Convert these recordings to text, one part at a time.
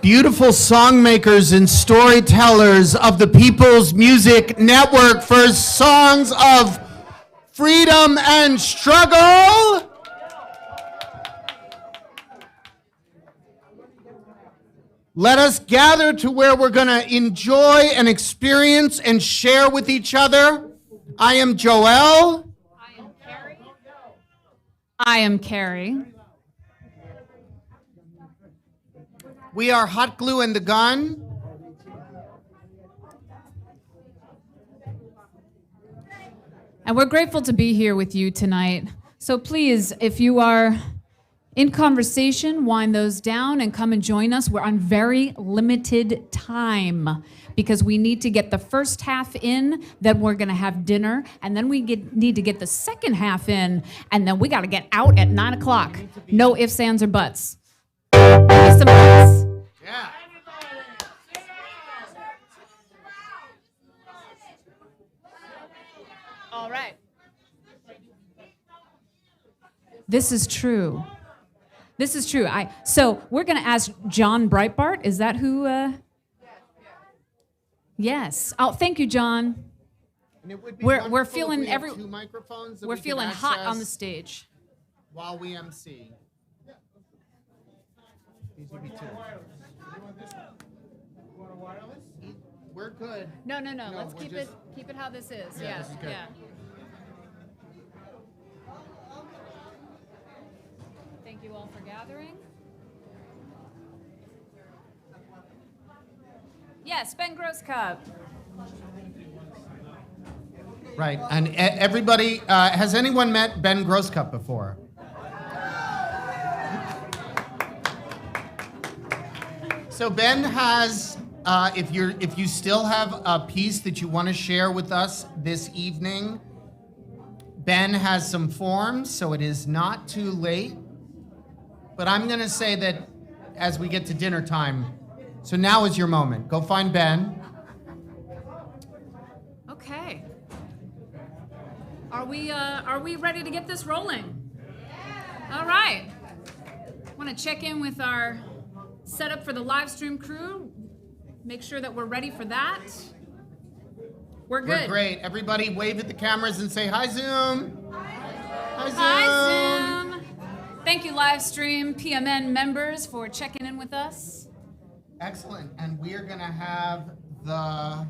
beautiful song makers and storytellers of the People's Music Network for songs of freedom and struggle. Let us gather to where we're going to enjoy and experience and share with each other. I am Joelle. I am Carrie. I am Carrie. We are Hot Glue and the Gun. And we're grateful to be here with you tonight. So please, if you are in conversation, wind those down and come and join us. We're on very limited time because we need to get the first half in, then we're gonna have dinner, and then we need to get the second half in, and then we gotta get out at 9 o'clock. No ifs, ands, or buts. Maybe some buts. Yeah. All right. This is true. This is true. So we're going to ask John Breitbart. Is that who? Yes. Oh, thank you, John. We're feeling we're feeling hot on the stage while we MC. These would be two. We're good. No. Let's keep it how this is. Yeah, this is good. Yeah. Thank you all for gathering. Yes, Ben Grosscup. Right, and everybody, has anyone met Ben Grosscup before? So Ben has, if you still have a piece that you want to share with us this evening, Ben has some forms, so it is not too late. But I'm going to say that as we get to dinner time, so now is your moment. Go find Ben. Okay. Are we ready to get this rolling? All right. Want to check in with our setup for the live stream crew. Make sure that we're ready for that. We're good. We're great. Everybody wave at the cameras and say, hi, Zoom. Hi, Zoom. Hi, Zoom. Thank you, Livestream PMN members, for checking in with us. Excellent. And we are going to have the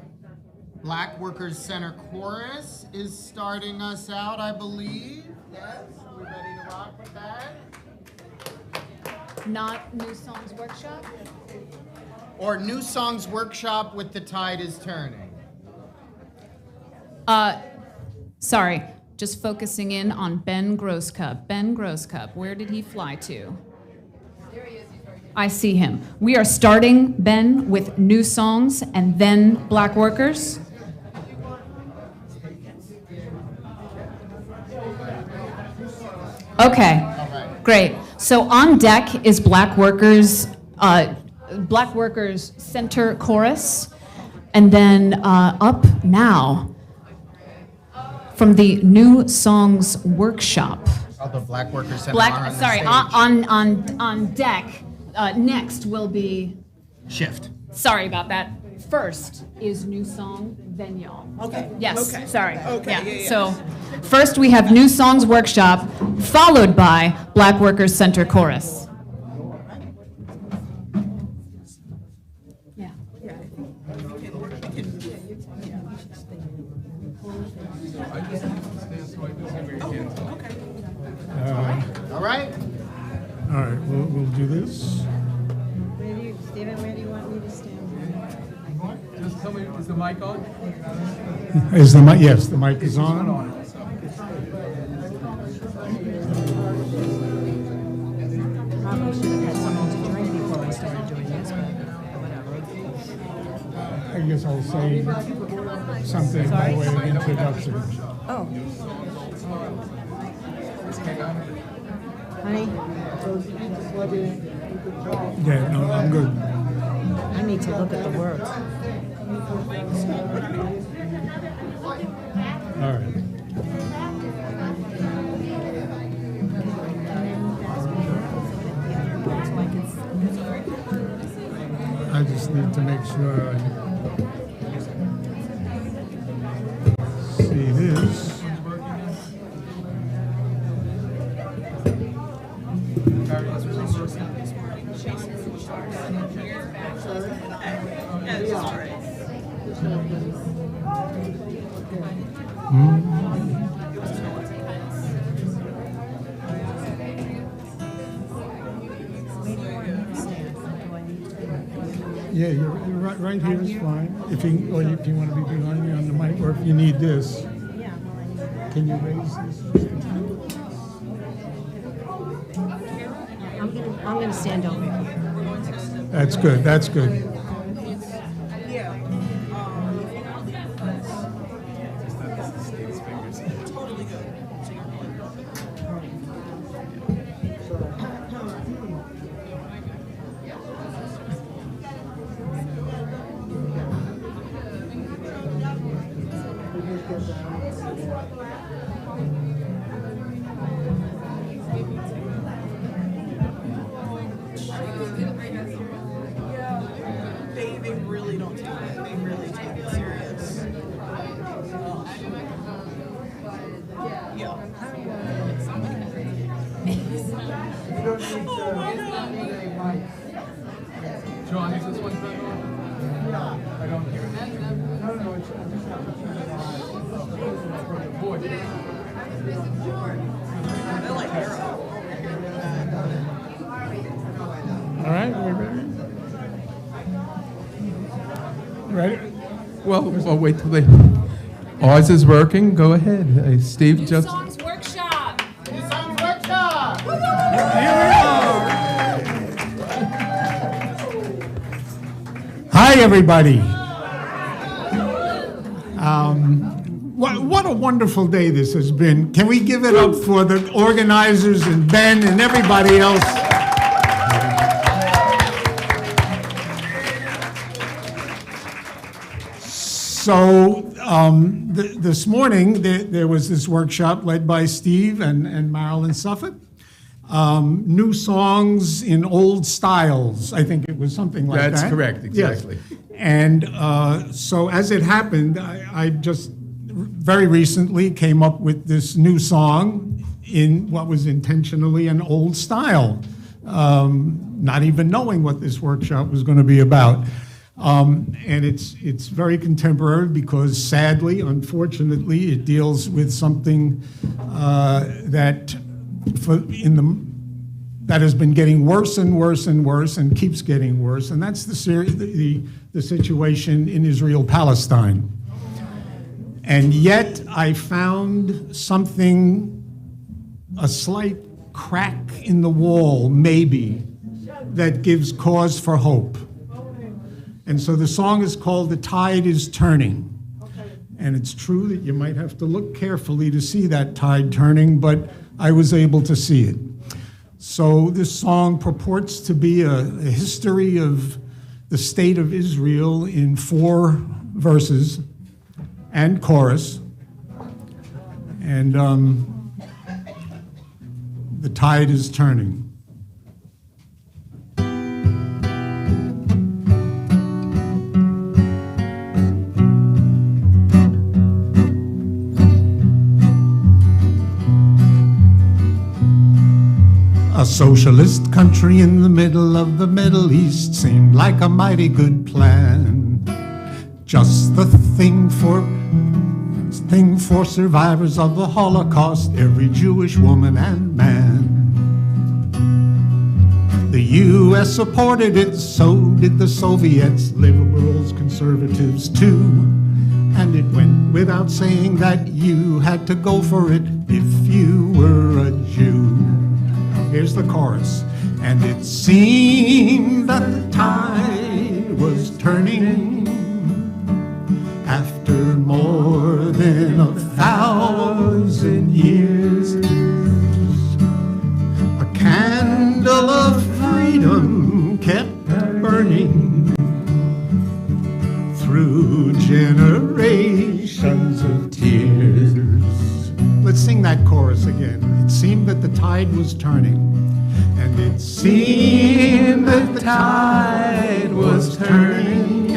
Black Workers Center Chorus is starting us out, I believe. Yes, we're ready to rock with that. Not New Songs Workshop? Or New Songs Workshop with The Tide is Turning. Sorry, just focusing in on Ben Grosscup. Ben Grosscup, where did he fly to? There he is. I see him. We are starting, Ben, with New Songs and then Black Workers. Okay, great. So on deck is Black Workers Center Chorus, and then up now from the New Songs Workshop. Oh, the Black Workers Center are on the stage. On deck. Next will be. Shift. Sorry about that. First is New Song, then y'all. Okay. Yes. Okay. Sorry. Okay. Yeah. So, first we have New Songs Workshop, followed by Black Workers Center Chorus. Yeah. All right. All right, we'll do this. Stephen, where do you want me to stand? Just tell me, is the mic on? Is the mic? Yes, the mic is on. Probably should have had something to drink before we started doing this, but whatever. I guess I'll say something by way of introduction. Oh. Honey? Yeah, no, I'm good. I need to look at the words. All right. I just need to make sure I see this. Yeah, you're right here is fine. If you want to be behind me on the mic, or if you need this, can you raise this? I'm gonna stand over here. That's good. That's good. They really don't take it. They really take it serious. Yeah. John, is this one turned on? I don't hear it. They're like arrow. All right, we ready? Ready? Well, I'll wait till they. Ours is working. Go ahead. Steve, just. Songs workshop. Hi, everybody. What a wonderful day this has been. Can we give it up for the organizers and Ben and everybody else? So this morning, there was this workshop led by Steve and Marilyn Suffolk. New songs in old styles. I think it was something like that. That's correct, exactly. Yes. And so as it happened, I just very recently came up with this new song in what was intentionally an old style, not even knowing what this workshop was going to be about. And it's very contemporary because sadly, unfortunately, it deals with something that has been getting worse and worse and worse and keeps getting worse, and that's the situation in Israel-Palestine. And yet I found something, a slight crack in the wall, maybe, that gives cause for hope. And so the song is called "The Tide is Turning." And it's true that you might have to look carefully to see that tide turning, but I was able to see it. So this song purports to be a history of the state of Israel in 4 verses and chorus. And the tide is turning. A socialist country in the middle of the Middle East seemed like a mighty good plan. Just the thing for survivors of the Holocaust, every Jewish woman and man. The U.S. supported it, so did the Soviets, liberals, conservatives too. And it went without saying that you had to go for it if you were a Jew. Here's the chorus. And it seemed that the tide was turning after more than 1,000 years. A candle of freedom kept burning through generations of tears. Let's sing that chorus again. It seemed that the tide was turning, and it seemed that the tide was was turning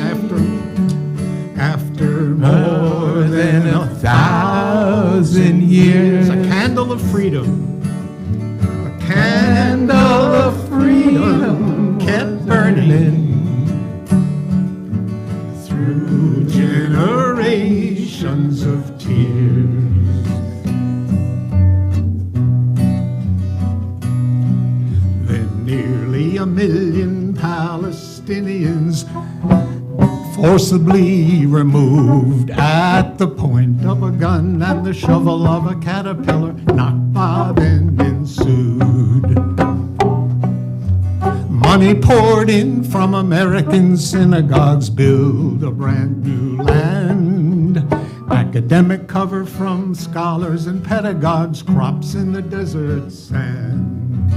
after more than 1,000 years. A candle of freedom, a candle of freedom kept burning through generations of tears. Then nearly 1 million Palestinians forcibly removed at the point of a gun and the shovel of a caterpillar. Nakba then ensued. Money poured in from American synagogues, build a brand new land. Academic cover from scholars and pedagogues, crops in the desert sand.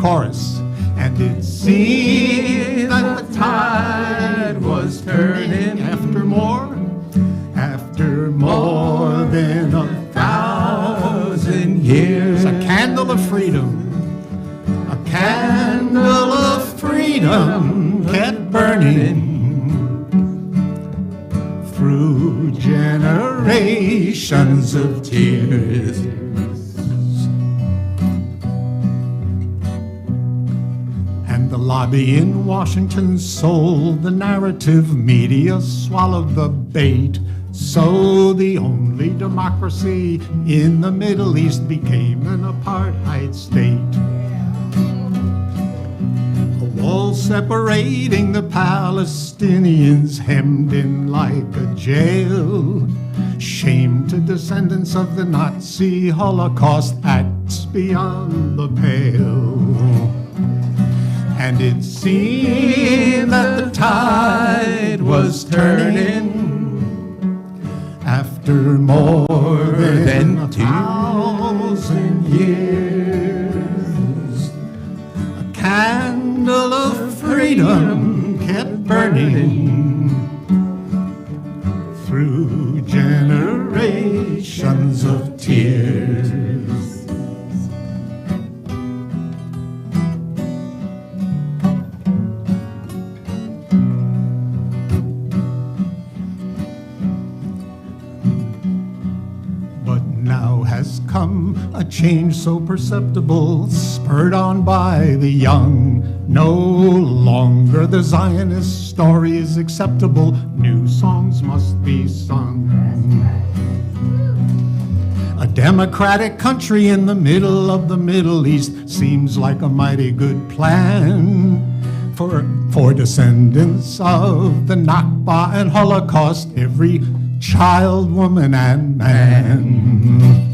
Chorus. And it seemed that the tide was turning after more than 1,000 years. A candle of freedom, a candle of freedom kept burning through generations of tears. The lobby in Washington sold the narrative, media swallowed the bait. So the only democracy in the Middle East became an apartheid state. A wall separating the Palestinians, hemmed in like a jail. Shame to descendants of the Nazi Holocaust, acts beyond the pale. And it seemed that the tide was turning after more than 1,000 years. A candle of freedom kept burning through generations of tears. Has come a change so perceptible, spurred on by the young. No longer the Zionist story is acceptable. New songs must be sung. A democratic country in the middle of the Middle East seems like a mighty good plan for descendants of the Nakba and Holocaust, every child, woman, and man.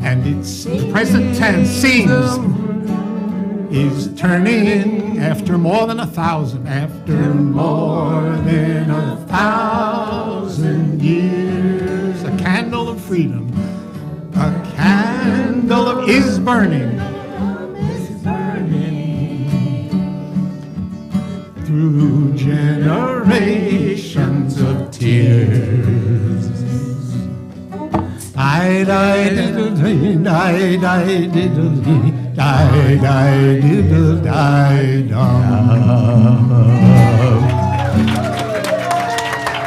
And its present tense seems is turning after more than 1,000 years. A candle of freedom, a candle of is burning through generations of tears. I died,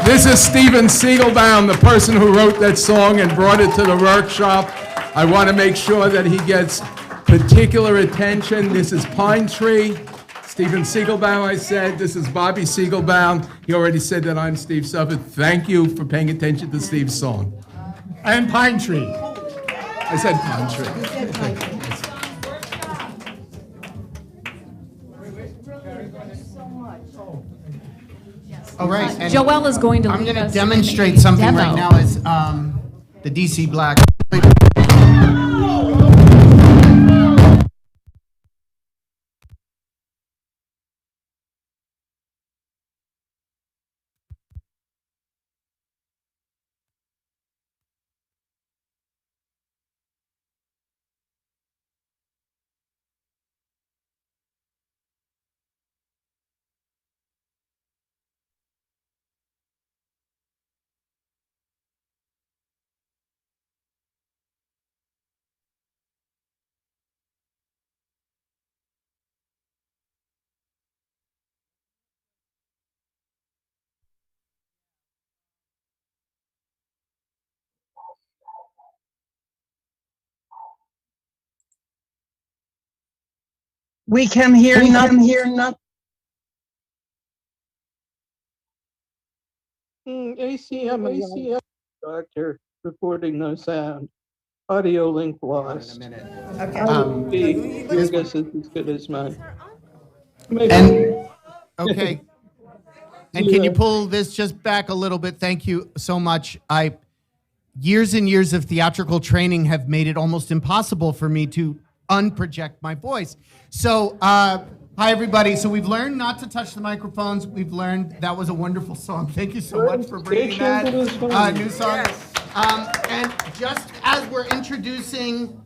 This is Steven Siegelbaum, the person who wrote that song and brought it to the workshop. I want to make sure that he gets particular attention. This is Pine Tree. Steven Siegelbaum, I said. This is Bobby Siegelbaum. He already said that I'm Steve Suffolk. Thank you for paying attention to Steve's song. And Pine Tree. I said Pine Tree. All right. And Joelle is going to I'm lead going to us demonstrate in a something right demo. now as the DC Black. We can hear nothing. ACM, doctor, reporting no sound. Audio link lost. Okay. Your guess is as good as mine. And okay. And can you pull this just back a little bit? Thank you so much. Years and years of theatrical training have made it almost impossible for me to unproject my voice. So, hi everybody. So we've learned not to touch the microphones. We've learned that was a wonderful song. Thank you so much for bringing that new song. And just as we're introducing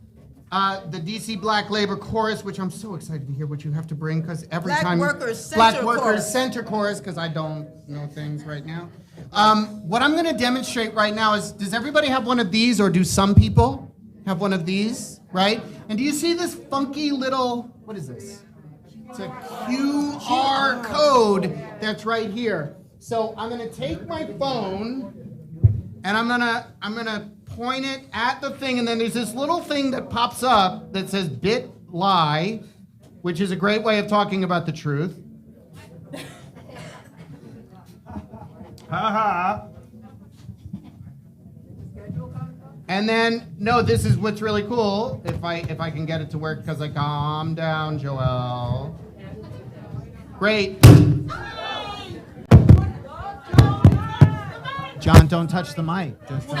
the DC Black Labor Chorus, which I'm so excited to hear what you have to bring, because every time Black Workers Center Chorus, because I don't know things right now. What I'm going to demonstrate right now is, does everybody have one of these, or do some people have one of these, right? And do you see this funky little, what is this? It's a QR code that's right here. So I'm going to take my phone and I'm gonna point it at the thing, and then there's this little thing that pops up that says bit.ly, which is a great way of talking about the truth. Haha. And then, no, this is what's really cool, if I can get it to work, because calm down, Joelle. Great. John, don't touch the mic. What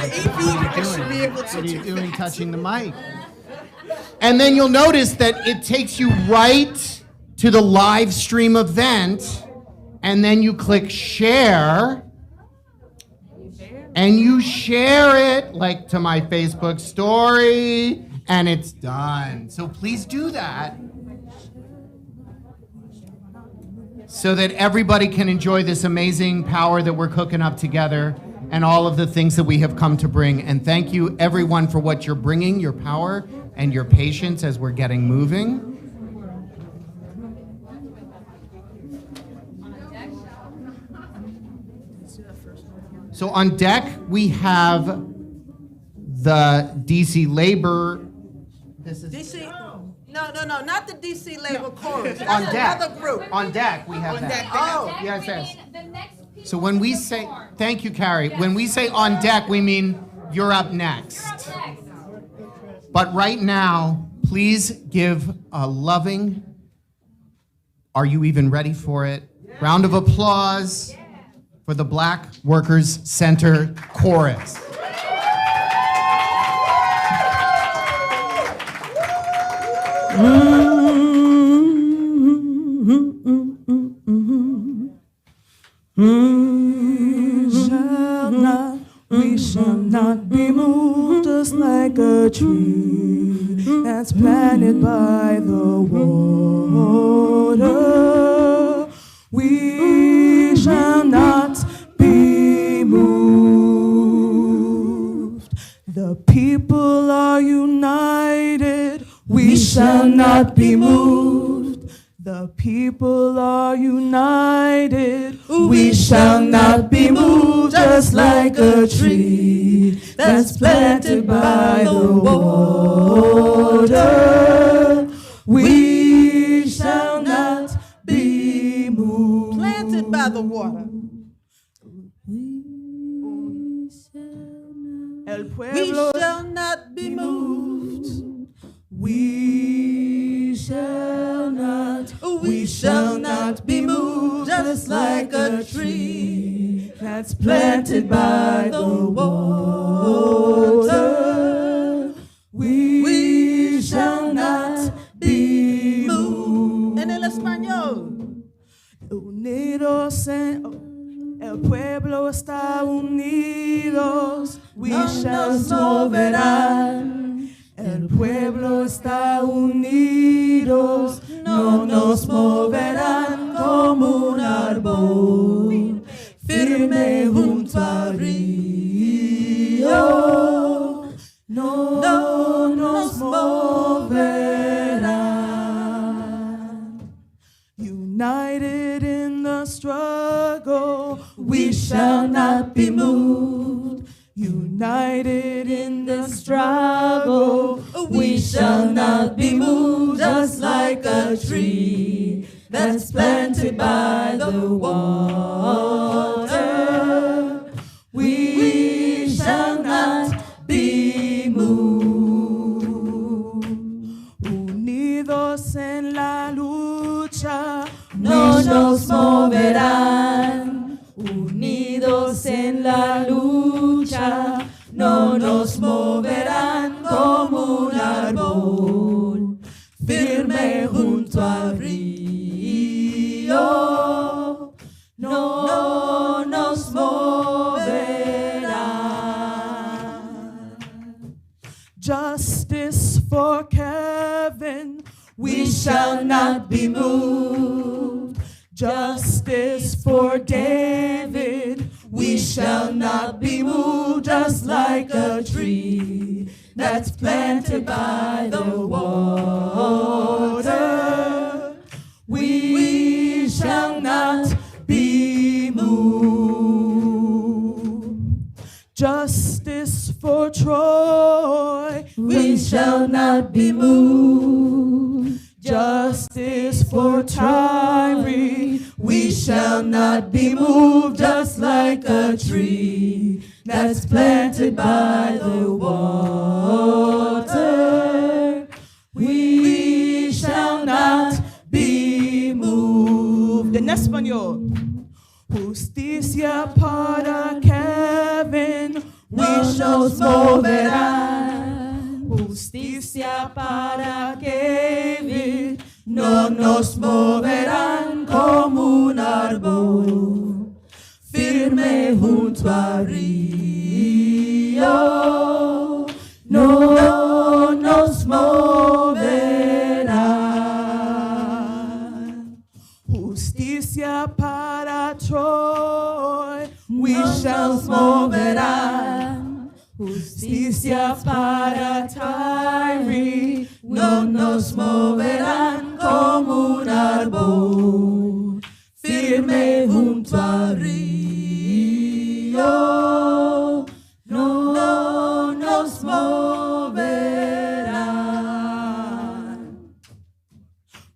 are you doing touching the mic? And then you'll notice that it takes you right to the live stream event, and then you click share, and you share it like to my Facebook story, and it's done. So please do that so that everybody can enjoy this amazing power that we're cooking up together and all of the things that we have come to bring. And thank you everyone for what you're bringing, your power and your patience as we're getting moving. So on deck, we have the DC Labor. This is DC, no, not the DC Labor Chorus. on That's deck. another group. On deck, we have On that. deck, they have Oh, yes. So when we say, thank you, Carrie. When we say on deck, we mean you're up next. But right now, please give a loving, are you even ready for it? Round of applause for the Black Workers Center Chorus. We shall not be moved, just like a tree that's planted by the water. We shall not be moved. The people are united. We shall not be moved. The people are united. We shall not be moved, just like a tree that's planted by the water. We shall not be moved. Planted by the water. We shall not be moved. We shall not be moved, just like a tree that's planted by the water. We shall not be moved. En el español. Unidos el pueblo está unidos. We shall nos moverán. El pueblo está unidos, no nos moverán como un árbol firme junto al río. No nos moverán. United in the struggle, we shall not be moved. United in the struggle, We shall not be moved, just like a tree that's planted by the water. We shall not be moved. Unidos en la lucha, no nos moverán. Unidos en la lucha, no nos moverán como un árbol firme junto al río. No nos moverán. Justice for Kevin, we shall not be moved. Justice for David, we shall not be moved, just like a tree that's planted by the water. We shall not be moved. Justice for Troy, we shall not be moved. Justice for Tyree, we shall not be moved, just like a tree that's planted by the water. We shall not be moved. En español. Justicia para Kevin, no nos moverán. Justicia para Kevin, no nos moverán como un árbol firme junto al río. No nos moverán. Justicia para Troy, we shall moverán. Justicia para Tyree, no nos moverán como un árbol firme junto al río. No nos moverán.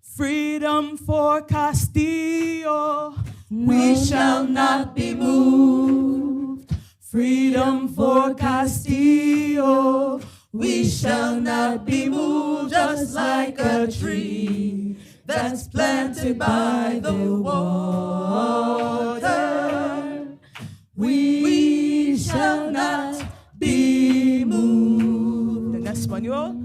Freedom for Castillo, we shall not be moved. Freedom for Castillo, we shall not be moved, just like a tree that's planted by the water. We shall not be moved. En español.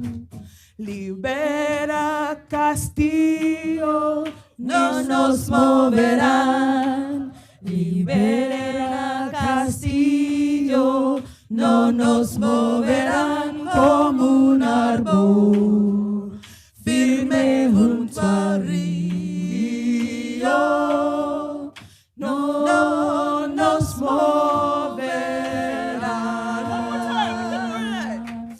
Libera Castillo, no nos moverán. Libera Castillo, no nos moverán como un árbol firme junto al río. No nos moverán. One more time.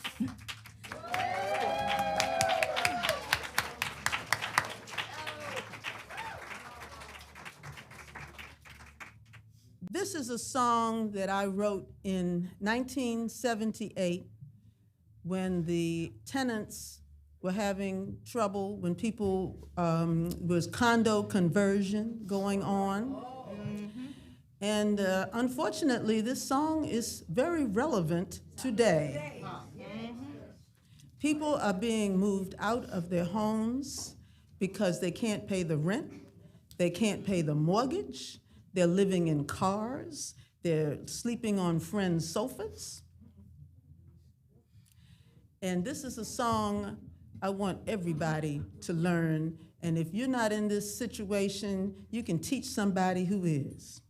This is a song that I wrote in 1978 when the tenants were having trouble, when people, was condo conversion going on. And unfortunately, this song is very relevant today. People are being moved out of their homes because they can't pay the rent, they can't pay the mortgage, they're living in cars, they're sleeping on friends' sofas. And this is a song I want everybody to learn, and if you're not in this situation, you can teach somebody who is.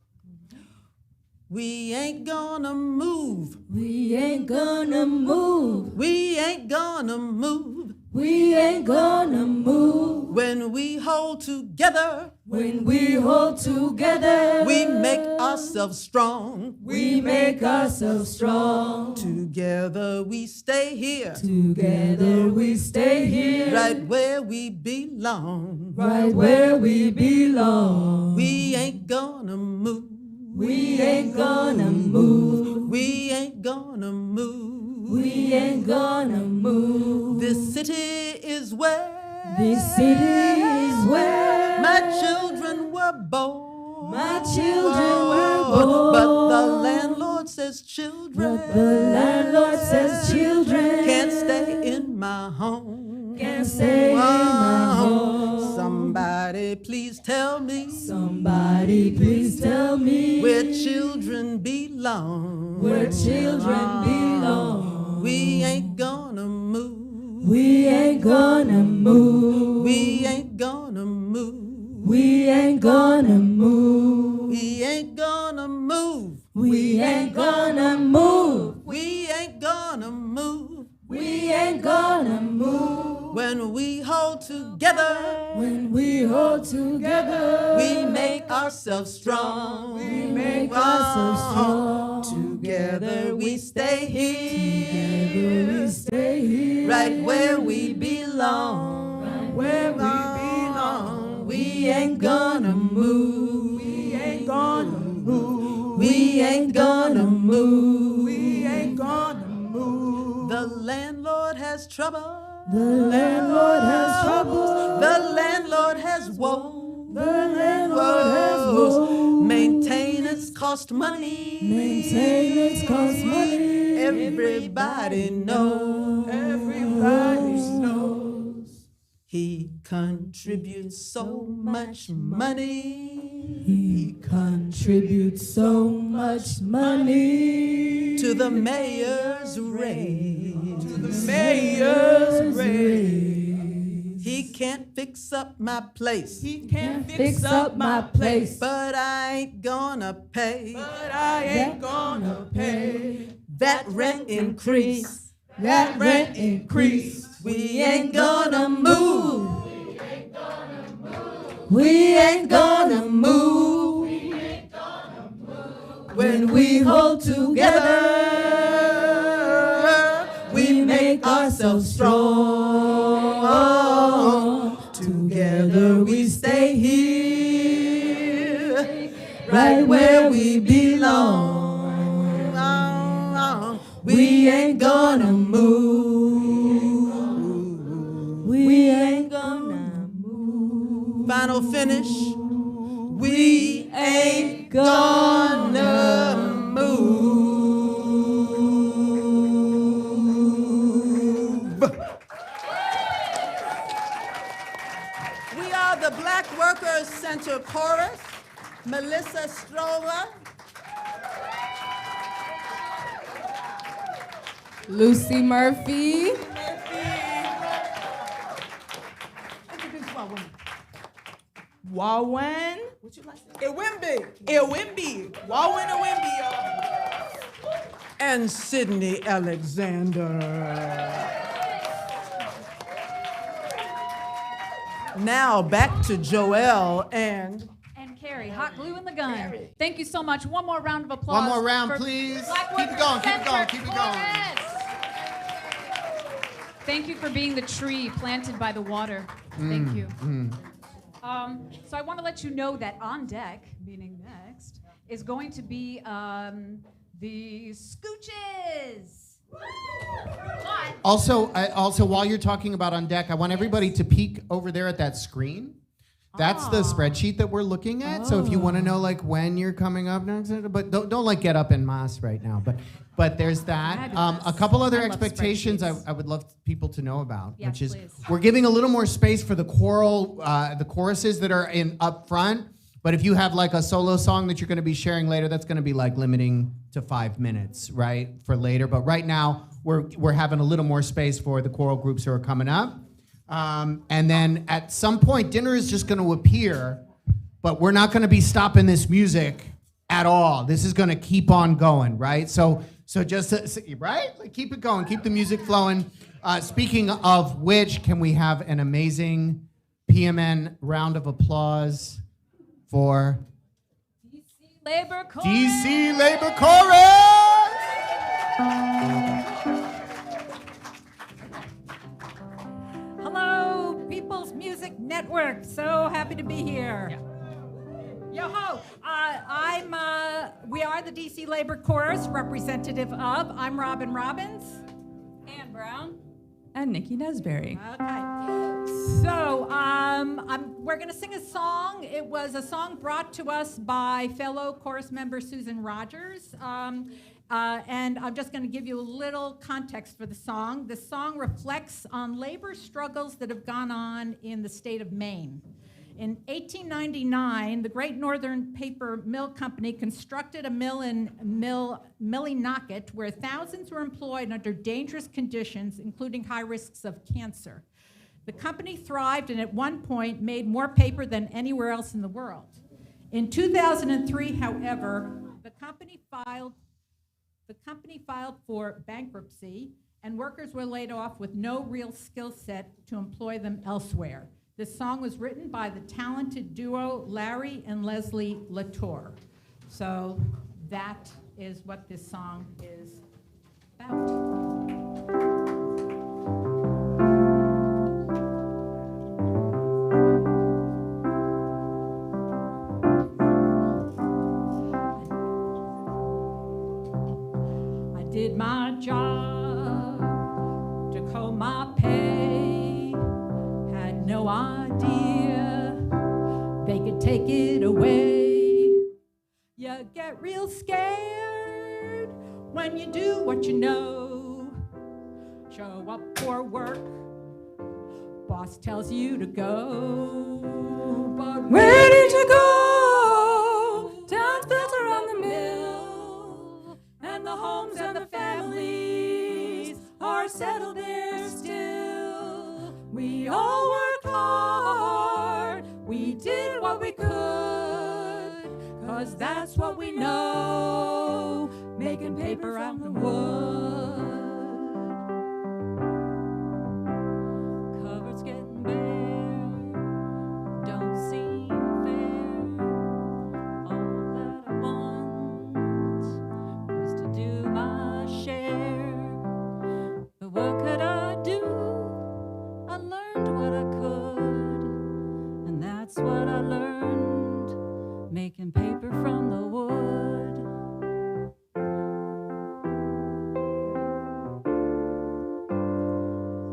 We ain't gonna move. We ain't gonna move. We ain't gonna move. We ain't gonna move. When we hold together, When we hold together, we make ourselves strong. we make ourselves strong. Together we stay here, Together we stay here, right where we belong. right where we belong. We ain't gonna move. We ain't gonna move. We ain't gonna move. We ain't gonna move. This This city is where my children were born. my children were born. But the landlord says children. But the landlord says children Can't stay in my home. can't stay in my home. Somebody please tell me Somebody please tell me where children belong. where children belong. We ain't gonna move. We ain't gonna move. We ain't gonna move. We ain't gonna move. We ain't gonna move. We ain't gonna move. We ain't gonna move. We ain't gonna move. When we hold together, When we hold together, we make ourselves strong. we make ourselves strong. Together we stay here, Together we stay here, right where we belong. right where we belong. We ain't gonna move. We ain't gonna move. We ain't gonna move. We ain't gonna move. The landlord has trouble. The landlord has trouble. The landlord has woe. The landlord has woe. Maintenance cost money. Maintenance costs money. Everybody knows. Everybody knows. He contributes so much money He contributes so much money to the mayor's raise. mayor's raise. He can't fix up my place, He can't fix up my place, but I ain't gonna pay but I ain't gonna pay that rent increase. that rent increase. We ain't gonna move. We ain't gonna move. When we hold together, We make ourselves strong. Together we stay here, right where we belong. We ain't gonna move. we ain't gonna move. Final finish. We ain't gonna move. We are the Black Workers Center Chorus. Melissa Stroller, Lucy Murphy. Wawan. What you like? Iwimbi. Wawan Iwimbi, y'all. and Sydney Alexander. Now back to Joelle and Carrie, hot glue in the gun. Thank you so much. One more round of applause. One more round, for please. Black Keep it Workers going, keep it Center going, keep it going. Chorus. Thank you for being the tree planted by the water. Thank you. So I want to let you know that on deck, meaning next, is going to be the Scooches. Also, while you're talking about on deck, I want everybody to peek over there at that screen. That's the spreadsheet that we're looking at. So if you want to know like when you're coming up next, but don't like get up en masse right now. But there's that. A couple other expectations I would love people to know about, Yes, which is please. we're giving a little more space for the the choruses that are in up front. But if you have like a solo song that you're going to be sharing later, that's going to be like limiting to 5 minutes, right, for later. But right now we're having a little more space for the choral groups who are coming up. And then at some point, dinner is just going to appear, but we're not going to be stopping this music at all. This is going to keep on going, right? So just, right? Like keep it going, keep the music flowing. Speaking of which, can we have an amazing PMN round of applause for DC Labor Chorus. DC Labor Chorus! Hello, People's Music Network. So happy to be here. Yo-ho! We are the DC Labor Chorus, representative of. I'm Robin Robbins. Ann Brown. And Nikki Nesberry. Okay. So, we're going to sing a song. It was a song brought to us by fellow chorus member Susan Rogers. And I'm just going to give you a little context for the song. The song reflects on labor struggles that have gone on in the state of Maine. In 1899, the Great Northern Paper Mill Company constructed a mill in Millinocket where thousands were employed under dangerous conditions, including high risks of cancer. The company thrived and at one point made more paper than anywhere else in the world. In 2003, however, the company filed for bankruptcy and workers were laid off with no real skill set to employ them elsewhere. This song was written by the talented duo Larry and Leslie Latour. So that is what this song is about. I did my job, took home my pay, had no idea they could take it away. You get real scared when you do what you know. Show up for work, boss tells you to go. But Where did you go? Town's built around the mill, and the homes and the families are settled there still. We all worked hard, we did what we could, 'cause that's what we know, making paper out the wood. Cupboards getting bare, don't seem fair. All that I want was to do my share. But what could I do? I learned what I could, and that's what I learned, making paper from the wood.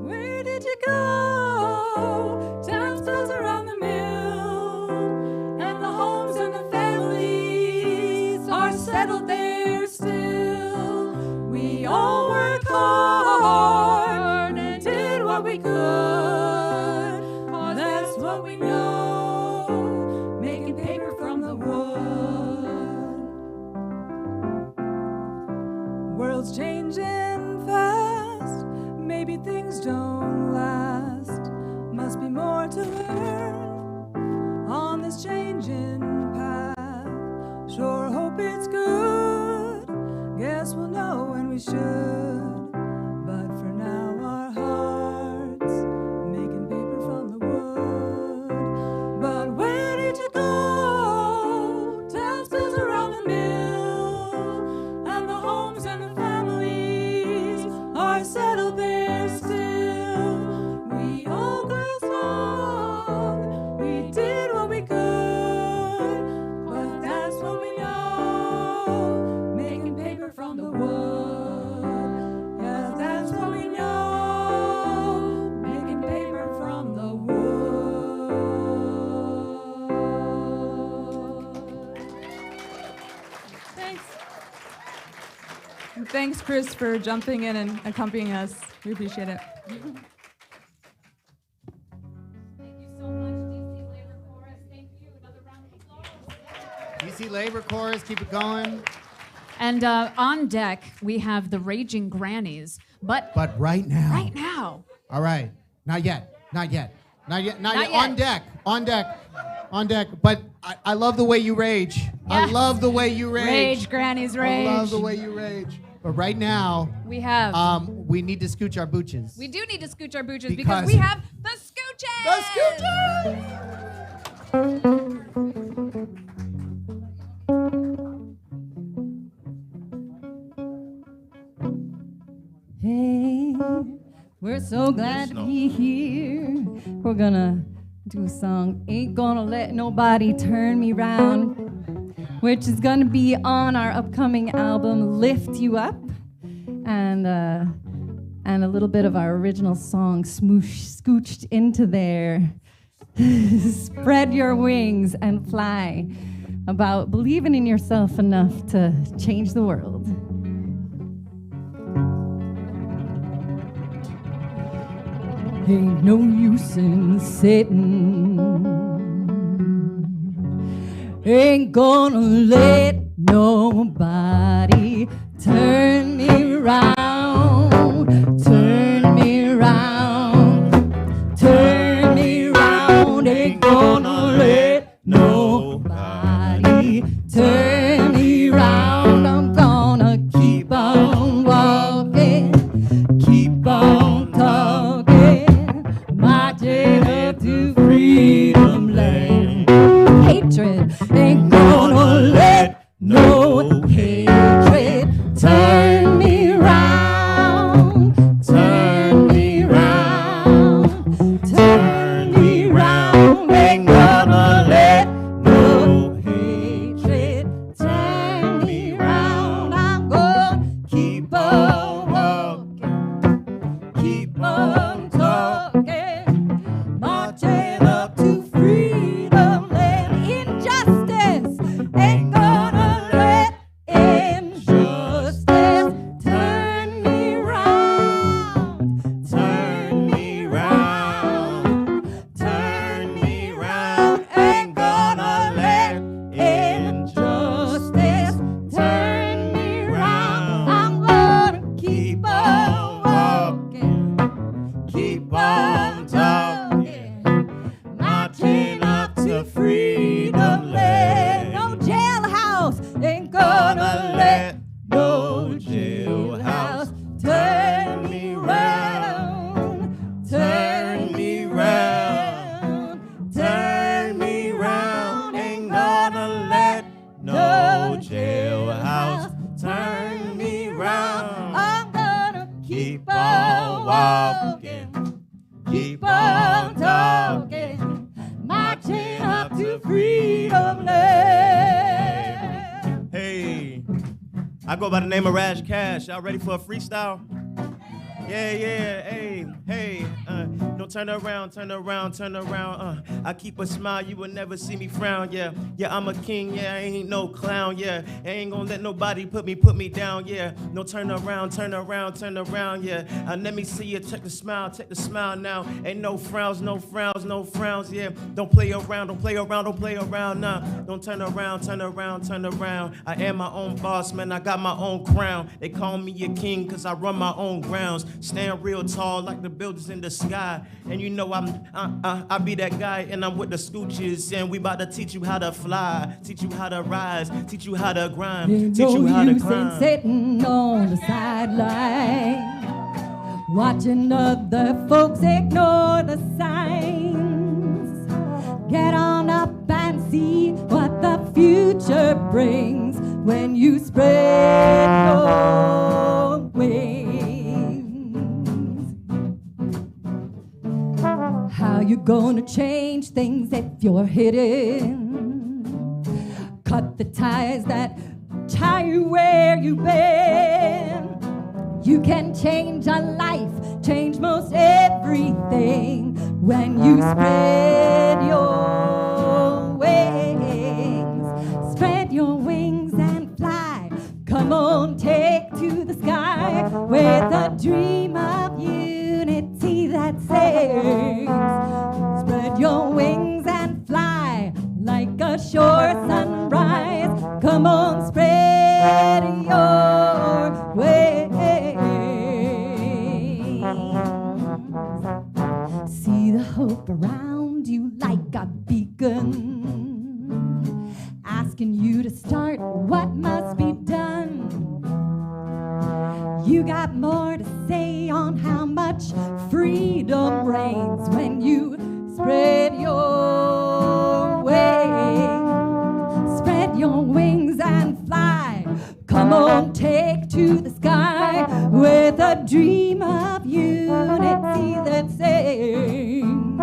Where did you go? Town's built around the mill, And the homes and the families are settled there still. We all worked hard and did what we could, 'cause that's what we know, making paper from the wood. world's changing fast. Maybe things don't last. Must be more to learn on this changing path. Sure hope it's good. Guess we'll know when we should. But for now, our hearts making paper from the wood. But where did you go? Town's built around the mill, and the homes and the families are settled there still. We all grew strong, we did what we could, but that's what we know, making paper from the wood. Yes, that's what we know, making paper from the wood. Thanks. And thanks, Chris, for jumping in and accompanying us. We appreciate it. Thank you so much, DC Labor Chorus. Thank you. Another round of applause. DC Labor Chorus, keep it going. And on deck, we have the Raging Grannies. But Right now. All right. Not yet. Not yet. On deck. But I love the way you rage. I Yes. love the way you rage. Rage, Grannies, rage. I love the way you rage. But right now, We have. we need to scooch our booches. We do need to scooch our booches Because- because we have the scooches. The scooches! Hey, we're so glad to be here. We're gonna do a song, Ain't Gonna Let Nobody Turn Me Round, which is gonna be on our upcoming album, Lift You Up. And and a little bit of our original song scooched into there. Spread your wings and fly, about believing in yourself enough to change the world. Ain't no use in sitting, ain't gonna let nobody turn me round, turn me round, turn me round. Ain't gonna let nobody turn me round. I'm gonna keep on walking, keep on talking, marching up to freedom land. Hatred ain't gonna let no hatred turn me round, turn me round, turn me round. Ain't gonna let no hatred turn me round. I'm gonna keep on walking, keep on talking, marching up to freedom land. Injustice ain't gonna let injustice turn me round, turn me round, turn me round. Ain't gonna let injustice turn me round. I'm gonna keep on walking, keep on talking, marching up to freedom land. No jailhouse ain't gonna let no jailhouse turn me round, turn me round, turn me round. Ain't gonna let no jailhouse turn me round. I'm gonna keep on walking, keep on talking, marching up to freedom land. Hey, I go by the name of Rash Cash. Y'all ready for a freestyle? Yeah, hey, don't turn around, turn around, turn around, I keep a smile, you will never see me frown, yeah, I'm a king, yeah, I ain't no clown, yeah, I ain't gonna let nobody put me down, yeah, no turn around, turn around, turn around, yeah, let me see you, take the smile now, ain't no frowns, no frowns, no frowns, yeah, don't play around, don't play around, don't play around, nah, don't turn around, turn around, turn around, I am my own boss, man, I got my own crown, they call me a king, cause I run my own grounds, stand real tall like the buildings in the sky. And you know I be that guy and I'm with the scooches. And we about to teach you how to fly, teach you how to rise, teach you how to grind, teach you how to climb. Sitting on the sideline, watching other folks ignore the signs. Get on up and see what the future brings when you spread your wings. How you gonna change things if you're hidden? Cut the ties that tie you where you've been. You can change a life, change most everything when you spread your wings. Spread your wings and fly. Come on, take to the sky with a dream of unity that says, spread your wings and fly like a shore sunrise. Come on, spread your wings. See the hope around you like a beacon, asking you to start what must be done. You got more to say on how much freedom reigns when you spread your wings. Spread your wings and fly. Come on, take to the sky with a dream of unity that sings.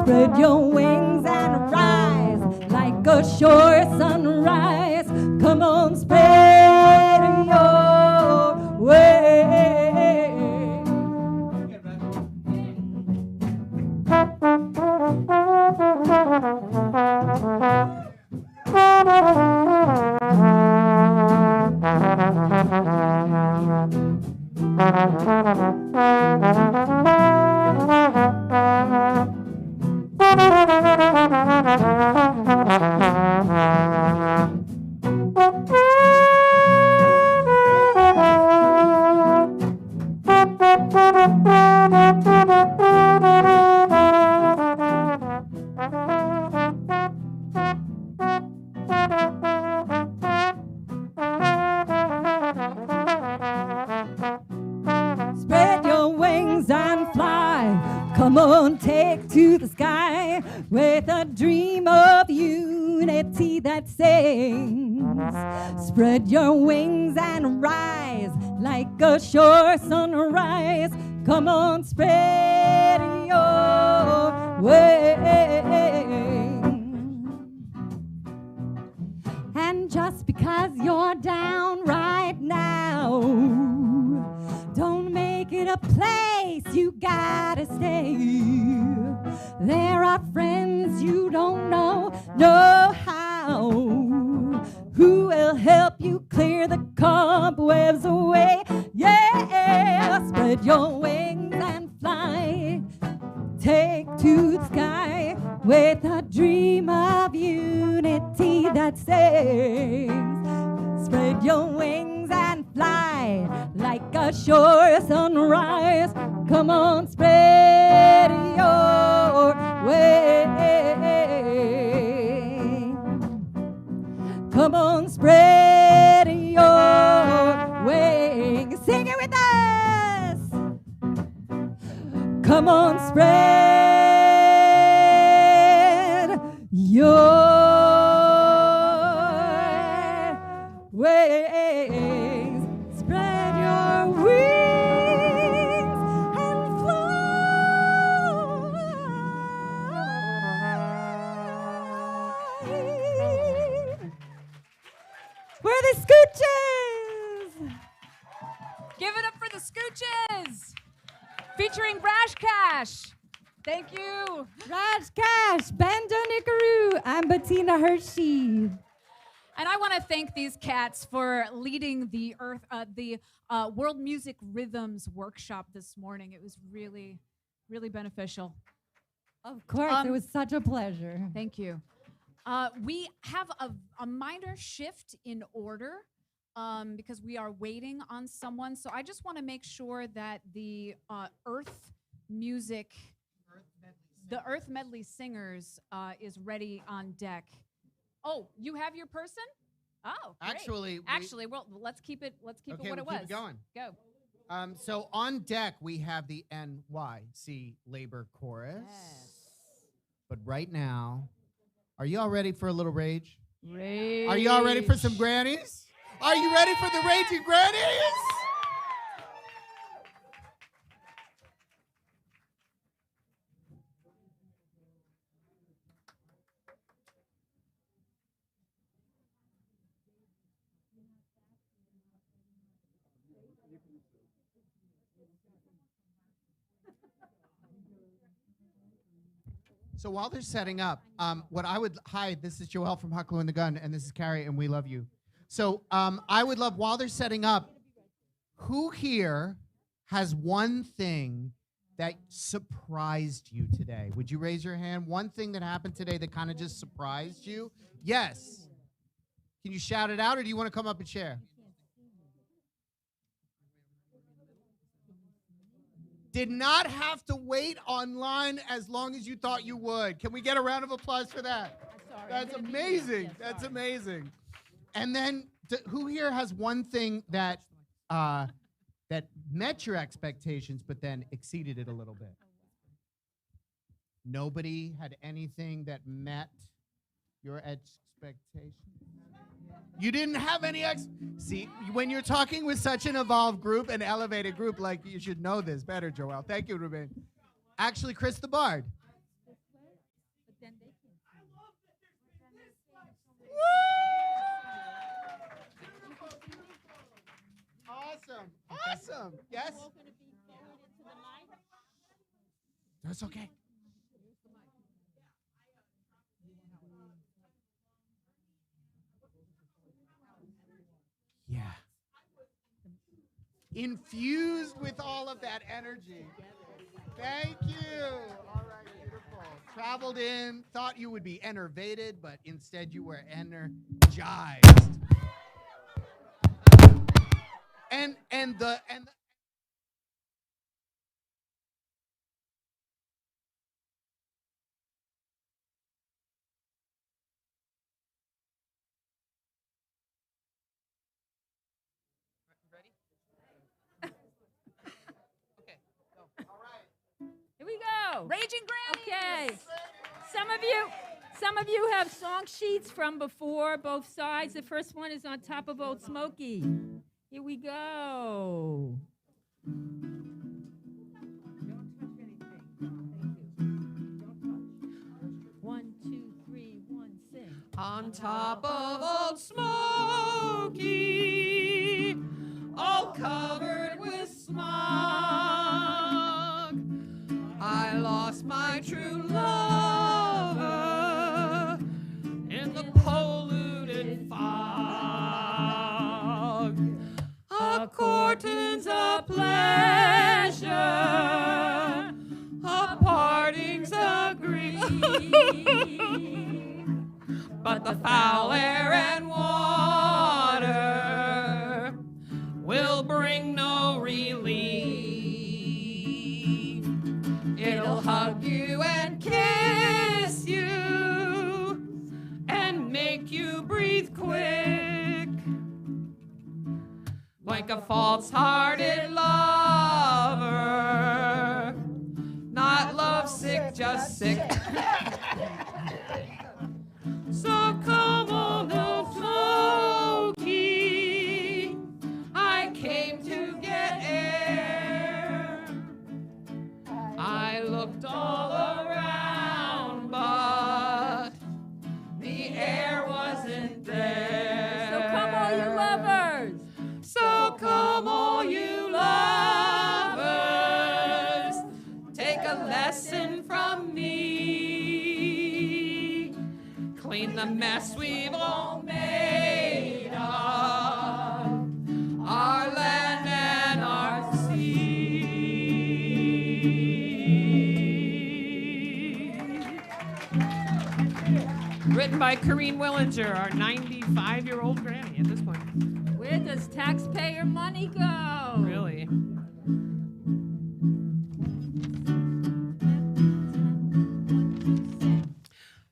Spread your wings and rise like a shore sunrise. Come on, spread your wings. Come on, take to the sky with a dream of unity that sings. Spread your wings and rise like a sure sunrise. Come on, spread your wings. And just because you're down right now, don't make it a place you gotta stay. There are friends you don't know how, who will help you clear the cobwebs away. Yeah, spread your wings and fly. Take to the sky with a dream of unity that sings. Spread your wings and fly like a sure sunrise. Come on, spread your wings. Come on, spread your wings. Sing it with us. Come on, spread your wings. Spread your wings and fly. We're the Scooches. Give it up for the Scooches. Featuring Brash Cash. Thank you. Raj Cash, Bando Nikaroo, I'm Bettina Hershey. And I want to thank these cats for leading the World Music Rhythms workshop this morning. It was really, really beneficial. Of course, it was such a pleasure. Thank you. We have a minor shift in order because we are waiting on someone. So I just want to make sure that the Earth Medley Singers is ready on deck. Oh, you have your person? Oh, great. Actually, well, let's keep it what it was. Keep it going. Go. So on deck we have the NYC Labor Chorus. Yes. But right now, are you all ready for a little rage? Rage. Are you all ready for some grannies? Are you ready for the raging grannies? So while they're setting up, hi, this is Joel from Hucklow and the Gun, and this is Carrie, and we love you. So I would love, while they're setting up, who here has one thing that surprised you today? Would you raise your hand? One thing that happened today that kind of just surprised you? Yes. Can you shout it out, or do you want to come up and share? Did not have to wait online as long as you thought you would. Can we get a round of applause for that? That's amazing. That's amazing. And then, who here has one thing that that met your expectations, but then exceeded it a little bit? Nobody had anything that met your expectations? You didn't have any See, when you're talking with such an evolved group, an elevated group, like, you should know this better, Joel. Thank you, Ruben. Actually, Chris the Bard. Awesome. Awesome. Yes? That's okay. Yeah. Infused with all of that energy. Thank you. All right, beautiful. Traveled in, thought you would be enervated, but instead you were energized. And the Here we go. go. Raging Grannies. Okay. Some of you have song sheets from before, both sides. The first one is on top of Old Smoky. Here we go. One, two, three, one, sing. On top of Old Smoky, all covered with smog, I lost my true lover in the polluted fog. A courting's a pleasure, a parting's a grief. But the foul air and water will bring no relief. It'll hug you and kiss you and make you breathe quick, like a false-hearted lover, not lovesick, just sick. So come on, Old Smoky, I came to get air. I looked all around, but the air wasn't there. So come all you lovers. So come all you lovers, take a lesson from me. Clean the mess we've all made of our land and our sea. Written by Corrine Willinger, our 95-year-old granny at this point. Where does taxpayer money go? Really?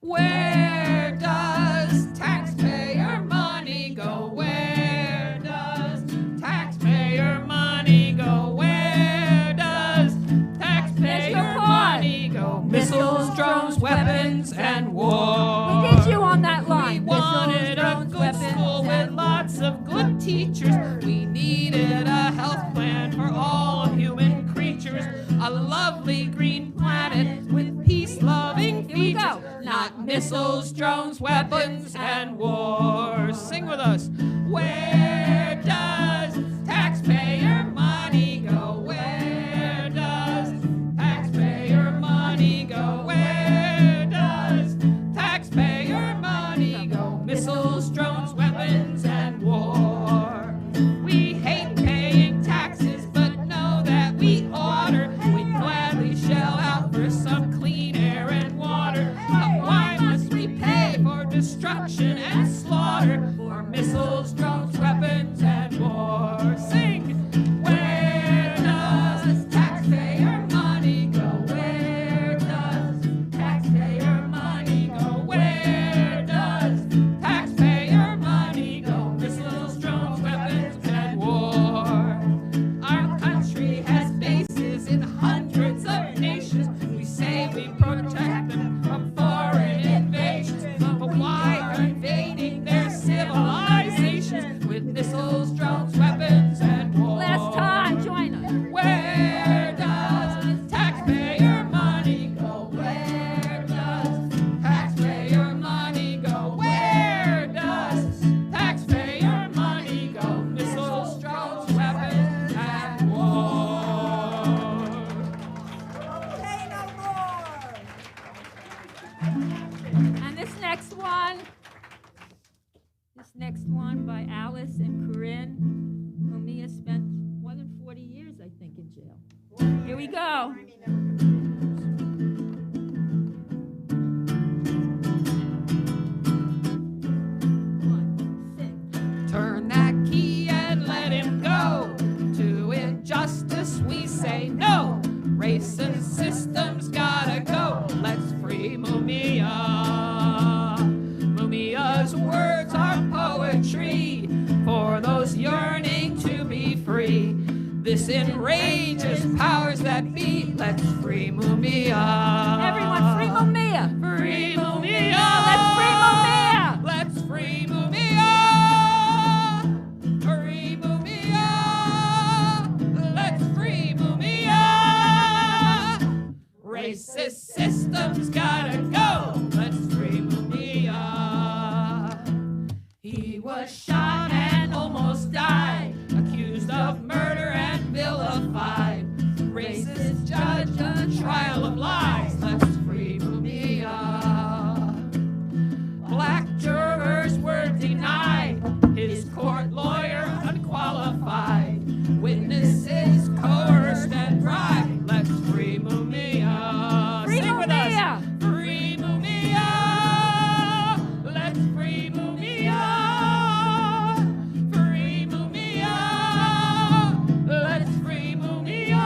Where does taxpayer money go? Where does taxpayer money go? Where does taxpayer money go? Missiles, drones, weapons, and war. We need you on that line. We wanted a good school with lots of good teachers. We needed a health plan for all human creatures. A lovely green planet with peace-loving features. Not missiles, drones, weapons, and war. Sing with us. Where does taxpayer money go? Where does taxpayer money go? Where does taxpayer money go? Missiles, drones, weapons, and war. We hate paying taxes, but know that we oughter. We'd gladly shell out for some clean air and water. But why must we pay for destruction and slaughter? For missiles, drones, weapons, and war. Sing! Where does taxpayer money go? Where does taxpayer money go? Where does taxpayer money go? Missiles, drones, weapons, and war. Our country has bases in hundreds of nations. We say we protect them from foreign invasions, but why are invading their civilizations with missiles, drones, weapons, and war? Last time, join us. Where does taxpayer money go? Where does taxpayer money go? Where does taxpayer money go? Missiles, drones, weapons, and war. Say no more. And this next one by Alice and Corinne, whom Mia spent more than 40 years, I think, in jail. Here we go. Turn that key and let him go. To injustice we say no. Race and systems gotta go. Let's free Mumia. Mumia's words are poetry for those yearning to be free. This enrages powers that be. Let's free Mumia. Everyone, free Mumia. Free Mumia. Let's free Mumia. Let's free Mumia. Free Mumia. Let's free Mumia. Racist systems gotta go. Let's free Mumia. He was shot and almost died, accused of murder and vilified. Racist judge, a trial of lies. Let's free Mumia. Black jurors were denied, his court lawyer unqualified. Witnesses coerced and bribed. Let's free Mumia. Free Sing with Mumia. us. Free Mumia. Let's free Mumia. Free Mumia. Let's free Mumia.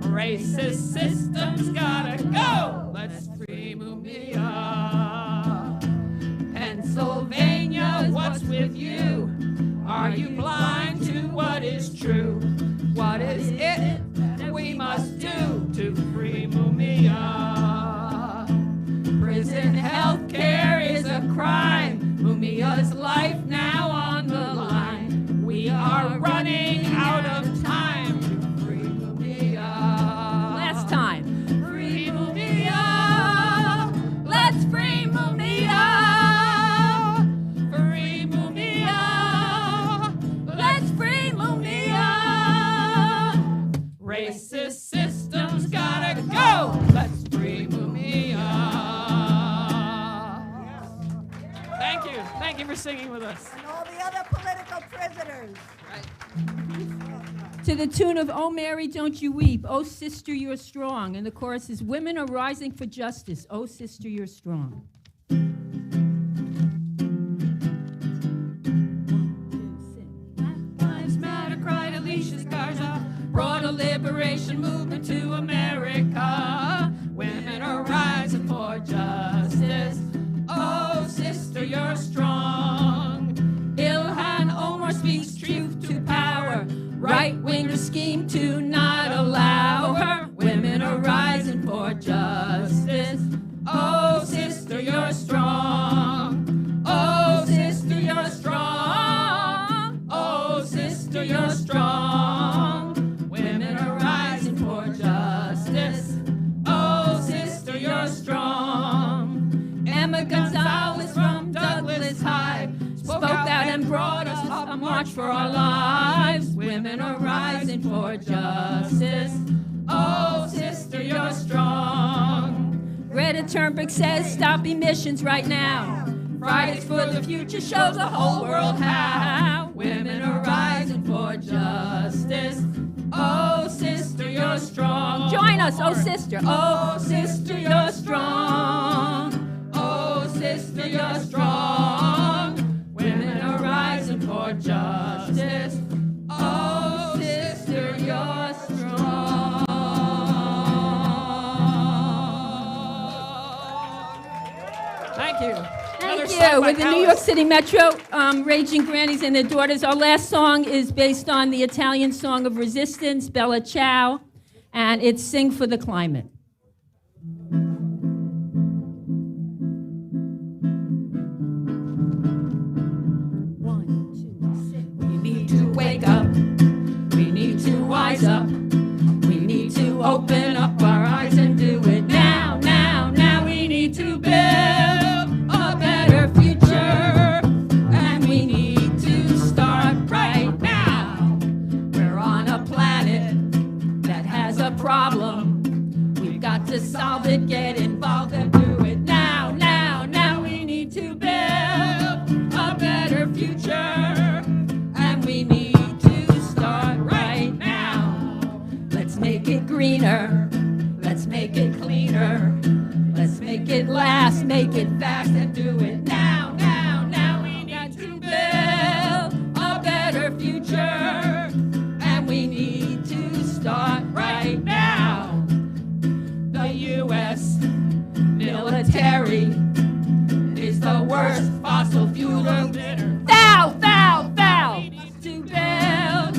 Racist systems gotta go. Let's free Mumia. Pennsylvania, what's with you? Are you blind to what is true? What is it that we must do to free Mumia? Prison health care is a crime. Mumia's life now on the line. We are running out of time to free Mumia. Last time. Free Mumia. Let's free Mumia. Free Mumia. Let's free Mumia. Racist systems gotta go. Let's free Mumia. Thank you. Thank you for singing with us. And all the other political prisoners. To the tune of "Oh Mary, Don't You Weep, Oh Sister, You're Strong." And the chorus is "Women are rising for justice, oh sister, you're strong." Lives Matter cried Alicia Garza, brought a liberation movement to America. Women are rising for justice. Oh, sister, you're strong. Ilhan Omar speaks truth to power. Right-wingers scheme to not allow her. Women are rising for justice. Oh, sister, you're strong. Oh, sister, you're strong. Oh, sister, you're strong. Women are rising for justice. Oh, sister, you're strong. Emma Gonzalez from Douglas High spoke out and brought us up a march for our lives. Women are rising for justice. Oh, sister, you're strong. Greta Thunberg says stop emissions right now. Fridays for the Future shows the whole world how women are rising for justice. Oh, sister, you're strong. Join us, oh sister. Oh, sister, you're strong. Oh, sister, you're strong. Women are rising for justice. Oh, sister, you're strong. Thank you. Thank you. With the New York City Metro, Raging Grannies and their daughters. Our last song is based on the Italian song of resistance, Bella Ciao, and it's Sing for the Climate. We need to wake up. We need to wise up. We need to open up our eyes and do it now, now, now. We need to build a better future. And we need to start right now. We're on a planet that has a problem. We've got to solve it, get involved and do it now, now, now. We need to build a better future. And we need to start right now. Let's make it greener. Let's make it cleaner. Let's make it last, make it fast and do it now, now, now. We need to build a better future. And we need to start right now. The U.S. military is the worst fossil fuel emitter. Foul, foul, foul. We need to build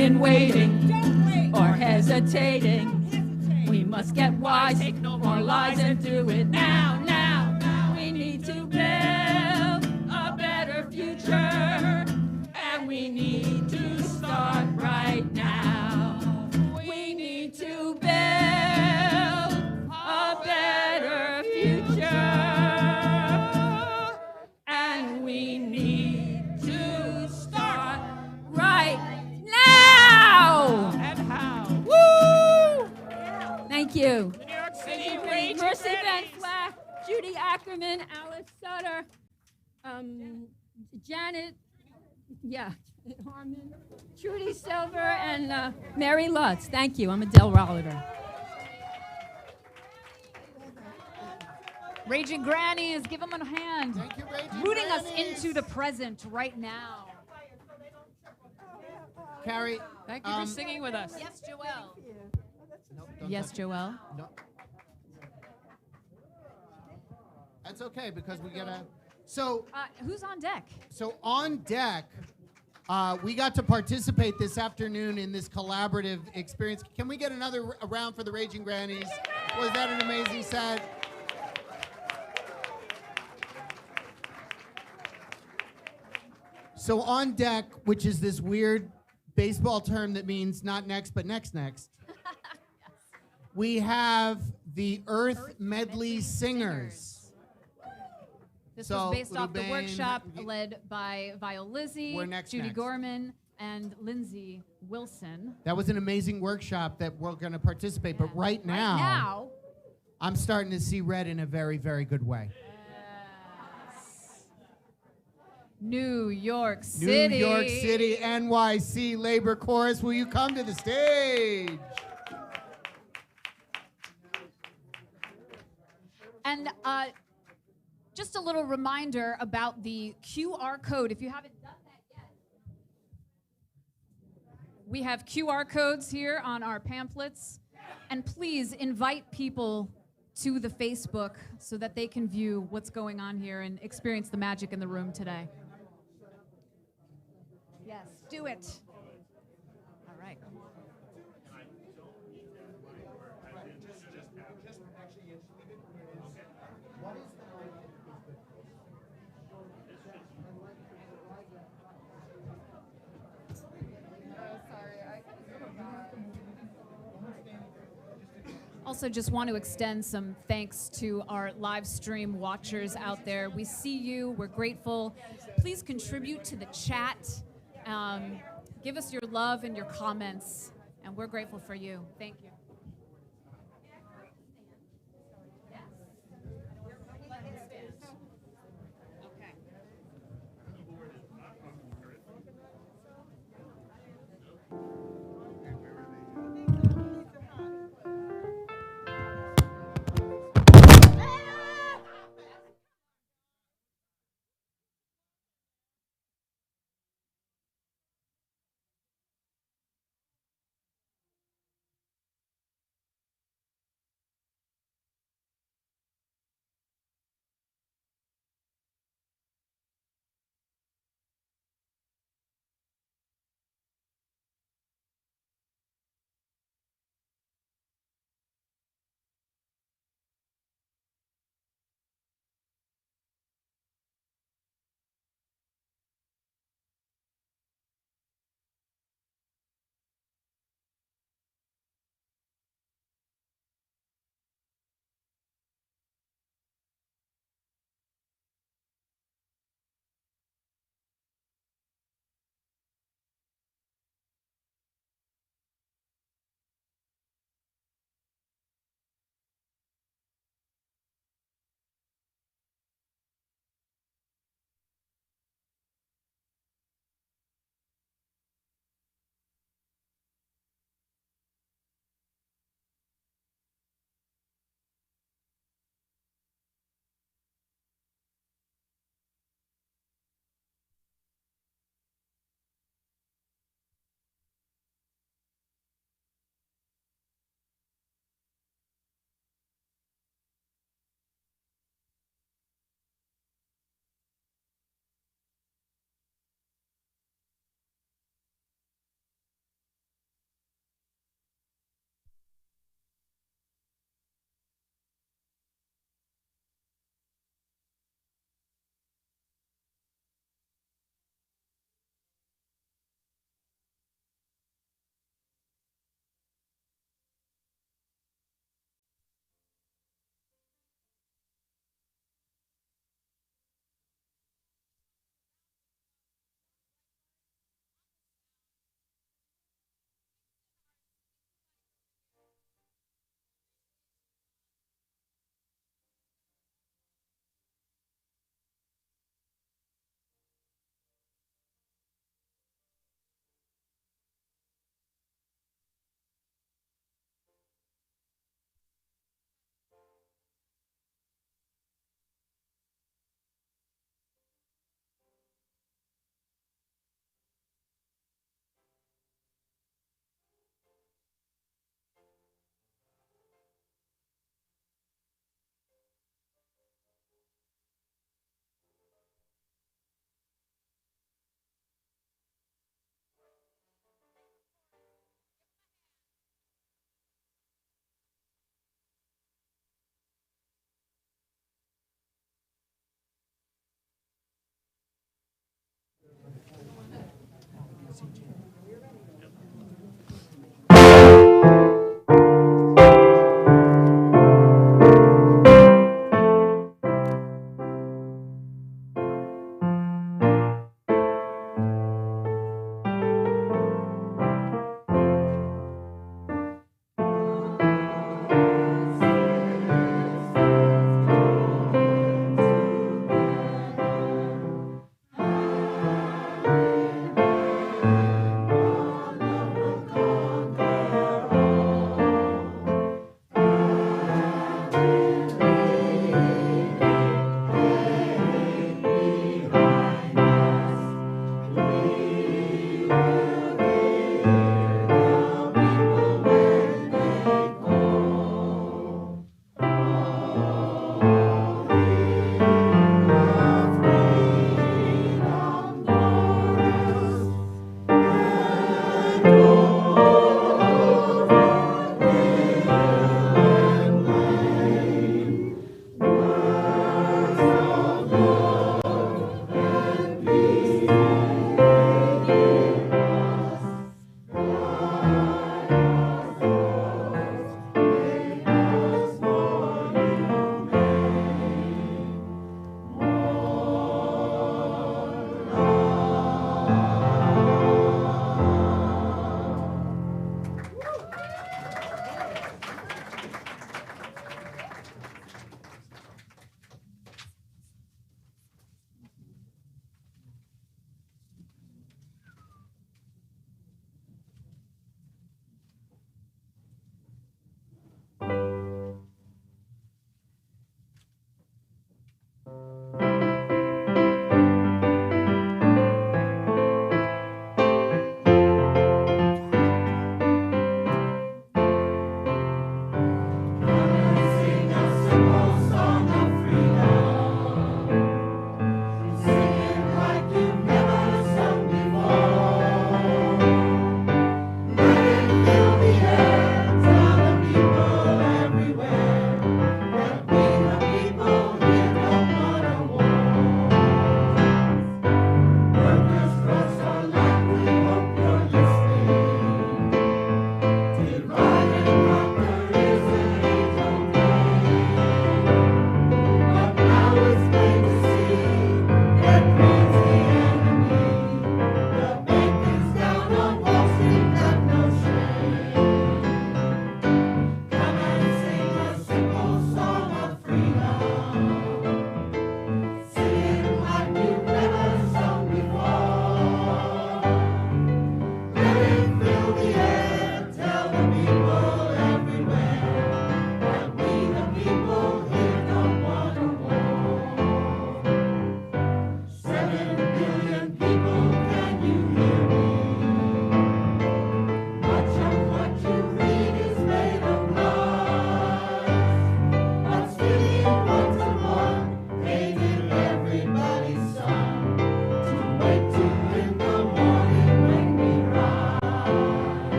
in waiting or hesitating. We must get wise, take no more lies, and do it now, now, now. We need to build a better future, and we need to start right now. We need to build a better future, and we need to start right now. And how? Woo! Thank you. The New York City Raging Mercy Ben Grannies. Flack, Judy Ackerman, Alice Sutter, Janet, Harmon, Trudy Silver, and Mary Lutz. Thank you. I'm Adele Rolliter. Raging Grannies, give them a hand. Thank you, Raging Rooting us Grannies. into the present right now. Carrie. Thank you for singing with us. Yes, Joelle. No, don't Yes, touch it. Joelle. No. That's okay because we gotta. So Who's on deck? So on deck, we got to participate this afternoon in this collaborative experience. Can we get another round for the Raging Grannies? Was that an amazing set? So on deck, which is this weird baseball term that means not next, but next. We have the Earth Medley Singers. This So, was based Little off the Bane, workshop led by Vio Lizzie, We're next. Judy Gorman, and Lindsay Wilson. That was an amazing workshop that we're going to participate. But right now, I'm starting to see red in a very, very good way. New York City. New York City, NYC Labor Chorus, will you come to the stage? And just a little reminder about the QR code. If you haven't done that yet, we have QR codes here on our pamphlets. And please invite people to the Facebook so that they can view what's going on here and experience the magic in the room today. Yes, do it. All right. Also just want to extend some thanks to our live stream watchers out there. We see you, we're grateful. Please contribute to the chat. Give us your love and your comments, and we're grateful for you. Thank you.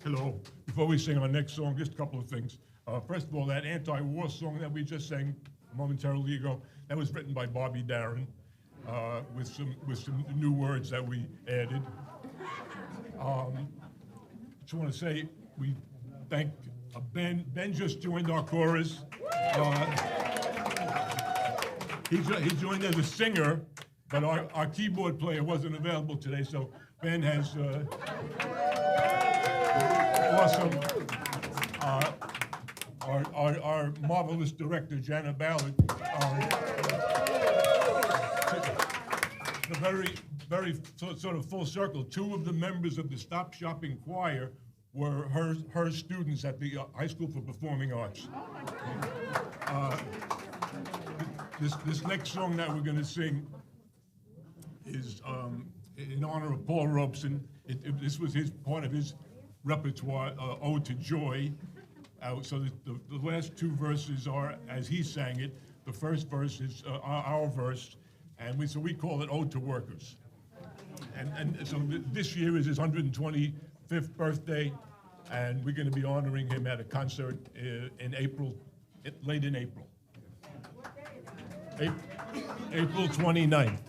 Hello. Before we sing our next song, just a couple of things. First of all, that anti-war song that we just sang momentarily ago, that was written by Bobby Darin with some new words that we added. Just want to say we thank Ben. Ben just joined our chorus. He joined as a singer, but our keyboard player wasn't available today, so Ben has awesome. Our marvelous director, Jana Ballard, very sort of full circle. Two of the members of the Stop Shopping Choir were her students at the High School for Performing Arts. This next song that we're going to sing is in honor of Paul Robeson. This was part of his repertoire, Ode to Joy. So the last two verses are as he sang it. The first verse is our verse, and we call it Ode to Workers. And so this year is his 125th birthday, and we're going to be honoring him at a concert in April, late in April. April 29th.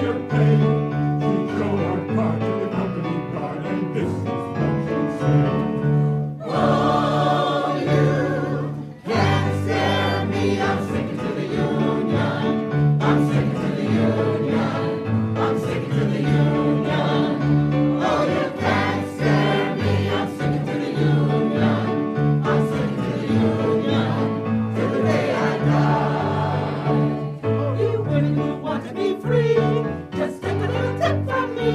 higher pay. She'd show her card to the company card, and this is what she'd say. Oh, you can't scare me. I'm sticking to the union. I'm sticking to the union. I'm sticking to the union. Oh, you can't scare me. I'm sticking to the union. I'm sticking to the union till the day I die. Oh, you women who want to be free, just take a little tip from me.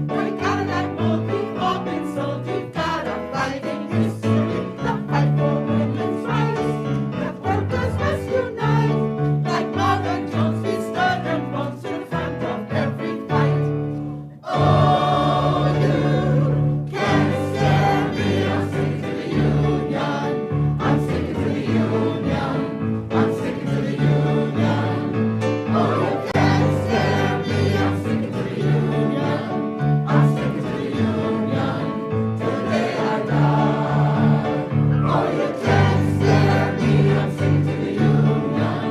Break out of that mold we've all been sold. You've got a fighting history, the fight for women's rights. Let workers must unite. Like Mother Jones, we stood and rose to the front of every fight. Oh, you can't scare me. I'm sticking to the union. I'm sticking to the union. I'm sticking to the union. Oh, you can't scare me. I'm sticking to the union. I'm sticking to the union till the day I die. Oh, you can't scare me. I'm sticking to the union.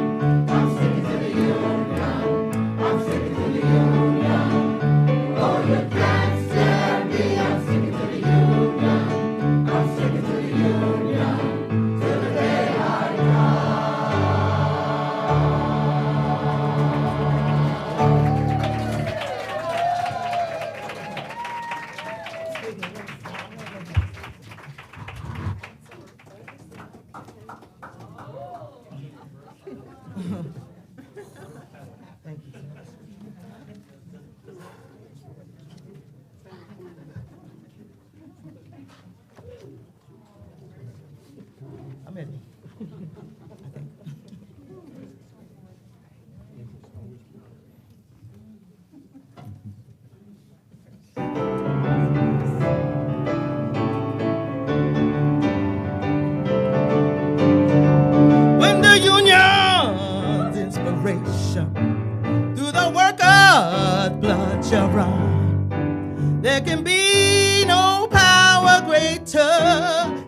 I'm sticking to the union. I'm sticking to the union. Oh, you can't scare me. I'm sticking to the union. I'm sticking to the union till the day I die. I'm ready. When the union's inspiration through the workers' blood shall run, there can be no power greater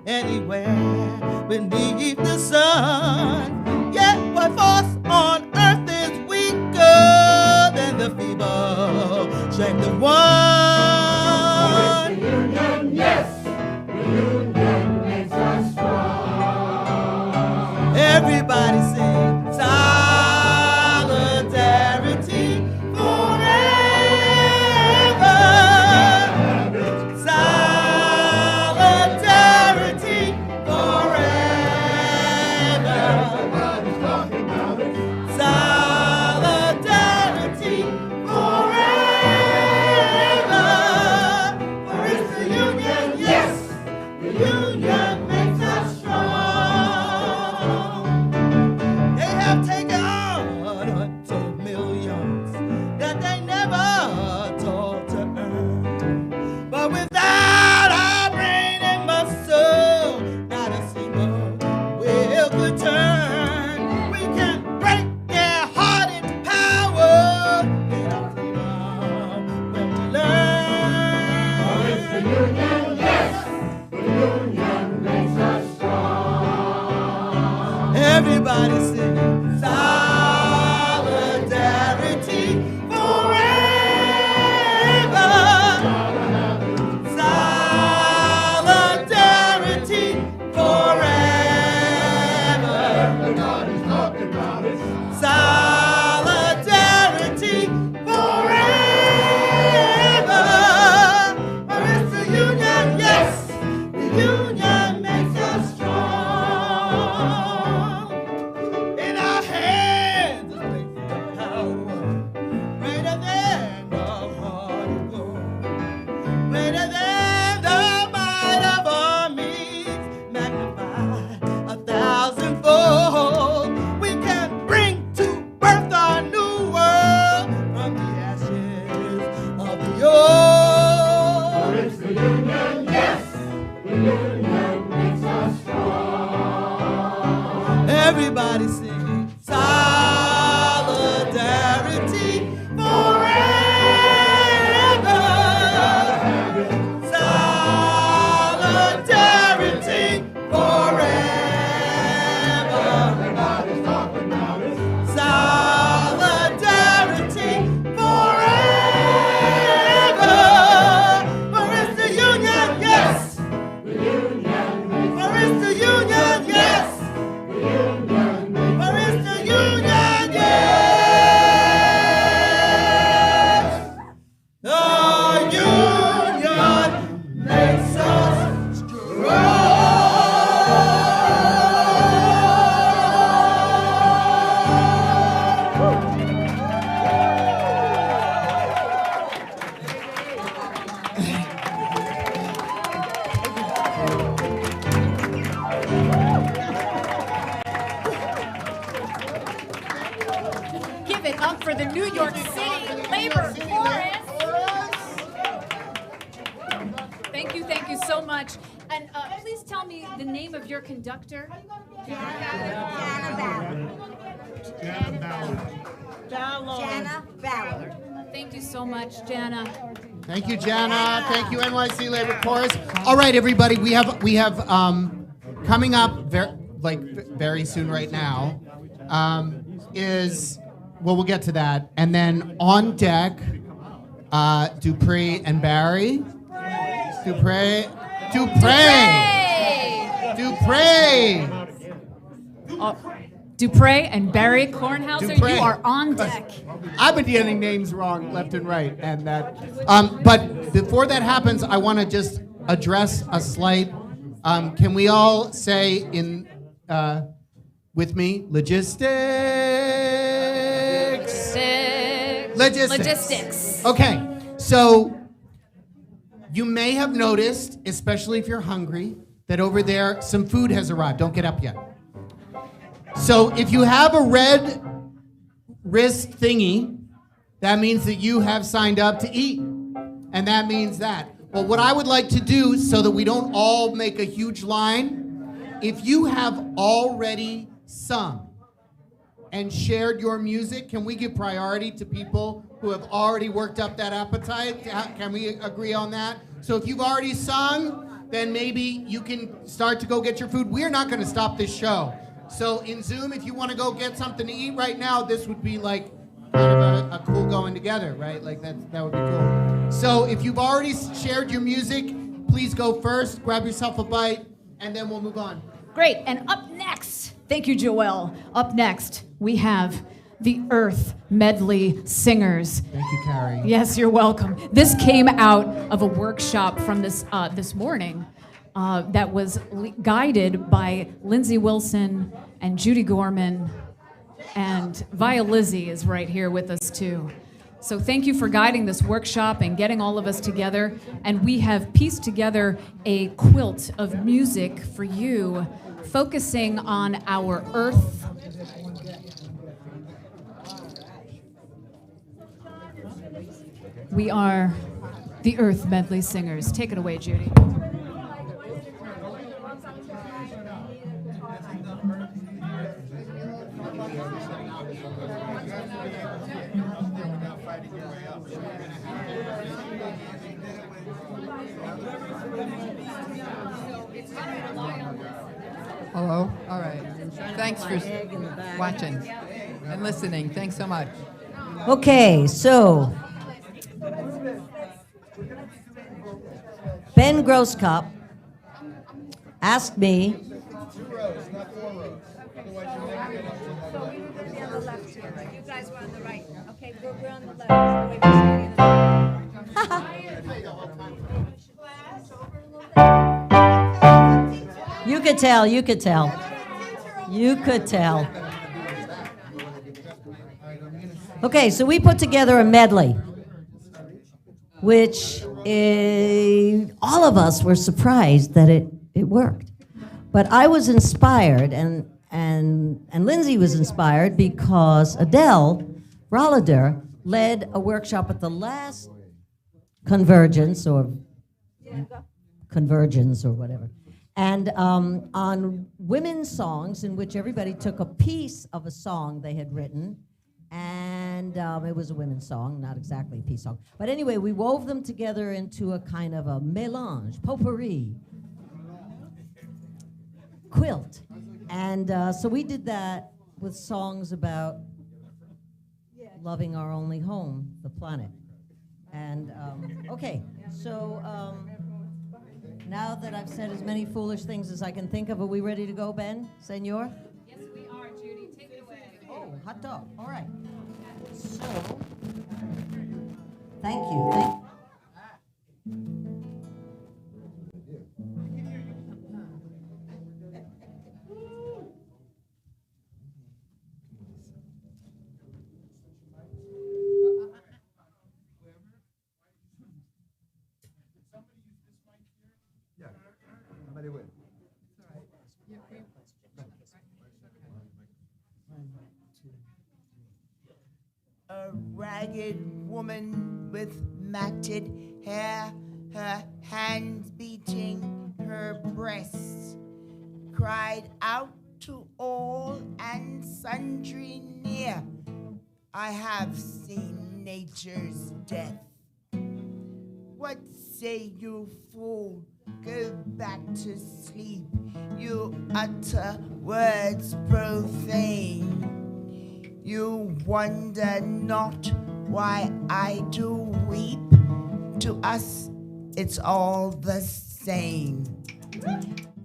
anywhere beneath the sun. Yet what force on earth is weaker than the feeble strength of one? The union, yes, the union makes us strong. Everybody sing solidarity forever. Solidarity forever. Everybody's talking about it. Solidarity forever. name of your conductor? Jana Ballard. Thank you so much, Jana. Thank you, Jana. Thank you, NYC Labor Chorus. All right, everybody, we have coming up very soon right now is we'll get to that, and then on deck, Dupree and Barry. Dupree. Dupre and Barry Kornhauser, Dupre. you are on deck. I've been getting names wrong left and right, and that. But before that happens, I want to just address a slight. Can we all say with me, logistics? Okay, so you may have noticed, especially if you're hungry, that over there some food has arrived. Don't get up yet. So if you have a red wrist thingy, that means that you have signed up to eat. And that means that. Well, what I would like to do so that we don't all make a huge line, if you have already sung and shared your music, can we give priority to people who have already worked up that appetite? Can we agree on that? So if you've already sung, then maybe you can start to go get your food. We're not going to stop this show. So in Zoom, if you want to go get something to eat right now, this would be like kind of a cool going together, right? Like that would be cool. So if you've already shared your music, please go first, grab yourself a bite, and then we'll move on. Great, and up next, thank you, Joelle. Up next, we have the Earth Medley Singers. Thank you, Carrie. Yes, you're welcome. This came out of a workshop from this morning that was guided by Lindsay Wilson and Judy Gorman, and Via Lizzie is right here with us too. So thank you for guiding this workshop and getting all of us together. And we have pieced together a quilt of music for you, focusing on our Earth. We are the Earth Medley Singers. Take it away, Judy. Hello? All right. Thanks for watching and listening. Thanks so much. Okay, so Ben Grosskopf asked me. You guys were on the right. Okay, we're on the left. You could tell, you could tell. You could tell. Okay, so we put together a medley, which all of us were surprised that it worked. But I was inspired, and Lindsay was inspired because Adele Rollader led a workshop at the last Convergence or whatever. And on women's songs, in which everybody took a piece of a song they had written, and it was a women's song, not exactly a peace song. But anyway, we wove them together into a kind of a mélange, potpourri, quilt. And so we did that with songs about loving our only home, the planet. And okay, so now that I've said as many foolish things as I can think of, are we ready to go, Ben, Senor? Yes, we are, Judy. Take it away. Oh, hot dog. All right. So, thank you. A ragged woman with matted hair, her hands beating her breasts, cried out to all and sundry near, I have seen nature's death. What say you, fool? Go back to sleep. You utter words profane. You wonder not why I do weep. To us, it's all the same.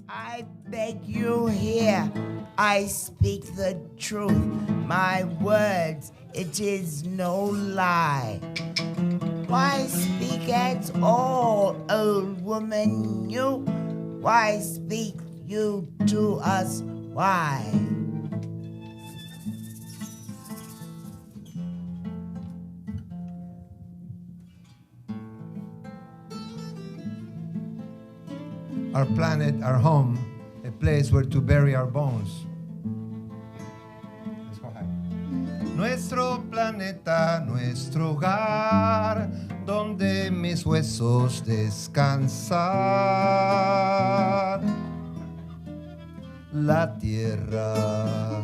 I beg you hear, I speak the truth. My words, it is no lie. Why speak at all, old woman, you? Why speak you to us, why? Our planet, our home, a place where to bury our bones. Let's go high. Nuestro planeta, nuestro hogar, donde mis huesos descansar. La tierra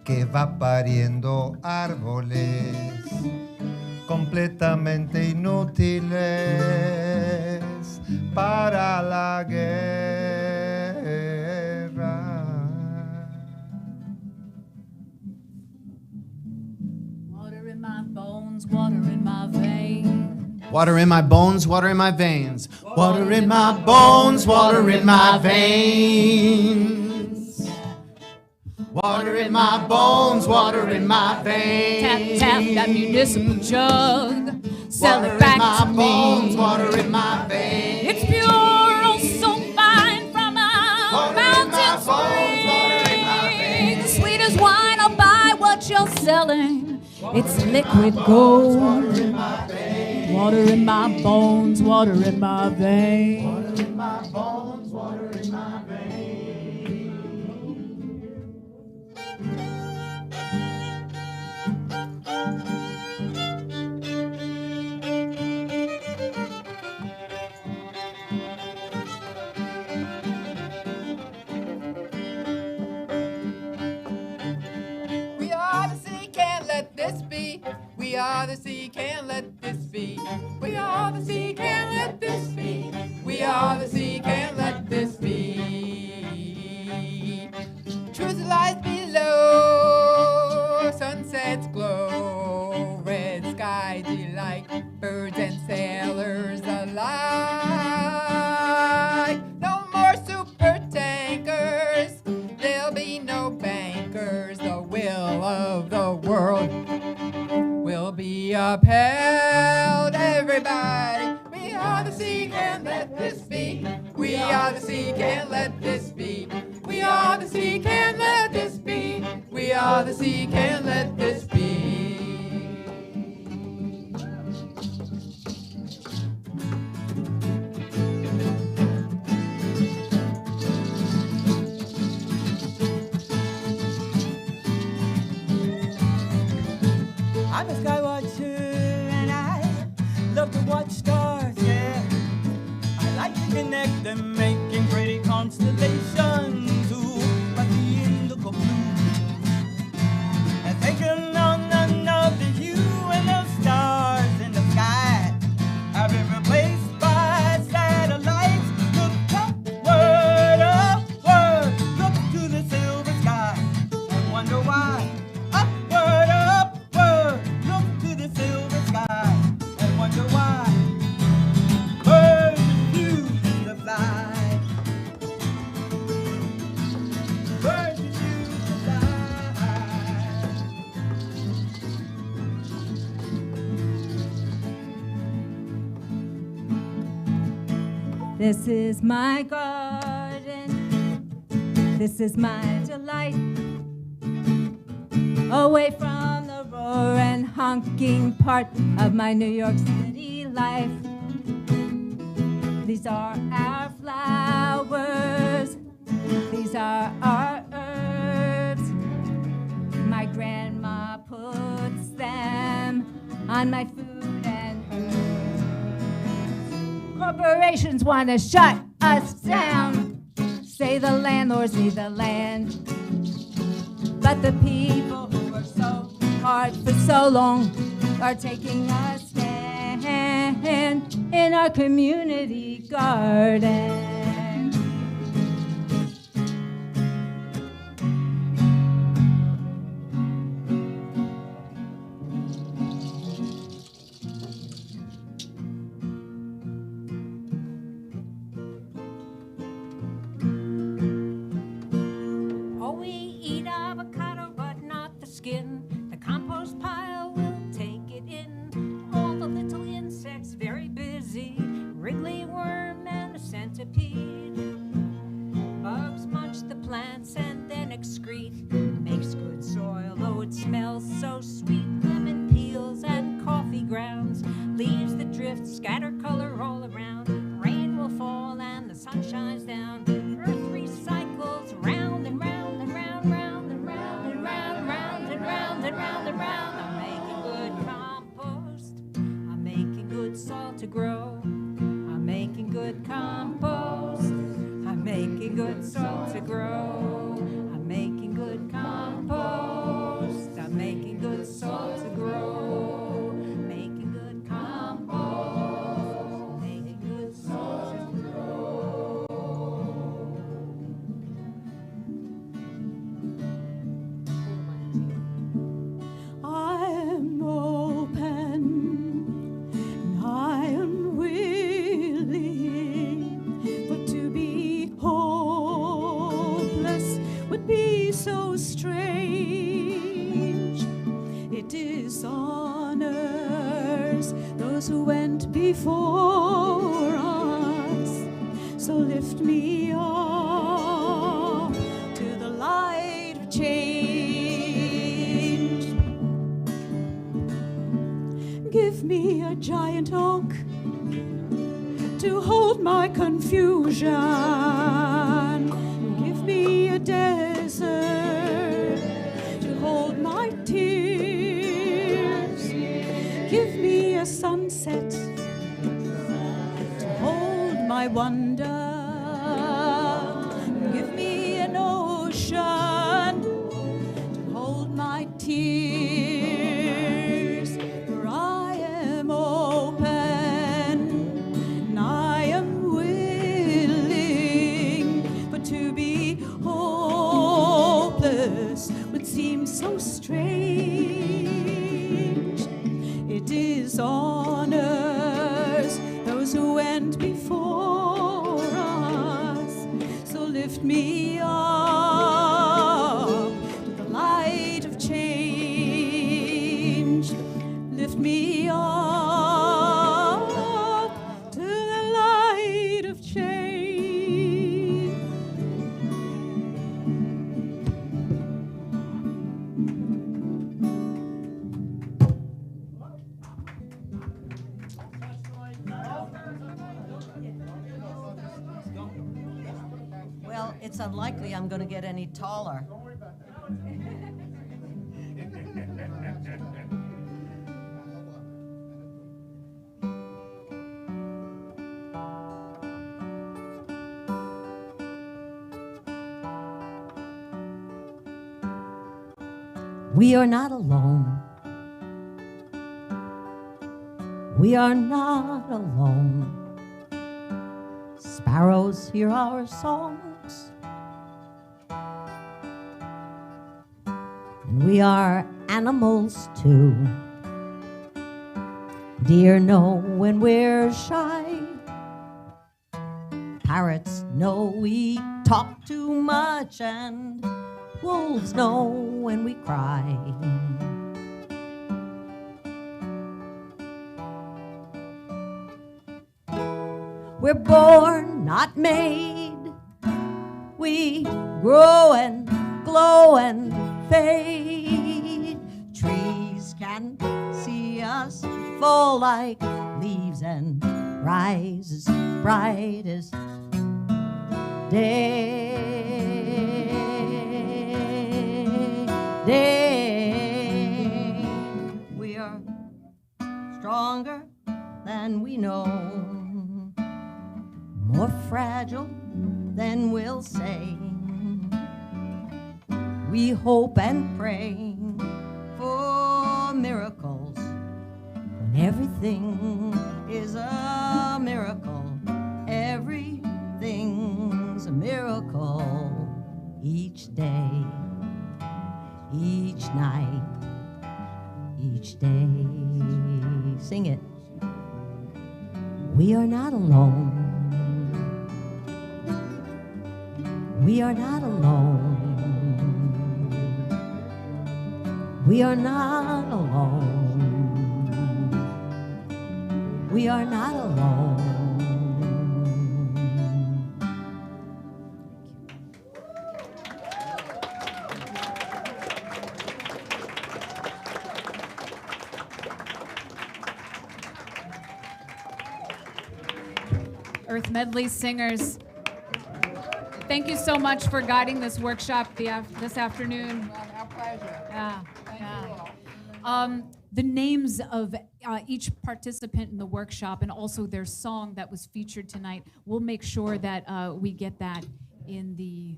que va pariendo árboles completamente inútiles para la guerra. Water in my bones, water in my veins. Water in my bones, water in my veins. Water in my bones, water in my veins. Water in my bones, water in my veins. Tap, tap that municipal jug. Sell Water it back in my to bones, me. water in my veins. It's pure, oh so fine from a mountain spring. The sweetest wine, I'll buy what you're selling. It's liquid gold. Water in my veins. Water in my bones, water in my veins. Water in my bones, water in my veins. We are the sea, can't let this be. We are the sea, can't let this be. We are the sea, can't let this be. We are the sea, can't let this be. Truth lies below, sunsets glow, red sky delight, birds and sailors alike. No more super tankers, there'll be no bankers. The will of the world will be upheld, everybody. We are the sea, can't let this be. We are the sea, can't let this be. We are the sea, can't let this be. We are the sea, can't let this be. I'm a sky watcher and I love to watch stars, yeah. I like to connect them, making pretty constellations, ooh, like the indigo blue. And thinking on none of the you and the stars in the sky have been replaced by satellites. Look upward, upward, look to the silver sky and wonder why. Upward, upward, look to the silver sky and wonder why. Birds refuse to fly. Birds refuse to fly. This is my garden. This is my delight. Away from the roar and honking part of my New York City life. These are our flowers. These are our herbs. My grandma puts them on my food and herbs. Corporations want to shut us down. say the landlords need the land. But the people who worked so hard for so long are taking a stand in our community garden. The compost pile will take it in. All the little insects very busy. Wriggly worm and a centipede. Bugs munch the plants and then excrete. Makes good soil, though it smells so sweet. Lemon peels and coffee grounds. Leaves that drift, scatter color all around. Rain will fall and the sun shines down. Earth recycles round and round and round, round and round and round, round and round and round and round. I'm making good compost. I'm making good soil to grow. I'm making good compost. I'm making good soil to grow. I'm making good compost. I'm making good soil to grow. Making good compost. Making good soil to grow. I am open, and I am willing, but to be hopeless would be so strange. It dishonors those who went before us, so lift me up to the light of change. Give me a giant oak to hold my confusion. Give me a desert to hold my tears. Give me a sunset to hold my wonder. Give me an ocean to hold my tears. For I am open, and I am willing, but to be hopeless would seem so strange. It dishonors those who went before us, so lift me up to the light of change. Lift me up to the light of change. Well, it's unlikely I'm going to get any taller. We are not alone. We are not alone. Sparrows hear our songs, and we are animals too. Deer know when we're shy. Parrots know we talk too much, and wolves know when we cry. We're born, not made. We grow and glow and fade. Trees can see us fall like leaves and rise as bright as day. We are stronger than we know, more fragile then we'll say we hope and pray for miracles when everything is a miracle. Everything's a miracle each day, each night, each day. Sing it. We are not alone. We are not alone. We are not alone. We are not alone. Earth Medley singers, thank you so much for guiding this workshop this afternoon. Our pleasure. Yeah, Thank yeah. you all. The names of each participant in the workshop and also their song that was featured tonight, we'll make sure that we get that in the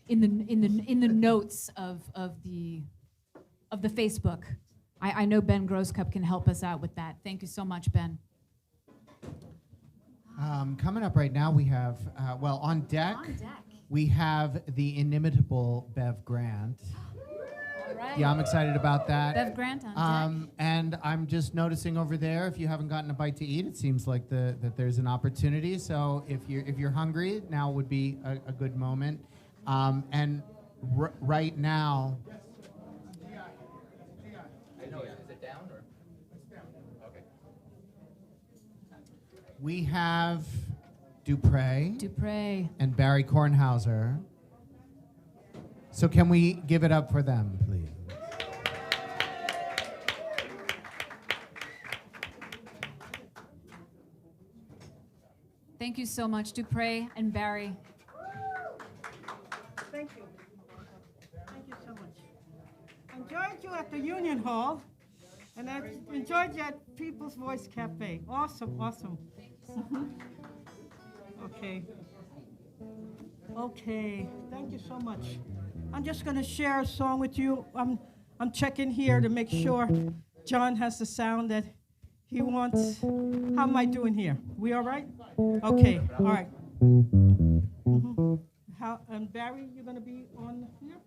notes of the Facebook. I know Ben Grosscup can help us out with that. Thank you so much, Ben. Coming up right now, we have, on deck, we have the inimitable Bev Grant. All right. Yeah, I'm excited about that. Bev Grant on deck. And I'm just noticing over there, if you haven't gotten a bite to eat, it seems like that there's an opportunity. So if you're hungry, now would be a good moment. And right now. I know. Is it down or? Okay. We have Dupre and Barry Kornhauser. So can we give it up for them, please? Thank you so much, Dupre and Barry. Thank you. Thank you so much. Enjoyed you at the Union Hall, and I enjoyed you at People's Voice Cafe. Awesome, awesome. Okay. Okay, thank you so much. I'm just gonna share a song with you. I'm checking here to make sure John has the sound that he wants. How am I doing here? We all right? Okay, all right. How, and Barry, you're gonna be on here?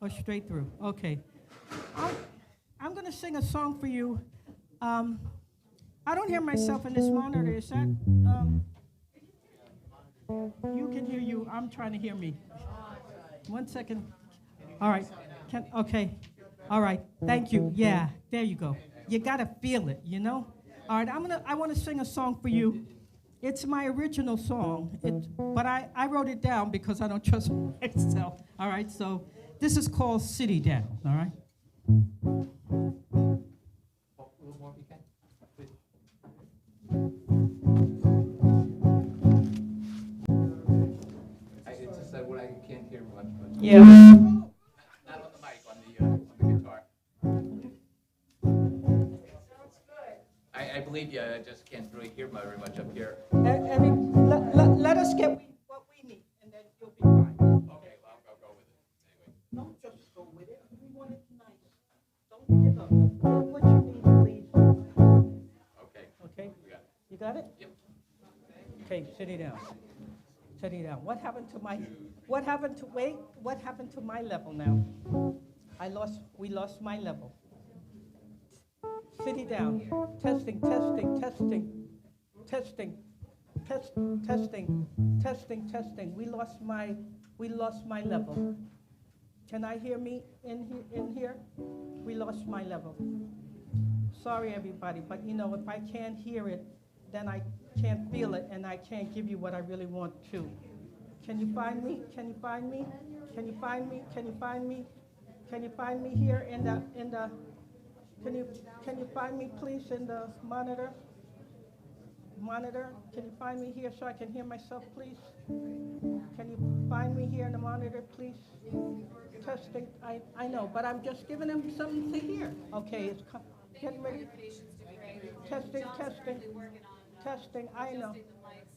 Or straight through? Okay. I'm gonna sing a song for you. I don't hear myself in this monitor, is that? You can hear you, I'm trying to hear me. 1 second. All right, okay. All right, thank you, yeah, there you go. You gotta feel it, you know? All right, I wanna sing a song for you. It's my original song, but I wrote it down because I don't trust myself. All right, so this is called City Down, all right? It's just that what I can't hear much. But Yeah. Not on the mic, on the guitar. I believe you. I just can't really hear very much up here. Let us get what we need, and then you'll be fine. Okay, well, I'll go with it. Anyway. Don't just go with it. We want it nice. Don't give up. Get what you need, please. Okay. Okay? You got it? Yep. Okay, sit down. Sit down. What happened to my level now? We lost my level. Sit down. Testing. We lost my level. Can I hear me in here? We lost my level. Sorry, everybody, but if I can't hear it, then I can't feel it, and I can't give you what I really want to. Can you find me? Can you find me? Can you find me? Can you find me? Can you find me here in the? Can you find me, please, in the monitor? Monitor, can you find me here so I can hear myself, please? Can you find me here in the monitor, please? Testing, I know, but I'm just giving them something to hear. Okay, it's getting ready. Testing, I know.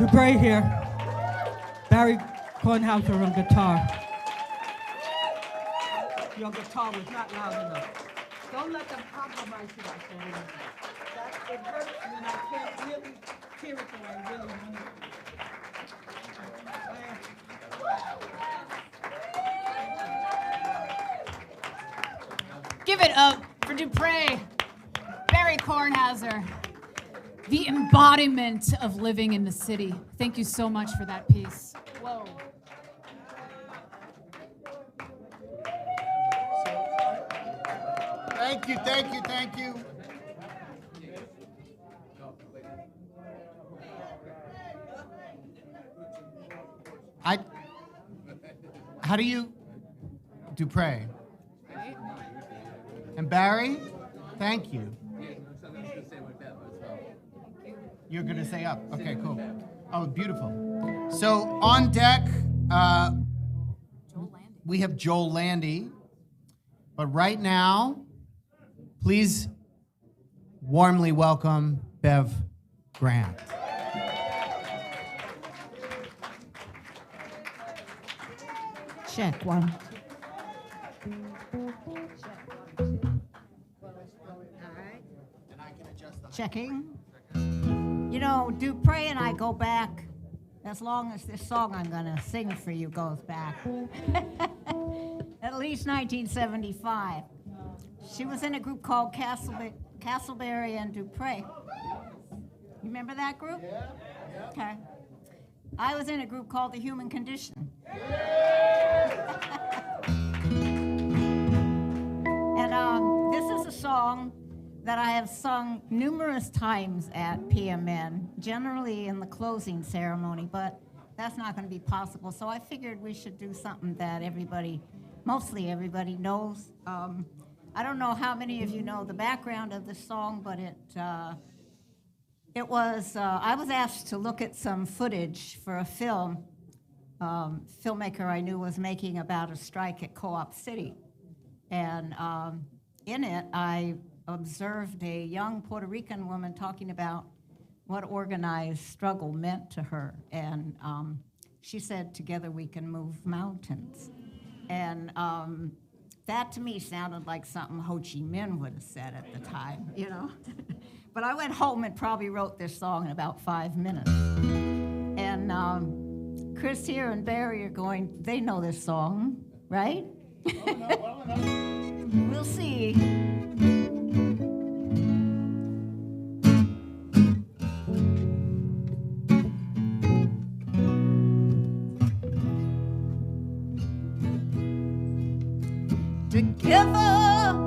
Dupre here. Barry Kornhauser on guitar. Your guitar was not loud enough. Don't let them compromise you like that. It hurts when I can't really hear it the way I really want it. Give it up for Dupre, Barry Kornhauser, the embodiment of living in the city. Thank you so much for that piece. Whoa. Thank you, thank you, thank you. How do you, Dupre? And Barry, thank you. You're gonna say up. Okay, cool. Oh, beautiful. So on deck, we have Joel Landy. But right now, please warmly welcome Bev Grant. Check one. Checking. You know, Dupre and I go back as long as this song I'm going to sing for you goes back. At least 1975. She was in a group called Castleberry and Dupre. You remember that group? Yeah. Okay. I was in a group called The Human Condition. And this is a song that I have sung numerous times at PMN, generally in the closing ceremony, but that's not going to be possible. So I figured we should do something that mostly everybody knows. I don't know how many of you know the background of this song, but I was asked to look at some footage for a film. Filmmaker I knew was making about a strike at Co-op City. And in it, I observed a young Puerto Rican woman talking about what organized struggle meant to her. And she said, "Together we can move mountains." And that to me sounded like something Ho Chi Minh would have said at the time, you know? But I went home and probably wrote this song in about 5 minutes. And Chris here and Barry are going, they know this song, right? We'll see. Together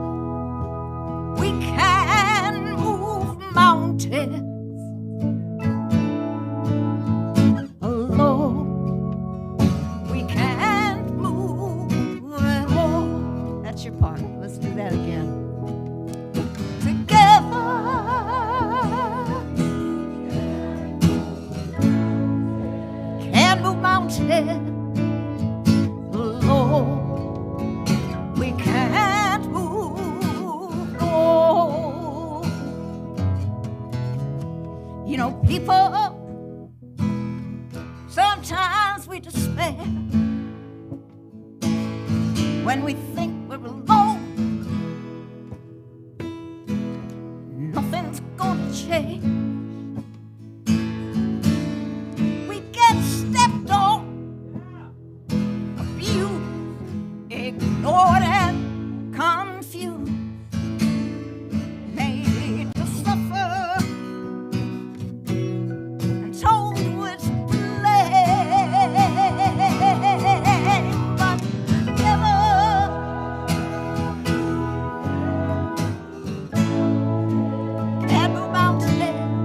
we can move mountains. Alone we can't move at all. That's your part. Let's do that again. Together can move mountains. Alone we can't move, no. You know, people, sometimes we despair when we think we're alone. Nothing's gonna change. We get stepped on, abused, ignored and confused, made to suffer, and told which blame. But together can move mountains.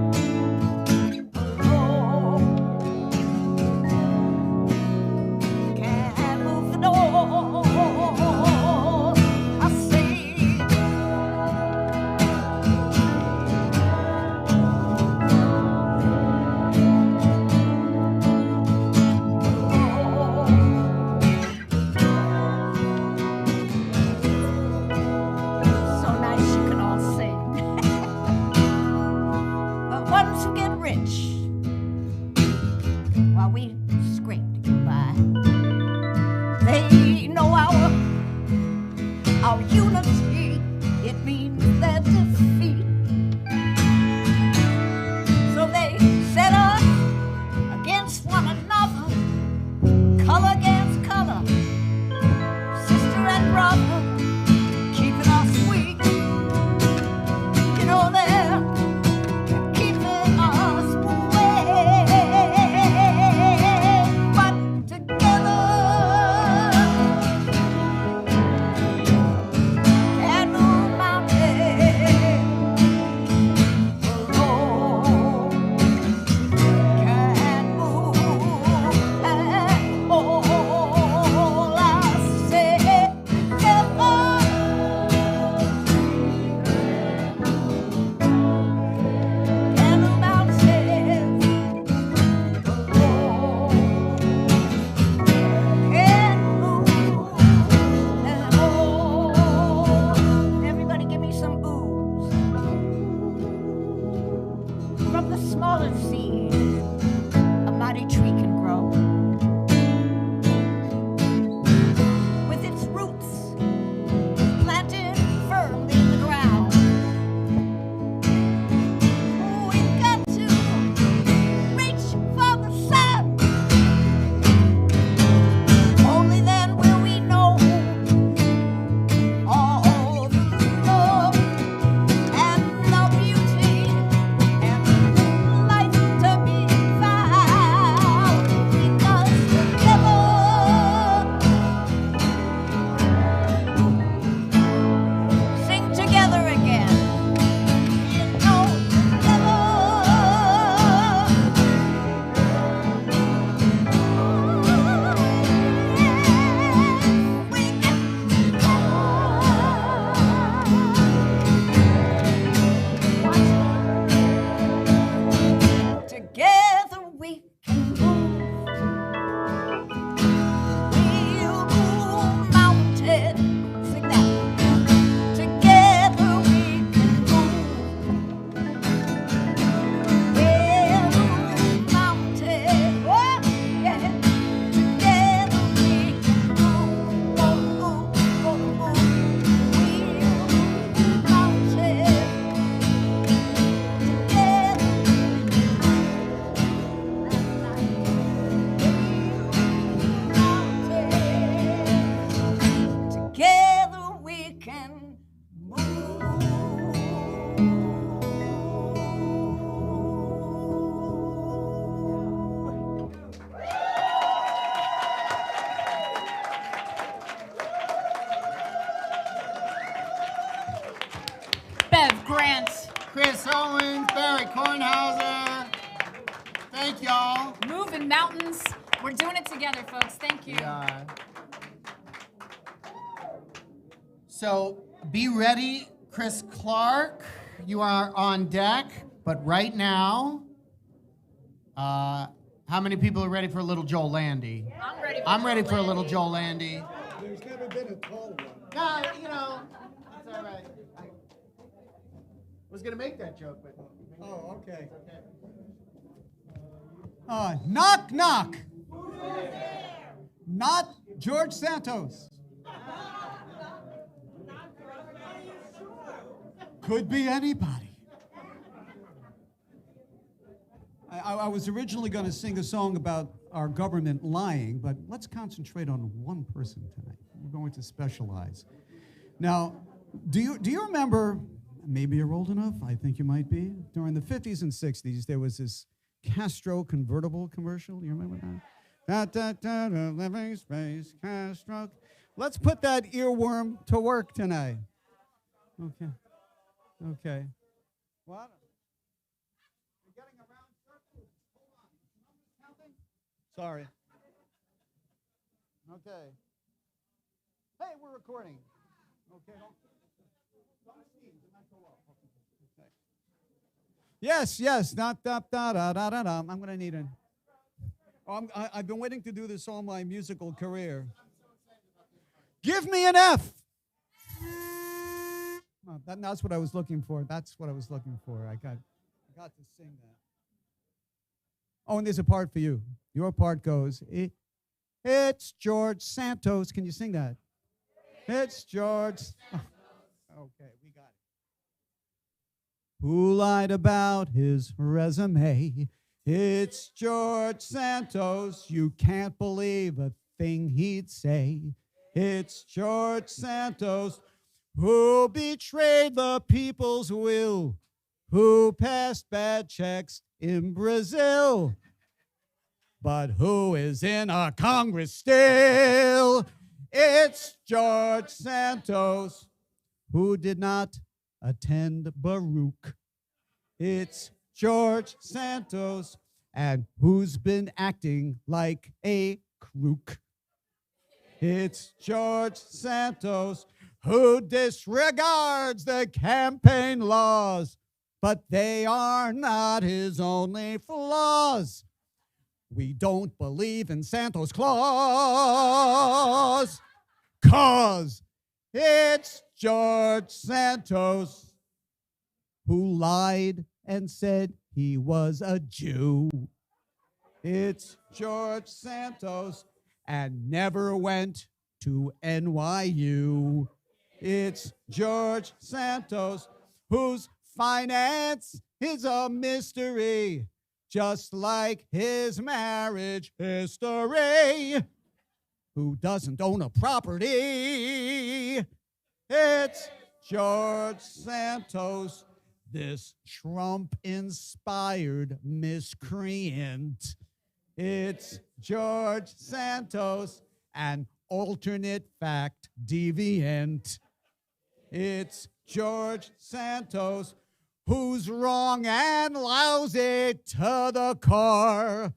Bev Grant. Chris Owens, Barry Kornhauser. Thank y'all. Moving mountains. We're doing it together, folks. Thank you. Yeah. So be ready, Chris Clark. You are on deck. But right now, how many people are ready for a little Joel Landy? I'm ready for a little Joel Landy. There's never been a tall one. No, you know, it's all right. I was gonna make that joke, but Oh, okay. Knock, knock. Not George Santos. Could be anybody. I was originally going to sing a song about our government lying, but let's concentrate on one person tonight. We're going to specialize. Now, do you remember, maybe you're old enough, I think you might be, during the 50s and 60s, there was this Castro convertible commercial. You remember that? Living space, Castro. Let's put that earworm to work tonight. Okay. Okay. What? You're getting around circles. Hold on. Numbers counting? Sorry. Okay. Hey, we're recording. Okay. Don't sneeze. It might go off. Okay. Yes. Not da da da da da da. I'm gonna need an. I've been waiting to do this all my musical career. Give me an F. That's what I was looking for. That's what I was looking for. I got to sing that. Oh, and there's a part for you. Your part goes, it's George Santos. Can you sing that? It's George. Okay, we got it. Who lied about his resume? It's George Santos. You can't believe a thing he'd say. It's George Santos. Who betrayed the people's will, who passed bad checks in Brazil, but who is in our Congress still? It's George Santos, who did not attend Baruch. It's George Santos, and who's been acting like a crook. It's George Santos, who disregards the campaign laws, but they are not his only flaws. We don't believe in Santa's Claus, 'cause it's George Santos who lied and said he was a Jew. It's George Santos and never went to NYU. It's George Santos, whose finance is a mystery, just like his marriage history. Who doesn't own a property? It's George Santos, this Trump-inspired miscreant. It's George Santos, an alternate fact deviant. It's George Santos, who's wrong and lousy to the core,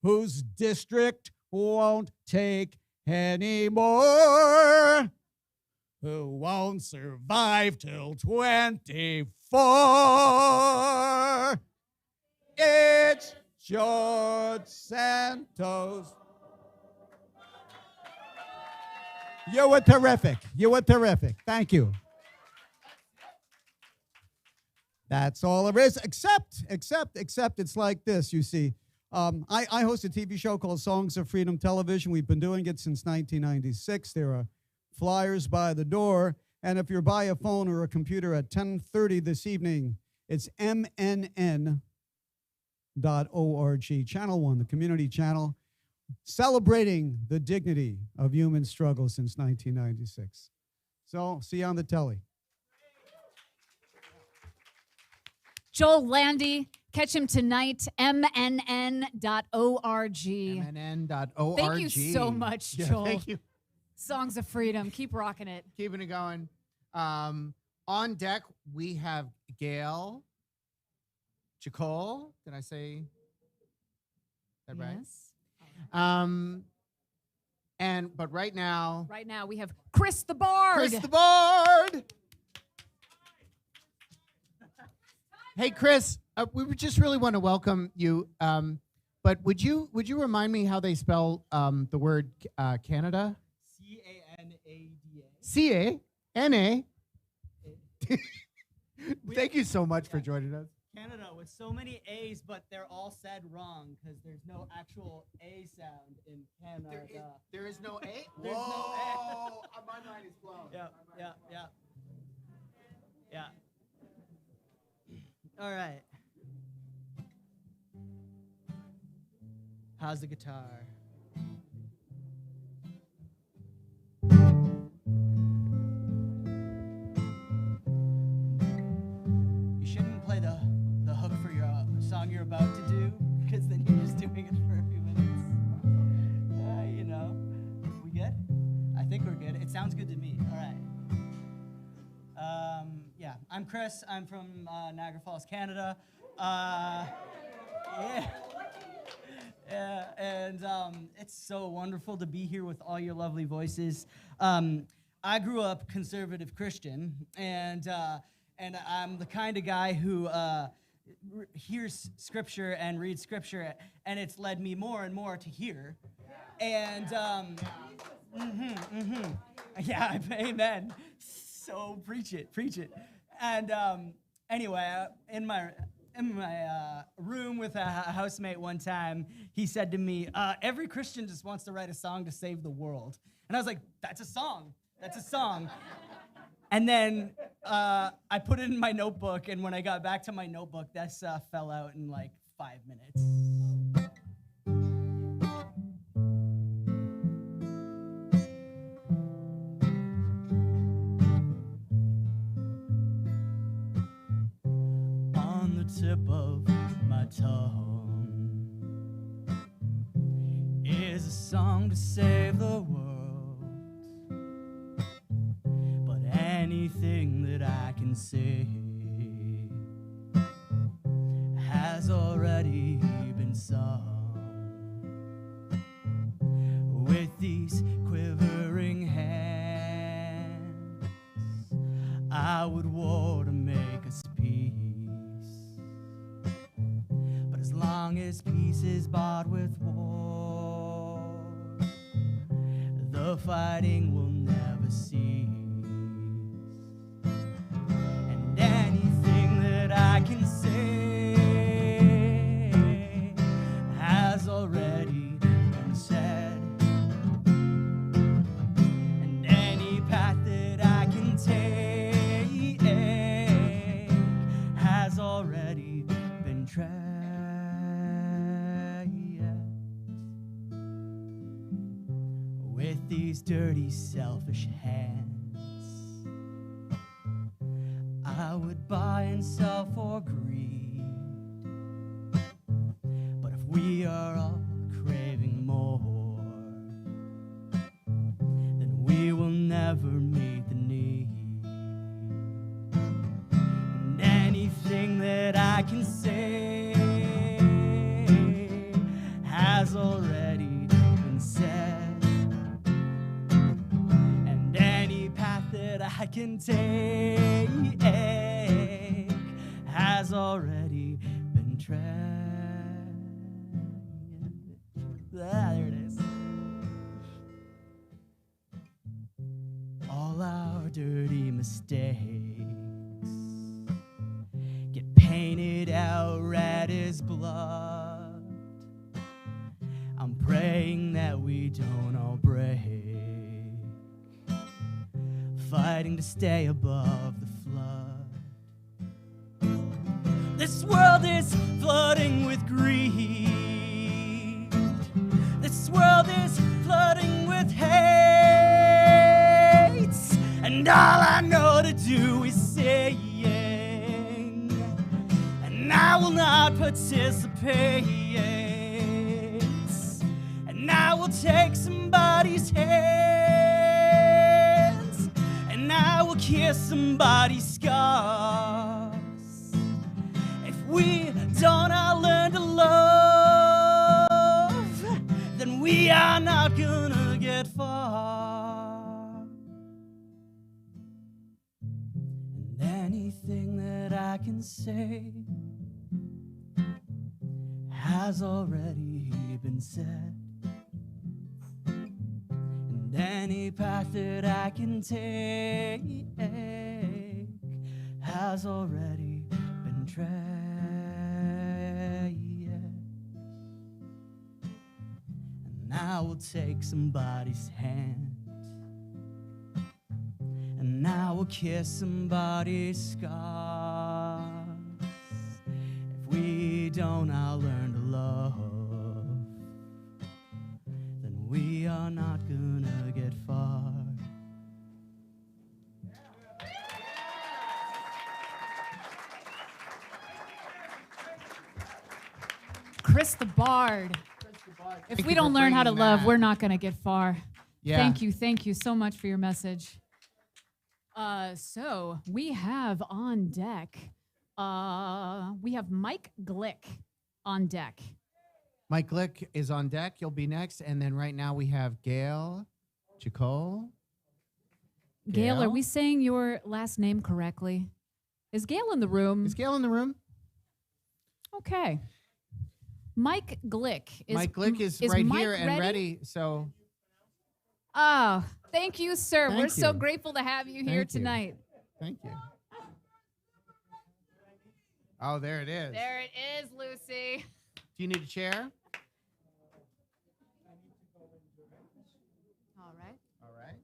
whose district won't take anymore, who won't survive till 24. It's George Santos. You were terrific. You were terrific. Thank you. That's all there is, except it's like this, you see. I host a TV show called Songs of Freedom Television. We've been doing it since 1996. There are flyers by the door. And if you're by a phone or a computer at 10:30 this evening, it's mnn.org, Channel 1, the community channel, celebrating the dignity of human struggle since 1996. So, see you on the telly. Joel Landy. Catch him tonight, mnn.org. mnn.org. Thank you so much, Yeah, Joel. thank you. Songs of Freedom. Keep rocking it. Keeping it going. On deck, we have Gail Chacol. Did I say that right? Yes. But right now, we have Chris the Bard. Chris the Bard. Hey, Chris, we would just really want to welcome you. But would you remind me how they spell the word Canada? C-A-N-A-D-A. C-A-N-A. Thank you so much for joining us. Canada with so many A's, but they're all said wrong because there's no actual A sound in Canada. There is no A? There's no Whoa! My mind is blown. Yeah. All right. How's the guitar? You shouldn't play the hook for your song you're about to do, because then you're just doing it for a few minutes. You know. We good? I think we're good. It sounds good to me. All right. Yeah, I'm Chris. I'm from Niagara Falls, Canada. And it's so wonderful to be here with all your lovely voices. I grew up conservative Christian, and I'm the kind of guy who hears scripture and reads scripture, and it's led me more and more to hear. And yeah, amen. So preach it. And anyway, in my room with a housemate one time, he said to me, every Christian just wants to write a song to save the world. And I was like, that's a song. And then I put it in my notebook, and when I got back to my notebook, this fell out in like 5 minutes. Tip of my tongue is a song to save the world, but anything that I can say has already been sung. With these quivering hands, I would war to make us peace. As long as peace is bought with war, the fighting will never cease. And anything that I can say has already been said. And any path that I can take has already been tread. With these dirty, selfish hands, I would buy and sell for greed. But if we are all craving more, then we will never meet the need. And anything that I can say has already been said. That I can take has already been tread. There it is. All our dirty mistakes get painted out red as blood. I'm praying that we don't all break, fighting to stay above the flood. This world is flooding with greed. This world is flooding with hate. And all I know to do is saying, and I will not participate. And I will take somebody's hands, and I will kiss somebody's scars. If we don't all learn to love, then we are not gonna get far. And anything that I can say has already been said. And any path that I can take has already been tread. And I will take somebody's hand, and I will kiss somebody's scars. If we don't all learn to love, then we are not gonna get far. Chris the Bard. If Thank we you for don't learn how to bringing love, that. we're not going to get far. Yeah. Thank you so much for your message. So we have on deck, we have Mike Glick on deck. Mike Glick is on deck. You'll be next. And then right now we have Gail Chacol. Gail, are we saying your last name correctly? Is Gail in the room? Is Gail in the room? Okay. Mike Glick is Mike Glick is right Mike here and ready. So Oh, thank you, sir. Thank We're so you. grateful to have you here Thank you. tonight. thank you. Oh, there it is. There it is, Lucy. Do you need a chair? All right. All right.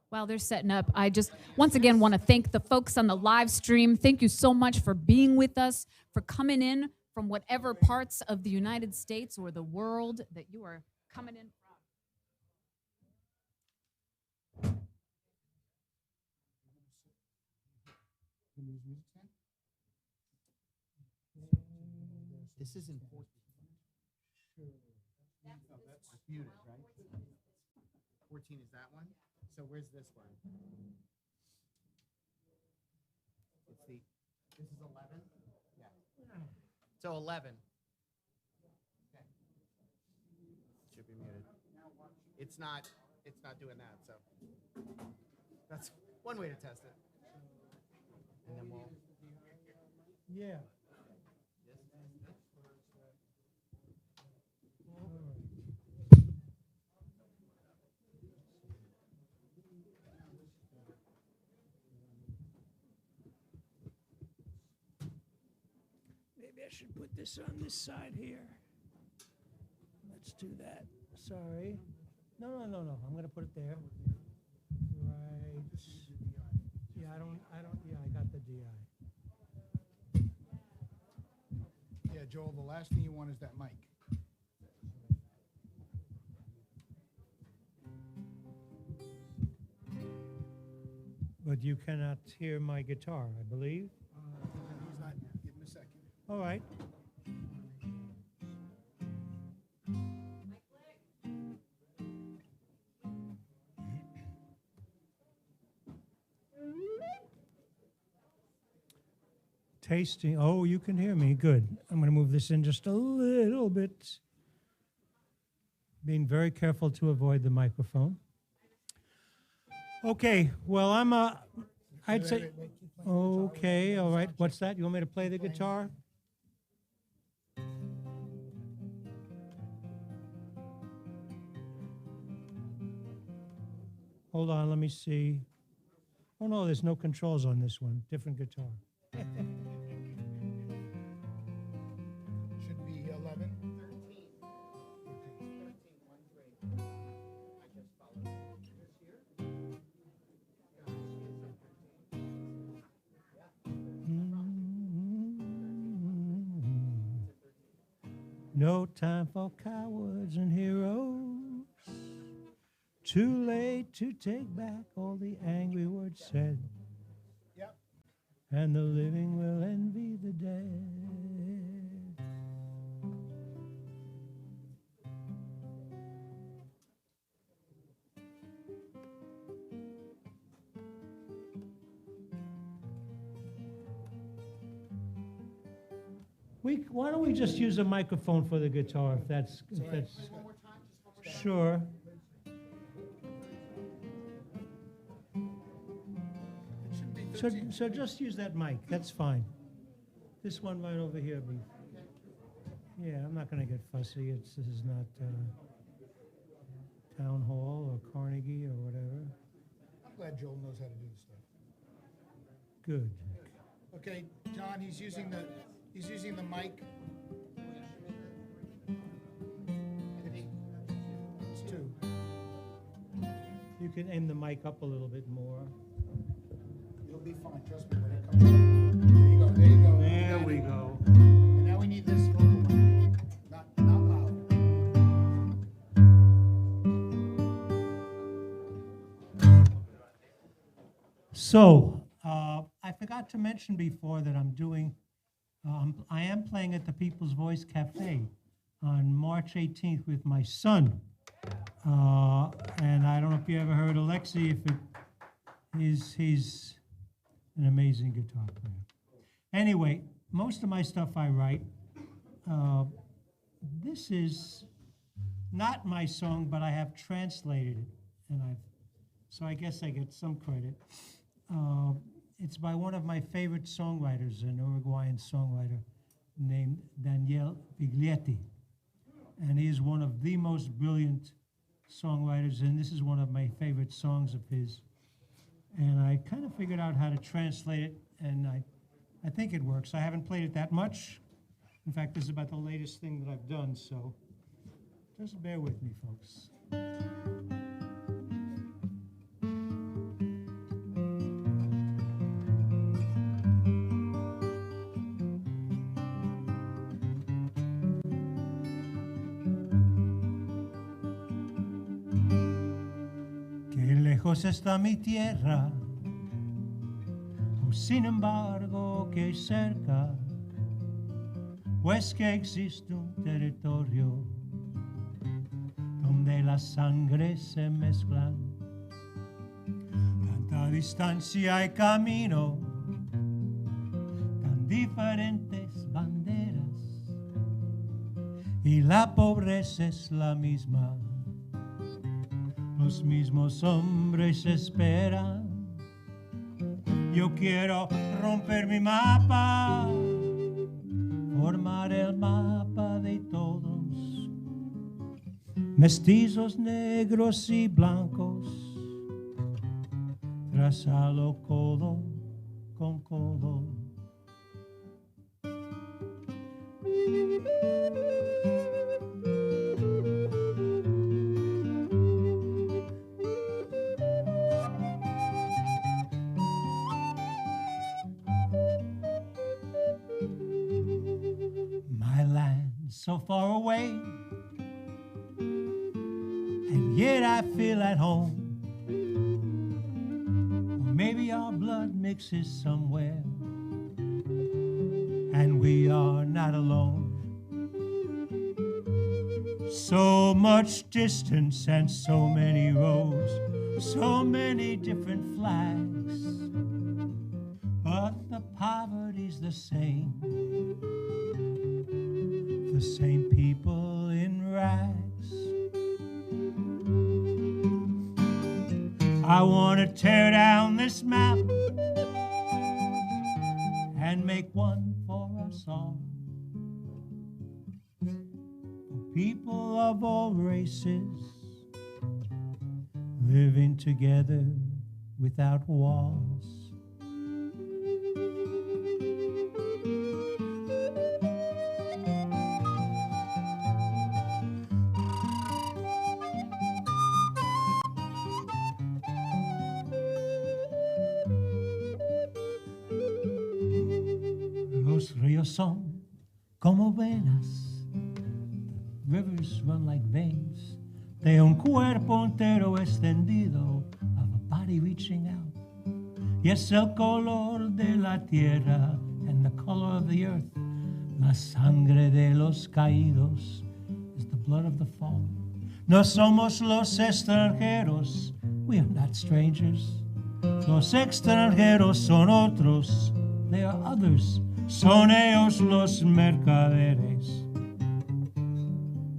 While they're setting up, I just once again want to thank the folks on the live stream. Thank you so much for being with us, for coming in from whatever parts of the United States or the world that you are coming in from. This isn't 14. Oh, that's muted, right? 14 is that one? So where's this one? It's the, this is 11? Yeah. So 11. Okay. Should be muted. It's not doing that, so. That's one way to test it. And then we'll. Yeah. Maybe I should put this on this side here. Let's do that. Sorry. No. I'm gonna put it there. Right. Yeah, I got the DI. Yeah, Joel, the last thing you want is that mic. But you cannot hear my guitar, I believe. He's not. Give him a second. All right. Tasting. Oh, you can hear me. Good. I'm going to move this in just a little bit. Being very careful to avoid the microphone. Okay. Well, I'd say. Okay. All right. What's that? You want me to play the guitar? Hold on. Let me see. Oh, no, there's no controls on this one. Different guitar. Should be 11. 13. No time for cowards and heroes. Too late to take back all the angry words said. Yep. and the living will envy the dead. Why don't we just use a microphone for the guitar if that's sure. So just use that mic. That's fine. This one right over here. Yeah, I'm not going to get fussy. This is not Town Hall or Carnegie or whatever. I'm glad Joel knows how to do this stuff. Good. Okay, John, he's using the mic. It's two. You can aim the mic up a little bit more. It'll be fine, trust me, when it comes up. There you go. There we go. And now we need this vocal mic. Not loud. So, I forgot to mention before that I am playing at the People's Voice Cafe on March 18th with my son. And I don't know if you ever heard Alexi, he's an amazing guitar player. Anyway, most of my stuff I write. This is not my song, but I have translated it, so I guess I get some credit. It's by one of my favorite songwriters, an Uruguayan songwriter named Daniel Biglietti. And he is one of the most brilliant songwriters, and this is one of my favorite songs of his. And I kind of figured out how to translate it, and I think it works. I haven't played it that much. In fact, this is about the latest thing that I've done, so just bear with me, folks. Lejos está mi tierra, sin embargo que cerca, pues que existe un territorio donde las sangres se mezclan. Tanta distancia y camino, tan diferentes banderas, y la pobreza es la misma. Los mismos hombres esperan. Yo quiero romper mi mapa, formar el mapa de todos, mestizos, negros y blancos, trazarlo codo con codo. So far away, and yet I feel at home. Or maybe our blood mixes somewhere, and we are not alone. So much distance and so many roads, so many different flags, but the poverty's the same. The same people in rags. I want to tear down this map and make one for us all. For people of all races living together without walls. Los ríos son como venas. Rivers run like veins. De un cuerpo entero extendido, of a body reaching out. y es el color de la tierra, and the color of the earth. La sangre de los caídos is the blood of the fallen. No somos los extranjeros, we are not strangers. Los extranjeros son otros, they are others. Son ellos los mercaderes,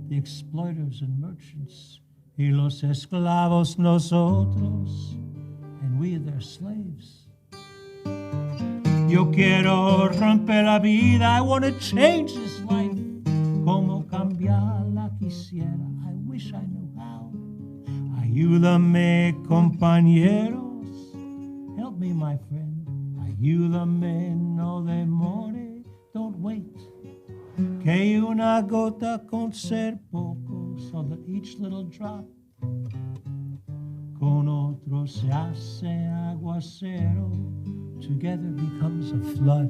the exploiters and merchants, y los esclavos nosotros, and we their slaves. Yo quiero romper la vida, I want to change this life. Como cambiarla quisiera, I wish I knew how. Ayúdame, compañeros, help me, my friend. Ayúdame, no demore, don't wait. Que una gota con ser poco, so that each little drop con otro se hace aguacero, together becomes a flood.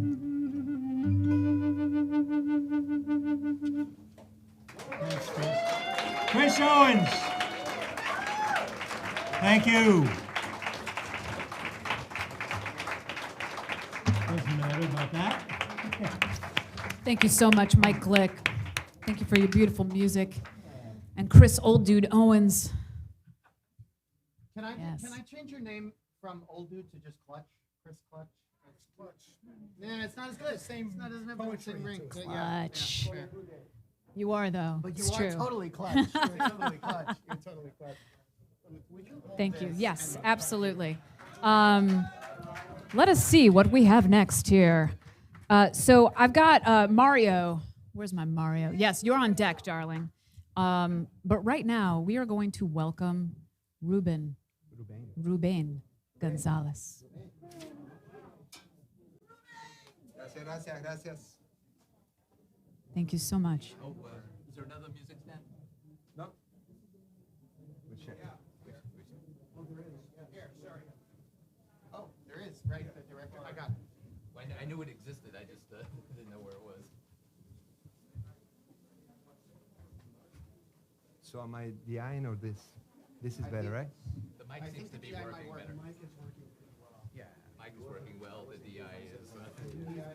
Thanks, Chris. Chris Owens. Thank you. Doesn't matter about that. Thank you so much, Mike Glick. Thank you for your beautiful music. And Chris Old Dude Owens. Can I Yes. can I change your name from Old Dude to just Clutch? Chris Clutch? Clutch. Yeah, it's not as good. Same. It's not doesn't have the same ring. So, yeah, Clutch. yeah, fair. You are, though. But you It's are true. totally clutch. You're totally clutch. You're totally clutch. Would you hold Thank you. this Yes, and- absolutely. Let us see what we have next here. So I've got Mario. Where's my Mario? Yes, you're on deck, darling. But right now, we are going to welcome Ruben Gonzalez. Gracias, gracias, gracias. Thank you so much. Oh, is there another music stand? No. Oh, there is. Here, sorry. Oh, there is, right, the director. I got it. Well, I knew it existed, I just didn't know where it was. So am I behind or this? This is better, right? The mic seems to be working better. Yeah, mic is working well, the DI is. Yeah.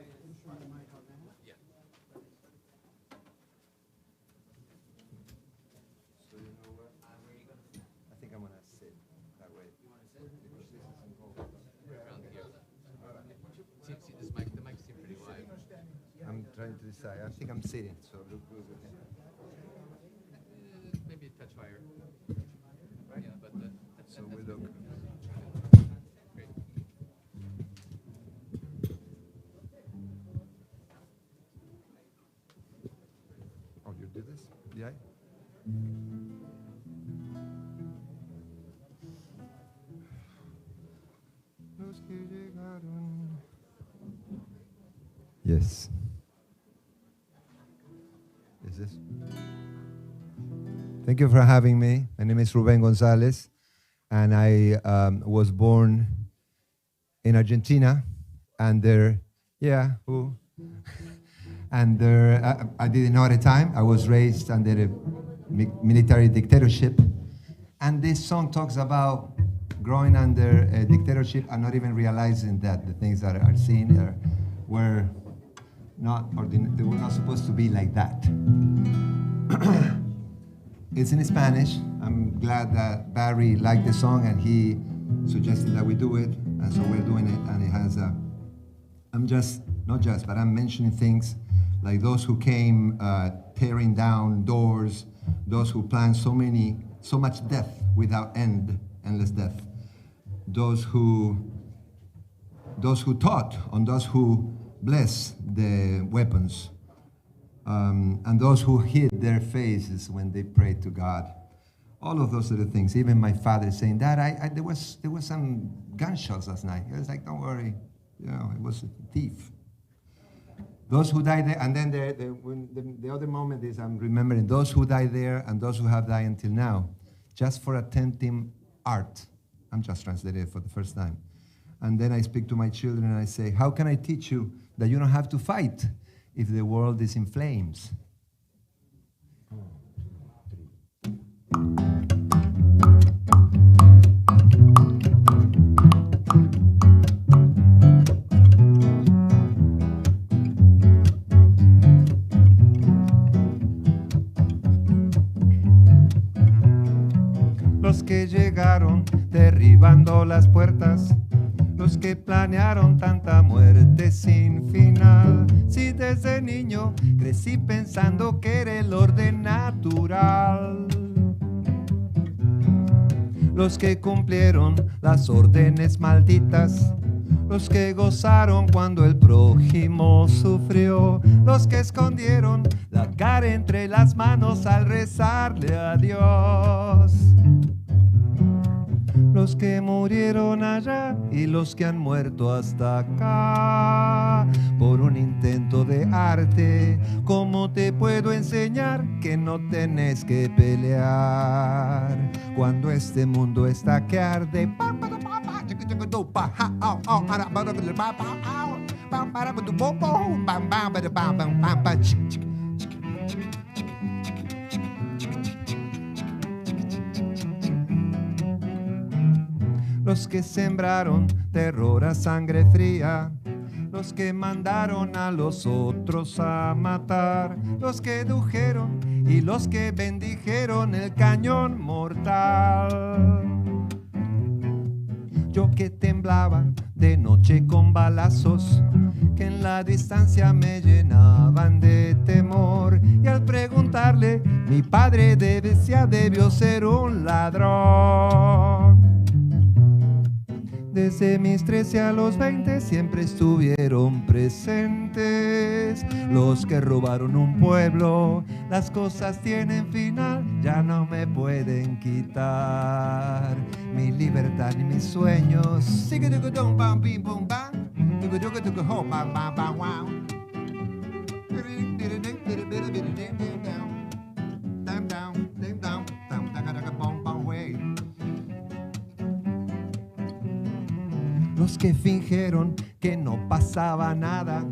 So you know what? I think I'm gonna sit that way. You wanna sit? Because this is involved. Around here. See, this mic, the mic seems pretty wide. I'm trying to decide. I think I'm sitting, so look good. Maybe a touch higher. Yeah, but So we look. Great. Oh, you do this? Yeah. Yes. Is this? Thank you for having me. My name is Ruben Gonzalez, and I was born in Argentina under, under, I didn't know at the time. I was raised under a military dictatorship, and this song talks about growing under a dictatorship and not even realizing that the things that are seen were not, or they were not supposed to be like that. It's in Spanish. I'm glad that Barry liked the song and he suggested that we do it, and so we're doing it. And it has but I'm mentioning things like those who came tearing down doors, those who planned so much death without endless death, those who taught on those who bless the weapons, and those who hid their faces when they prayed to God. All of those little things. Even my father saying, Dad, there was some gunshots last night. He was like, don't worry, it was a thief. Those who died there, and then the other moment is I'm remembering those who died there and those who have died until now, just for attempting art. I'm just translating it for the first time. And then I speak to my children and I say, how can I teach you that you don't have to fight if the world is in flames? derribando las puertas, los que planearon tanta muerte sin final. Si desde niño crecí pensando que era el orden natural, los que cumplieron las órdenes malditas, los que gozaron cuando el prójimo sufrió, los que escondieron la cara entre las manos al rezarle a Dios, los que murieron allá y los que han muerto hasta acá por un intento de arte. ¿Cómo te puedo enseñar que no tenés que pelear cuando este mundo está que arde? Los que sembraron terror a sangre fría, los que mandaron a los otros a matar, los que dujeron y los que bendijeron el cañón mortal. Yo que temblaba de noche con balazos que en la distancia me llenaban de temor, y al preguntarle mi padre decía debió ser un ladrón. Desde mis 13 a los 20 siempre estuvieron presentes los que robaron un pueblo. Las cosas tienen final, ya no me pueden quitar mi libertad ni mis sueños. Los que fingieron que no pasaba nada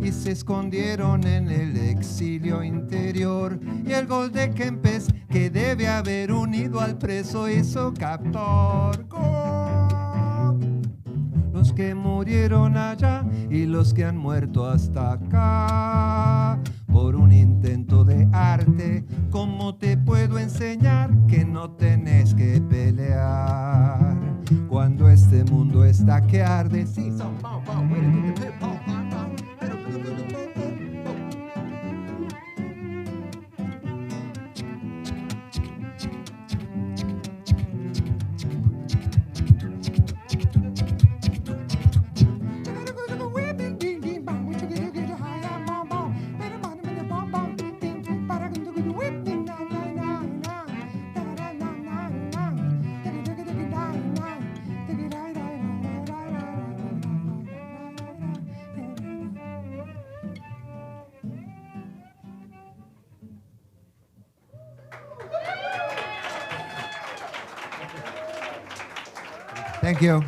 y se escondieron en el exilio interior, y el gol de Kempes que debe haber unido al preso hizo captor. ¡Gol! Los que murieron allá y los que han muerto hasta acá por un intento de arte. ¿Cómo te puedo enseñar que no tenés que pelear cuando este mundo está que arde? Sí, Thank you.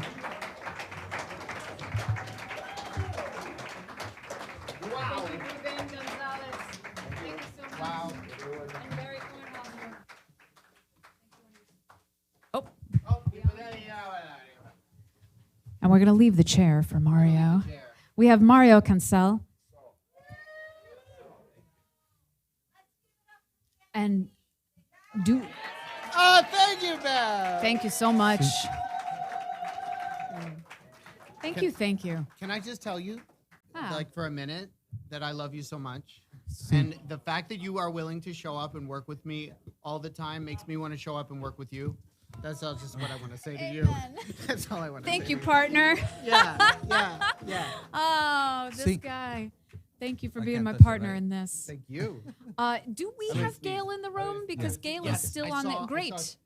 And we're going to leave the chair for Mario. We have Mario Cancel. And do... Oh, thank you, Beth. Thank you so much. Thank you. Can I just tell you, Ah. like for a minute, that I love you so much? And the fact that you are willing to show up and work with me all the time makes me want to show up and work with you. That's all just what I want to say to you. That's all I want to say. Thank you, partner. Yeah. Oh, this See. guy. Thank you for I being can't my touch it, partner right? in this. Thank you. Do we have Gail in the room? Because Gail Yes. is still I on saw- the... I Great. saw-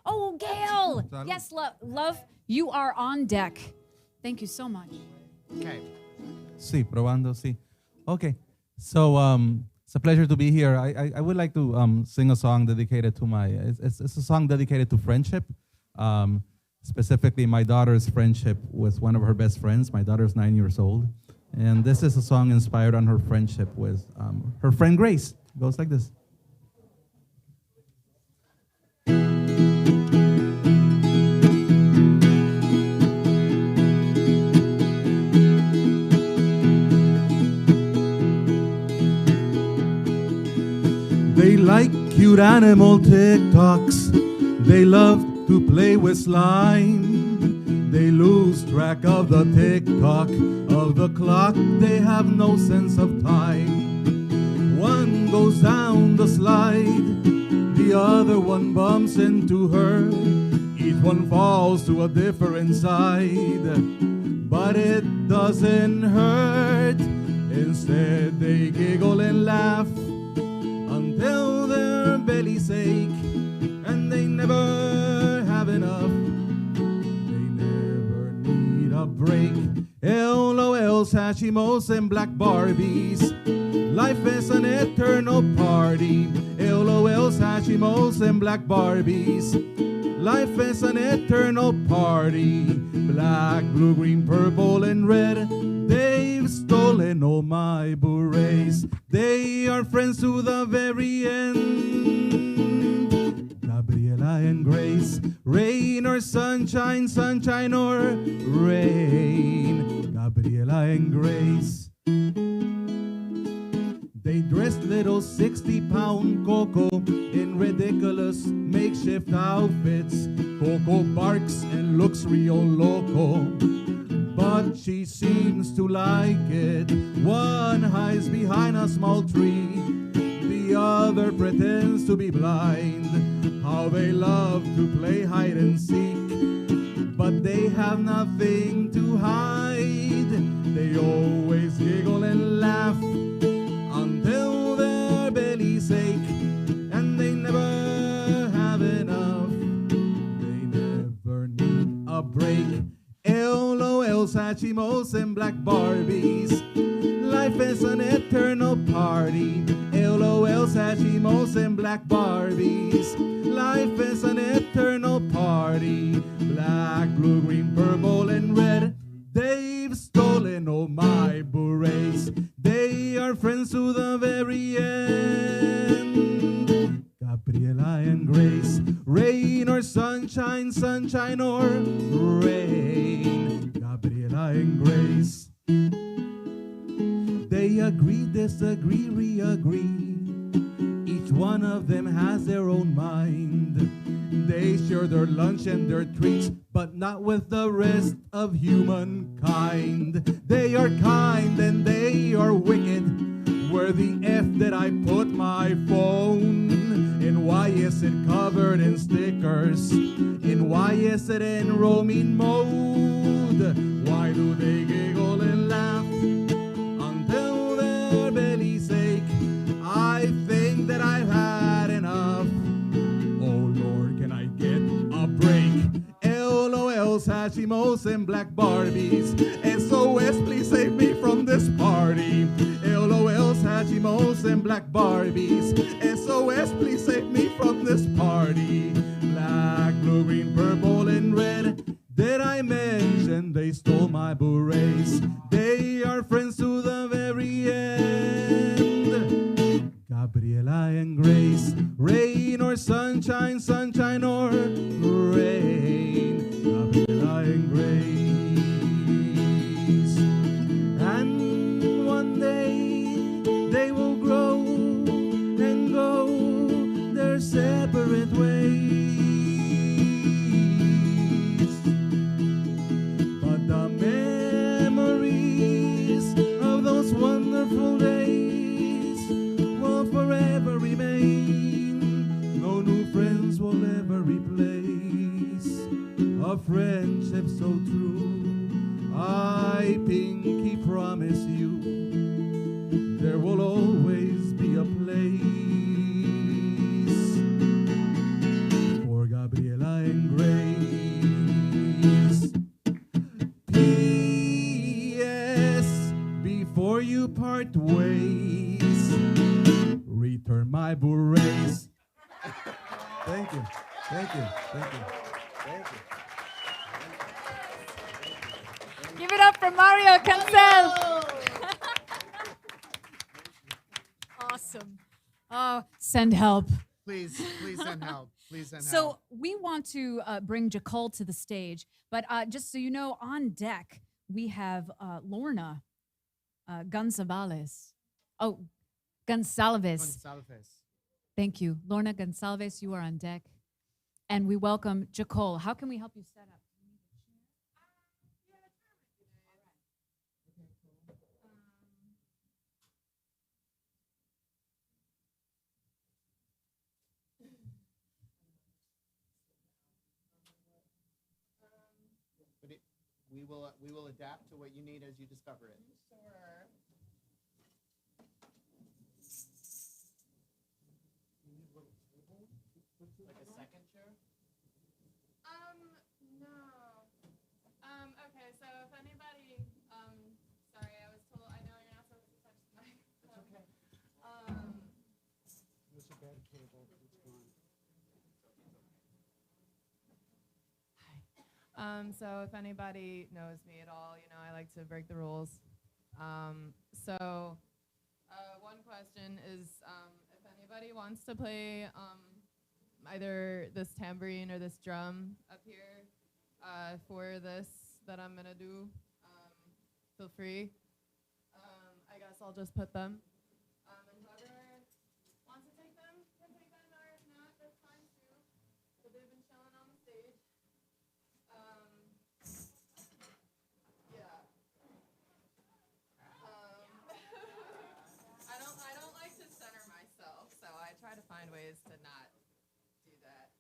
Oh, Gail. Salud. Yes, love, you are on deck. Thank you so much. Okay. Sí, probando, sí. Okay. So it's a pleasure to be here. I would like to sing a song dedicated to my, it's a song dedicated to friendship. Specifically my daughter's friendship with one of her best friends. My daughter's 9 years old. And this is a song inspired on her friendship with her friend Grace. It goes like this. They like cute animal TikToks. They love to play with slime. they lose track of the tick-tock of the clock. They have no sense of time. One goes down the slide, the other one bumps into her. Each one falls to a different side, but it doesn't hurt. Instead they giggle and laugh until their bellies ache, and they never have enough. They never need a break. LOL, sashimos, and black Barbies. Life is an eternal party. LOL, sashimos, and black Barbies. Life is an eternal party. Black, blue, green, purple, and red. They've stolen all my berets. They are friends to the very end. Gabriela and Grace. Rain or sunshine, sunshine or rain. Gabriela and Grace. They dressed little 60-pound Coco in ridiculous makeshift outfits. Coco barks and looks real loco, but she seems to like it. One hides behind a small tree, the other pretends to be blind. How they love to play hide and seek, but they have nothing to hide. They always giggle and laugh until their bellies ache, and they never have enough. They never need a break. LOL, sashimos, and black Barbies. Life is an eternal party. LOL, sashimos, and black Barbies. Life is an eternal party. Black, blue, green, purple, and red. They've stolen all my berets. They are friends to the very end. Gabriela and Grace. Rain or sunshine, sunshine or rain. Gabriela and Grace. They agree, disagree, re-agree. Each one of them has their own mind. They share their lunch and their treats, but not with the rest of humankind. They are kind and they are wicked. Where the F did I put my phone? And why is it covered in stickers? And why is it in roaming mode? Why do they giggle and laugh until their bellies ache? I think that I've had enough. Oh Lord, can I get a break? LOL, sashimos, and black Barbies. SOS, please save me from this party. LOL, sashimos, and black Barbies. SOS, please save me from this party. Black, blue, green, purple, and red. Did I mention they stole my berets? They are friends to the very end. Gabriela and Grace. Rain or sunshine, sunshine or rain. Gabriela and Grace. And one day they will grow and go their separate ways. But the memories of those wonderful days will forever remain. No new friends will ever replace a friendship so true. I pinky promise you there will always be a place for Gabriela and Grace. P.S. Before you part ways, return my berets. Thank you. Thank you. Thank you. Thank you. Give it up for Mario Cancel. Awesome. Oh, send help. Please send help. Please send help. So we want to bring Jacole to the stage, but just so you know, on deck we have Lorna Gonzalez. Oh, Gonsalves. Thank you, Lorna Gonsalves. You are on deck, and we welcome Jacole. How can we help you set up? We will adapt to what you need as you discover it. Sure. Like a second chair? No. Okay, so if anybody, sorry, I was told, I know you're not supposed to touch the mic. It's okay. It's a bad cable. It's gone. So if anybody knows me at all, you know, I like to break the rules. One question is, if anybody wants to play either this tambourine or this drum up here for this that I'm gonna do, feel free. I guess I'll just put them. And whoever wants to take them can take them, or if not, that's fine too. But they've been chilling on the stage. Yeah. I don't like to center myself, so I try to find ways to not do that.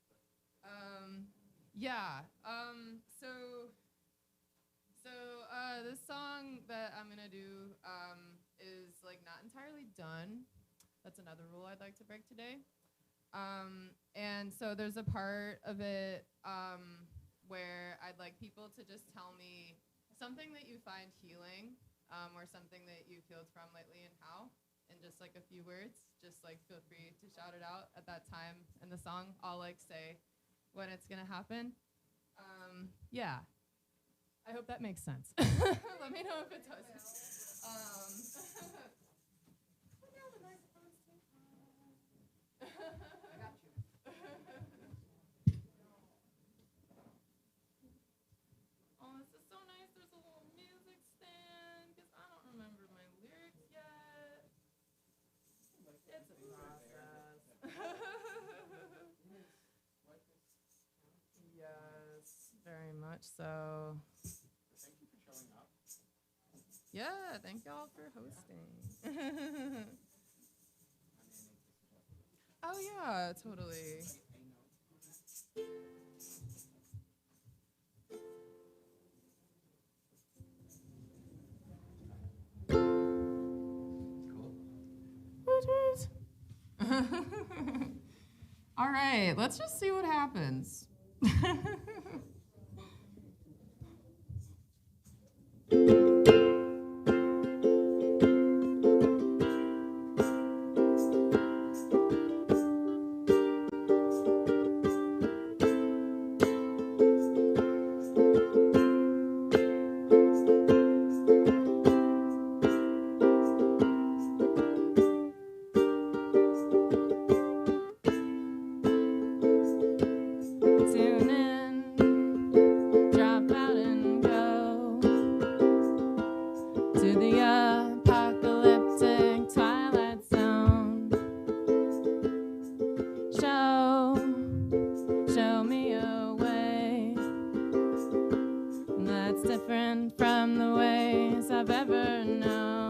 This song that I'm gonna do is like not entirely done. That's another rule I'd like to break today. And so there's a part of it where I'd like people to just tell me something that you find healing, or something that you've healed from lately and how, in just like a few words. Just like feel free to shout it out at that time in the song. I'll like say when it's gonna happen. Yeah. I hope that makes sense. Let me know if it doesn't. I got you. Oh, this is so nice. There's a little music stand, because I don't remember my lyrics yet. It's a process. Yes, very much so. Thank you for showing up. Yeah, thank y'all for hosting. Oh yeah, totally. All right, let's just see what happens. Tune in, drop out and go to the apocalyptic twilight zone. Show me a way that's different from the ways I've ever known.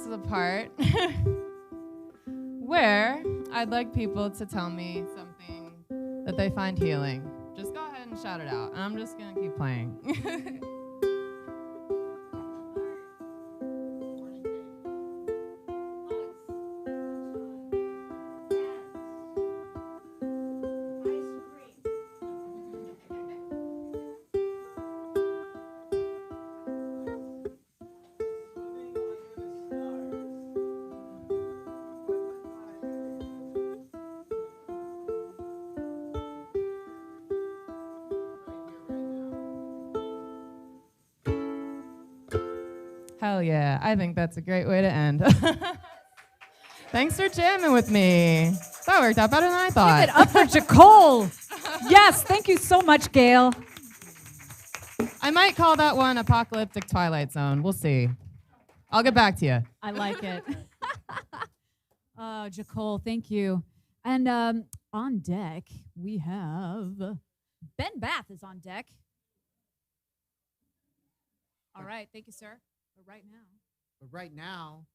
is a part where I'd like people to tell me something that they find healing. Just go ahead and shout it out. I'm just going to keep playing. Hell yeah. I think that's a great way to end. Thanks for jamming with me. That worked out better than I thought. Give it up for Jacole. Yes, thank you so much, Gail. I might call that one Apocalyptic Twilight Zone. We'll see. I'll get back to you. I like it. Jacole, thank you. And on deck, we have Ben Bath is on deck. All right, thank you, sir. But right now,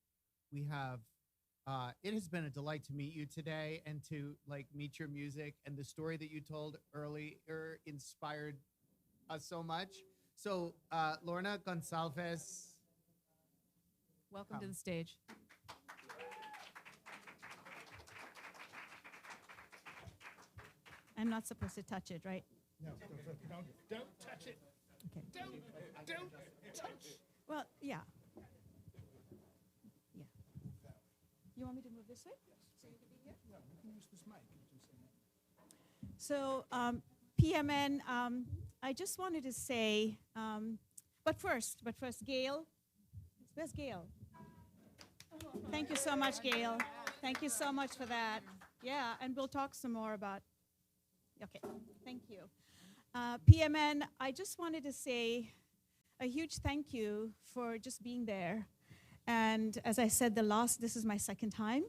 we have. It has been a delight to meet you today and to meet your music, and the story that you told earlier inspired us so much. So, Lorna Gonsalves, welcome to the stage. I'm not supposed to touch it, right? No, don't touch it. Okay. Don't touch. Well, yeah. Yeah. You want me to move this way? So you can be here? No, you can use this mic. So, PMN, I just wanted to say, but first, Gail. Where's Gail? Thank you so much, Gail. Thank you so much for that. Yeah, and we'll talk some more about. Okay, thank you. PMN, I just wanted to say a huge thank you for just being there. And as I said, this is my second time.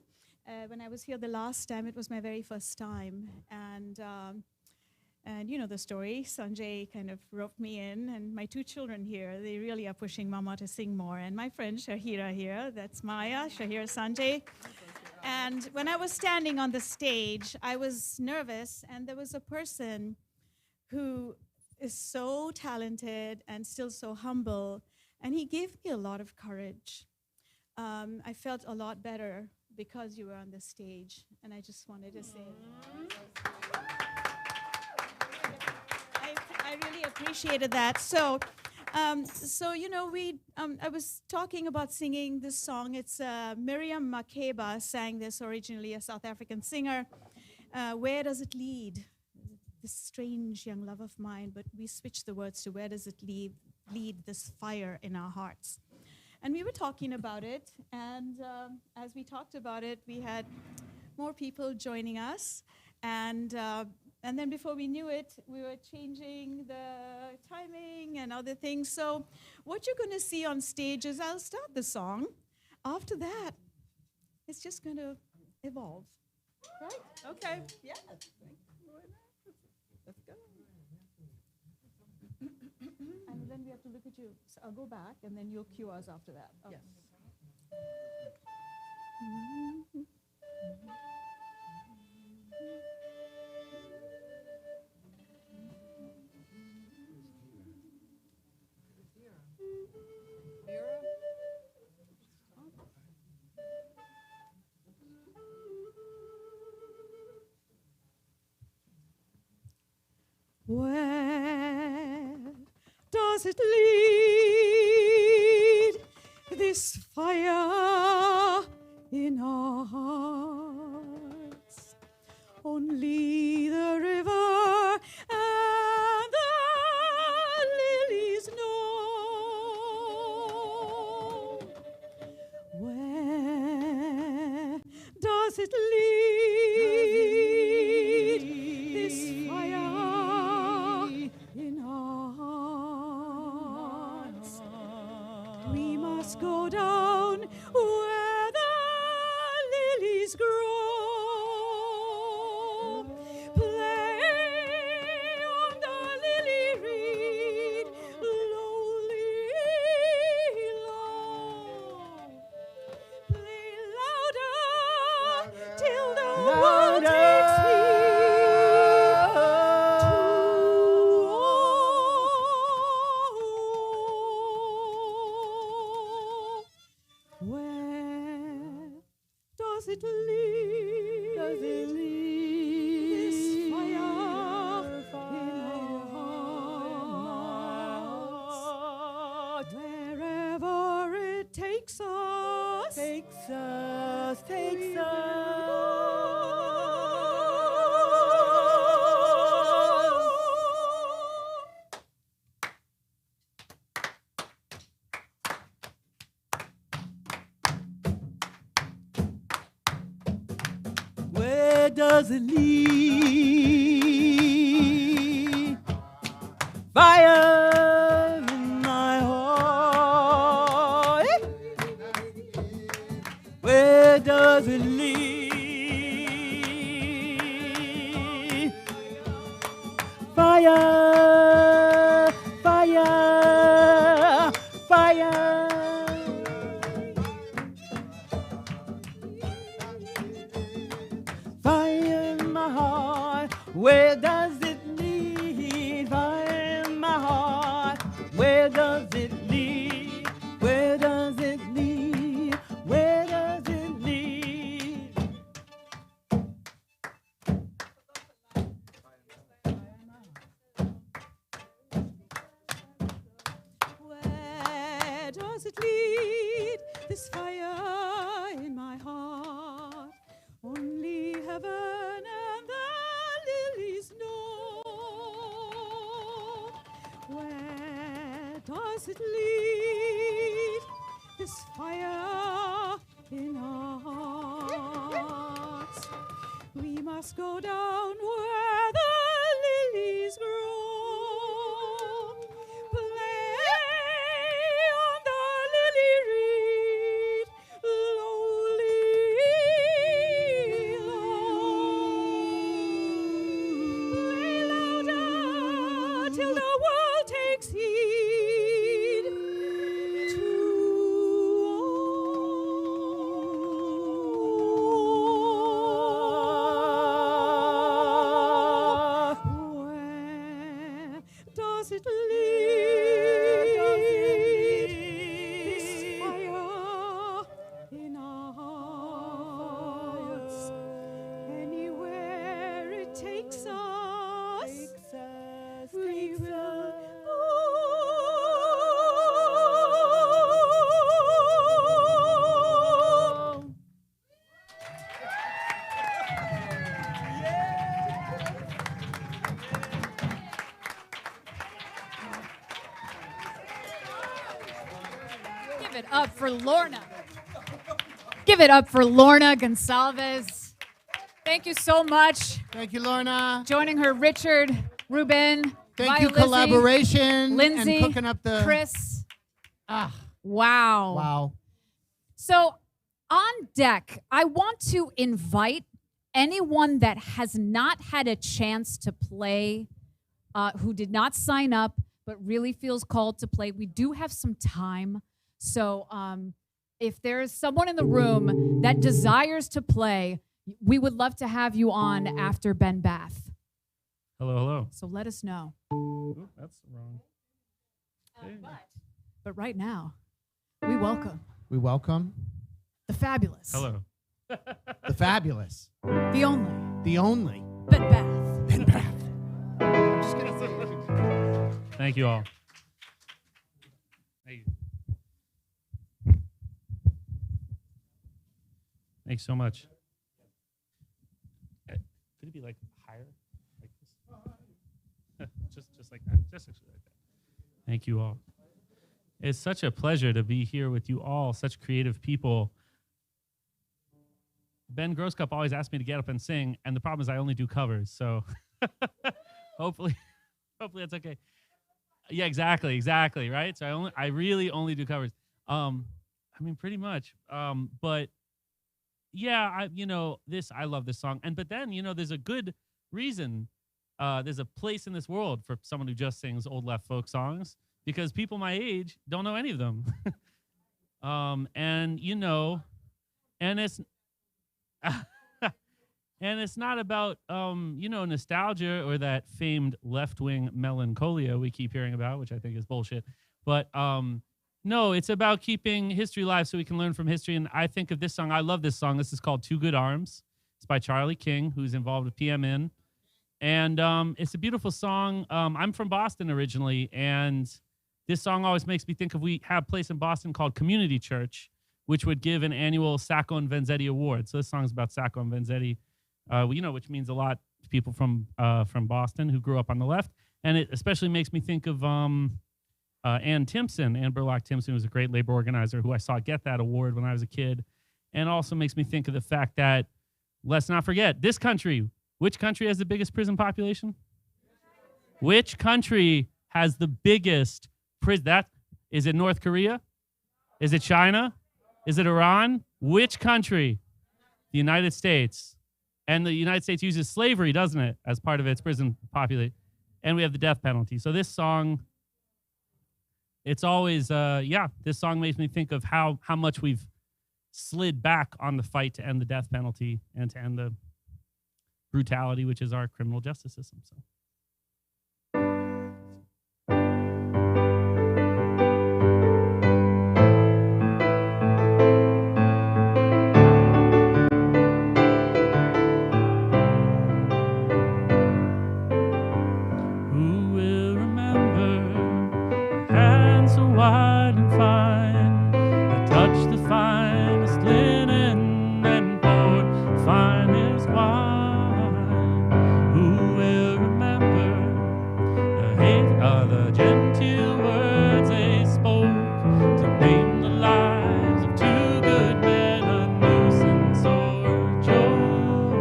When I was here the last time, it was my very first time. And you know the story. Sanjay kind of roped me in, and my two children here, they really are pushing Mama to sing more. And my friend Shahira here, that's Maya, Shahira Sanjay. And when I was standing on the stage, I was nervous, and there was a person who is so talented and still so humble, and he gave me a lot of courage. I felt a lot better because you were on the stage, and I just wanted to say I really appreciated that. So you know, I was talking about singing this song. It's Miriam Makeba sang this originally, a South African singer. Where does it lead? This strange young love of mine, but we switched the words to where does it lead this fire in our hearts? And we were talking about it, and as we talked about it, we had more people joining us, and then before we knew it, we were changing the timing and other things. So what you're going to see on stage is I'll start the song. After that, it's just going to evolve, right? Okay. Yes. Let's go. And then we have to look at you. So I'll go back, and then you'll cue us after that. Okay. Yes. Where does it lead, this fire in our hearts? Only the river and the lilies know. Where does it lead, this fire in our hearts? We must go down where the lilies grow, play on the lily reed, lowly low. Does it lead this fire in our hearts? Wherever it takes us, takes us, takes Where does it lead? Fire in my heart. Where does it lead? Fire, fire, fire. Fire in my heart, where does it lead? Fire in my heart, where does it lead? Where does it lead? Where does it lead? Where does it lead, this fire in my heart? Only heaven and the lilies know. Where does it lead, this fire in our hearts? We must go down where the lilies grow. Play on the lily reed, lowly, play louder till the world takes heed to where does it lead? This fire in our hearts, anywhere it takes us, we will go. Give it up for Lorna. Give it up for Lorna Gonsalves. Thank you so much. Thank you, Lorna. Joining her, Richard, Ruben, Thank you, Via Lizzie, collaboration, Lindsay, and cooking up the Chris. Ah, Wow. wow. So on deck, I want to invite anyone that has not had a chance to play, who did not sign up, but really feels called to play. We do have some time. So if there's someone in the room that desires to play, we would love to have you on after Ben Bath. Hello, hello. So let us know. Ooh, that's wrong. But right now, we welcome We welcome the fabulous, Hello. the fabulous, the only, Ben Bath. Ben Bath. I'm just gonna say Thank you all. Thank you. Thanks so much. Could it be like higher? Like this? just like that. Just like that. Thank you all. It's such a pleasure to be here with you all, such creative people. Ben Grosscup always asked me to get up and sing, and the problem is I only do covers, so hopefully that's okay. Yeah, exactly, right? So I really only do covers. I mean, pretty much. But yeah, I love this song, but then there's a good reason. There's a place in this world for someone who just sings old left folk songs, because people my age don't know any of them. And it's and it's not about nostalgia or that famed left-wing melancholia we keep hearing about, which I think is bullshit. But no, it's about keeping history alive so we can learn from history. And I think of this song. I love this song. This is called Two Good Arms. by Charlie King, who's involved with PMN. And it's a beautiful song. I'm from Boston originally, and this song always makes me think of, we have a place in Boston called Community Church, which would give an annual Sacco and Vanzetti Award. So this song's about Sacco and Vanzetti, which means a lot to people from Boston who grew up on the left. And it especially makes me think of Ann Timpson. Ann Burlock Timpson was a great labor organizer who I saw get that award when I was a kid. And also makes me think of the fact that, let's not forget, this country, which country has the biggest prison population? Which country has the biggest prison? Is it North Korea? Is it China? Is it Iran? Which country? The United States. And the United States uses slavery, doesn't it, as part of its prison population? And we have the death penalty. So this song, it's always, this song makes me think of how much we've slid back on the fight to end the death penalty and to end the brutality, which is our criminal justice system. So. Who will remember the hands so wide and fine that touch the finest linen and poured the finest wine? Who will remember the genteel words they spoke to name the lives of two good men, a nuisance or a joke?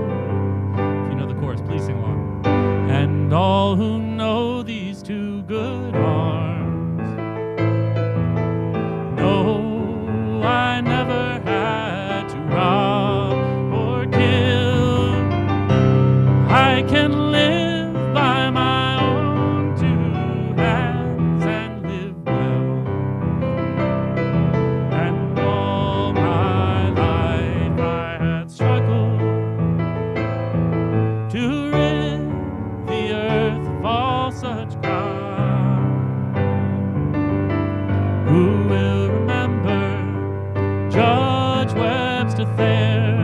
If you know the chorus, please sing along. And all who know these two good arms know I never had to rob or kill. I can live by my own two hands and live well. And all my life I had struggled to rid the earth of all such crime. Who will remember Judge Webster Thayer?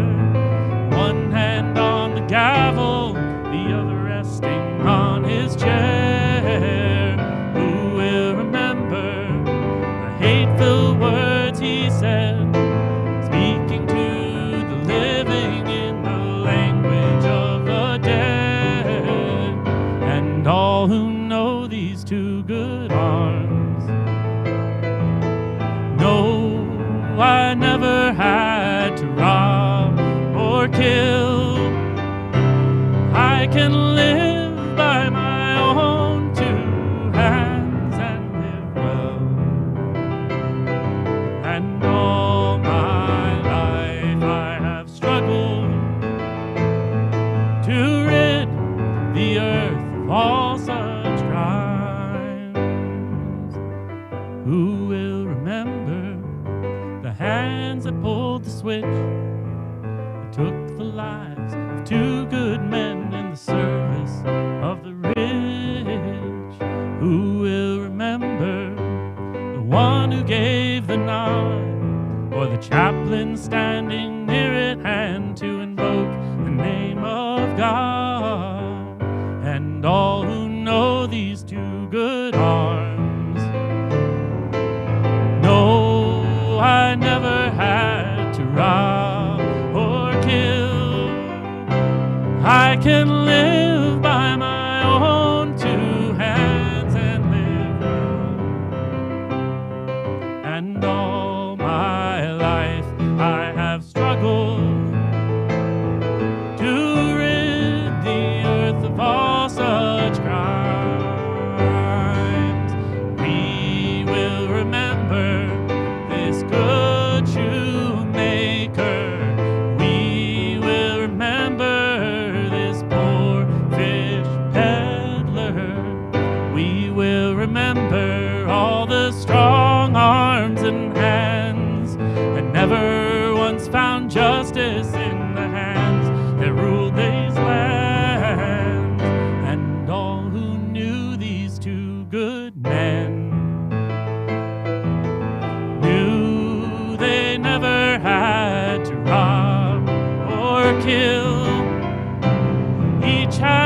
One hand on the gavel, the other resting on his chair. Who will remember the hateful words he said, speaking to the living in the language of the dead? And all who know these two good arms know I never had to rob or kill. I can live by my own two hands and live well. And all my life I have struggled to rid the earth of all such crimes. Who will remember the hands that pulled the switch that took the lives of two good men in the service of the rich? Who will remember the one who gave the nod, or the chaplain standing near at hand to invoke the name of God? And all who know these two good arms know I never had to rob or kill. I can live by my own two hands and live well. And all my life I have struggled to rid the earth of all such crimes. We will remember this good shoemaker. We will remember this poor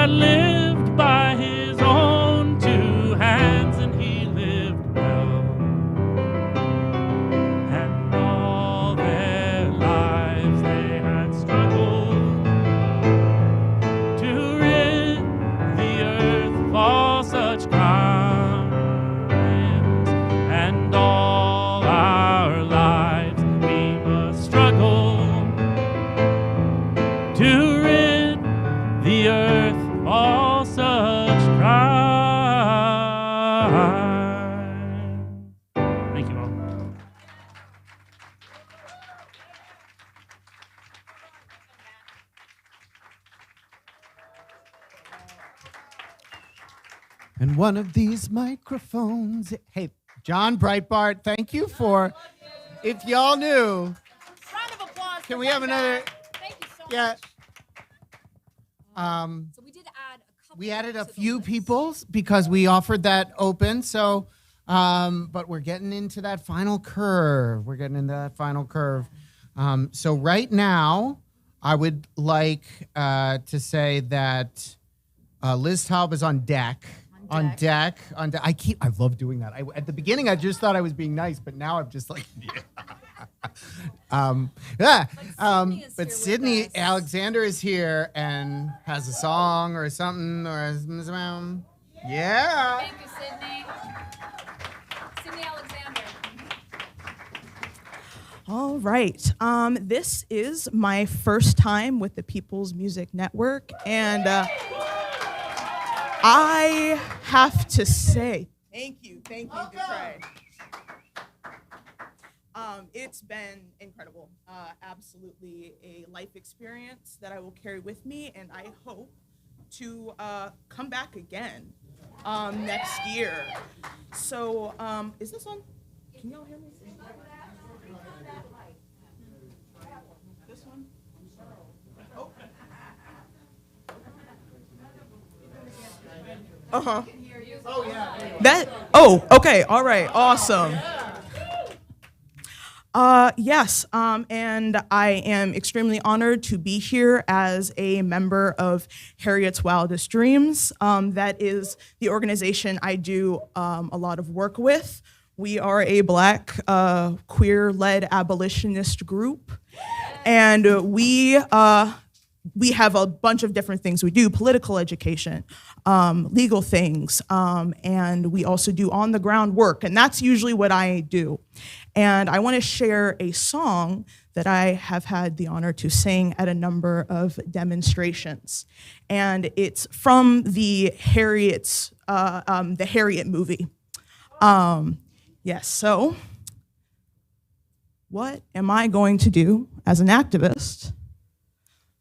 God lived by his own two hands, and he lived well. And all their lives they had struggled to rid the earth of all such crimes. And all our lives we must struggle to rid the earth of all such crimes. Thank you all. And one of these microphones. Hey, John Breitbart, thank you for. If y'all knew. Round of applause. Can we have another? Thank you so Yeah. much. So we did add a couple. We added a few people because we offered that open. So, but we're getting into that final curve. So right now, I would like to say that Liz Taub is on deck. On deck. I love doing that. At the beginning, I just thought I was being nice, but now I'm just like, yeah. But Sydney Alexander is here and has a song or something yeah. Thank you, Sydney. Sydney Alexander. All right. This is my first time with the People's Music Network, and I have to say, thank you, Detroit. It's been incredible. Absolutely a life experience that I will carry with me, and I hope to come back again next year. So, is this on? Can y'all hear me? This one? Oh. Uh-huh. Okay, all right, awesome. Yes, and I am extremely honored to be here as a member of Harriet's Wildest Dreams. That is the organization I do a lot of work with. We are a Black, queer-led abolitionist group, and we have a bunch of different things we do: political education, legal things, and we also do on-the-ground work, and that's usually what I do. And I want to share a song that I have had the honor to sing at a number of demonstrations, and it's from the Harriet movie. Yes, so what am I going to do as an activist?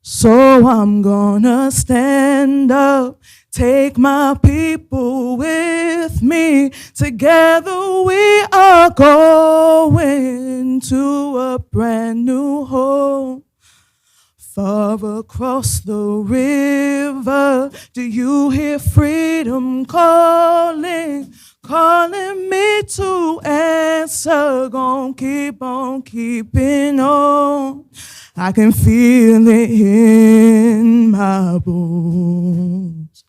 So I'm gonna stand up, take my people with me. Together we are going to a brand new home. Far across the river, do you hear freedom calling? Calling me to answer, gon' keep on keeping on. I can feel it in my bones.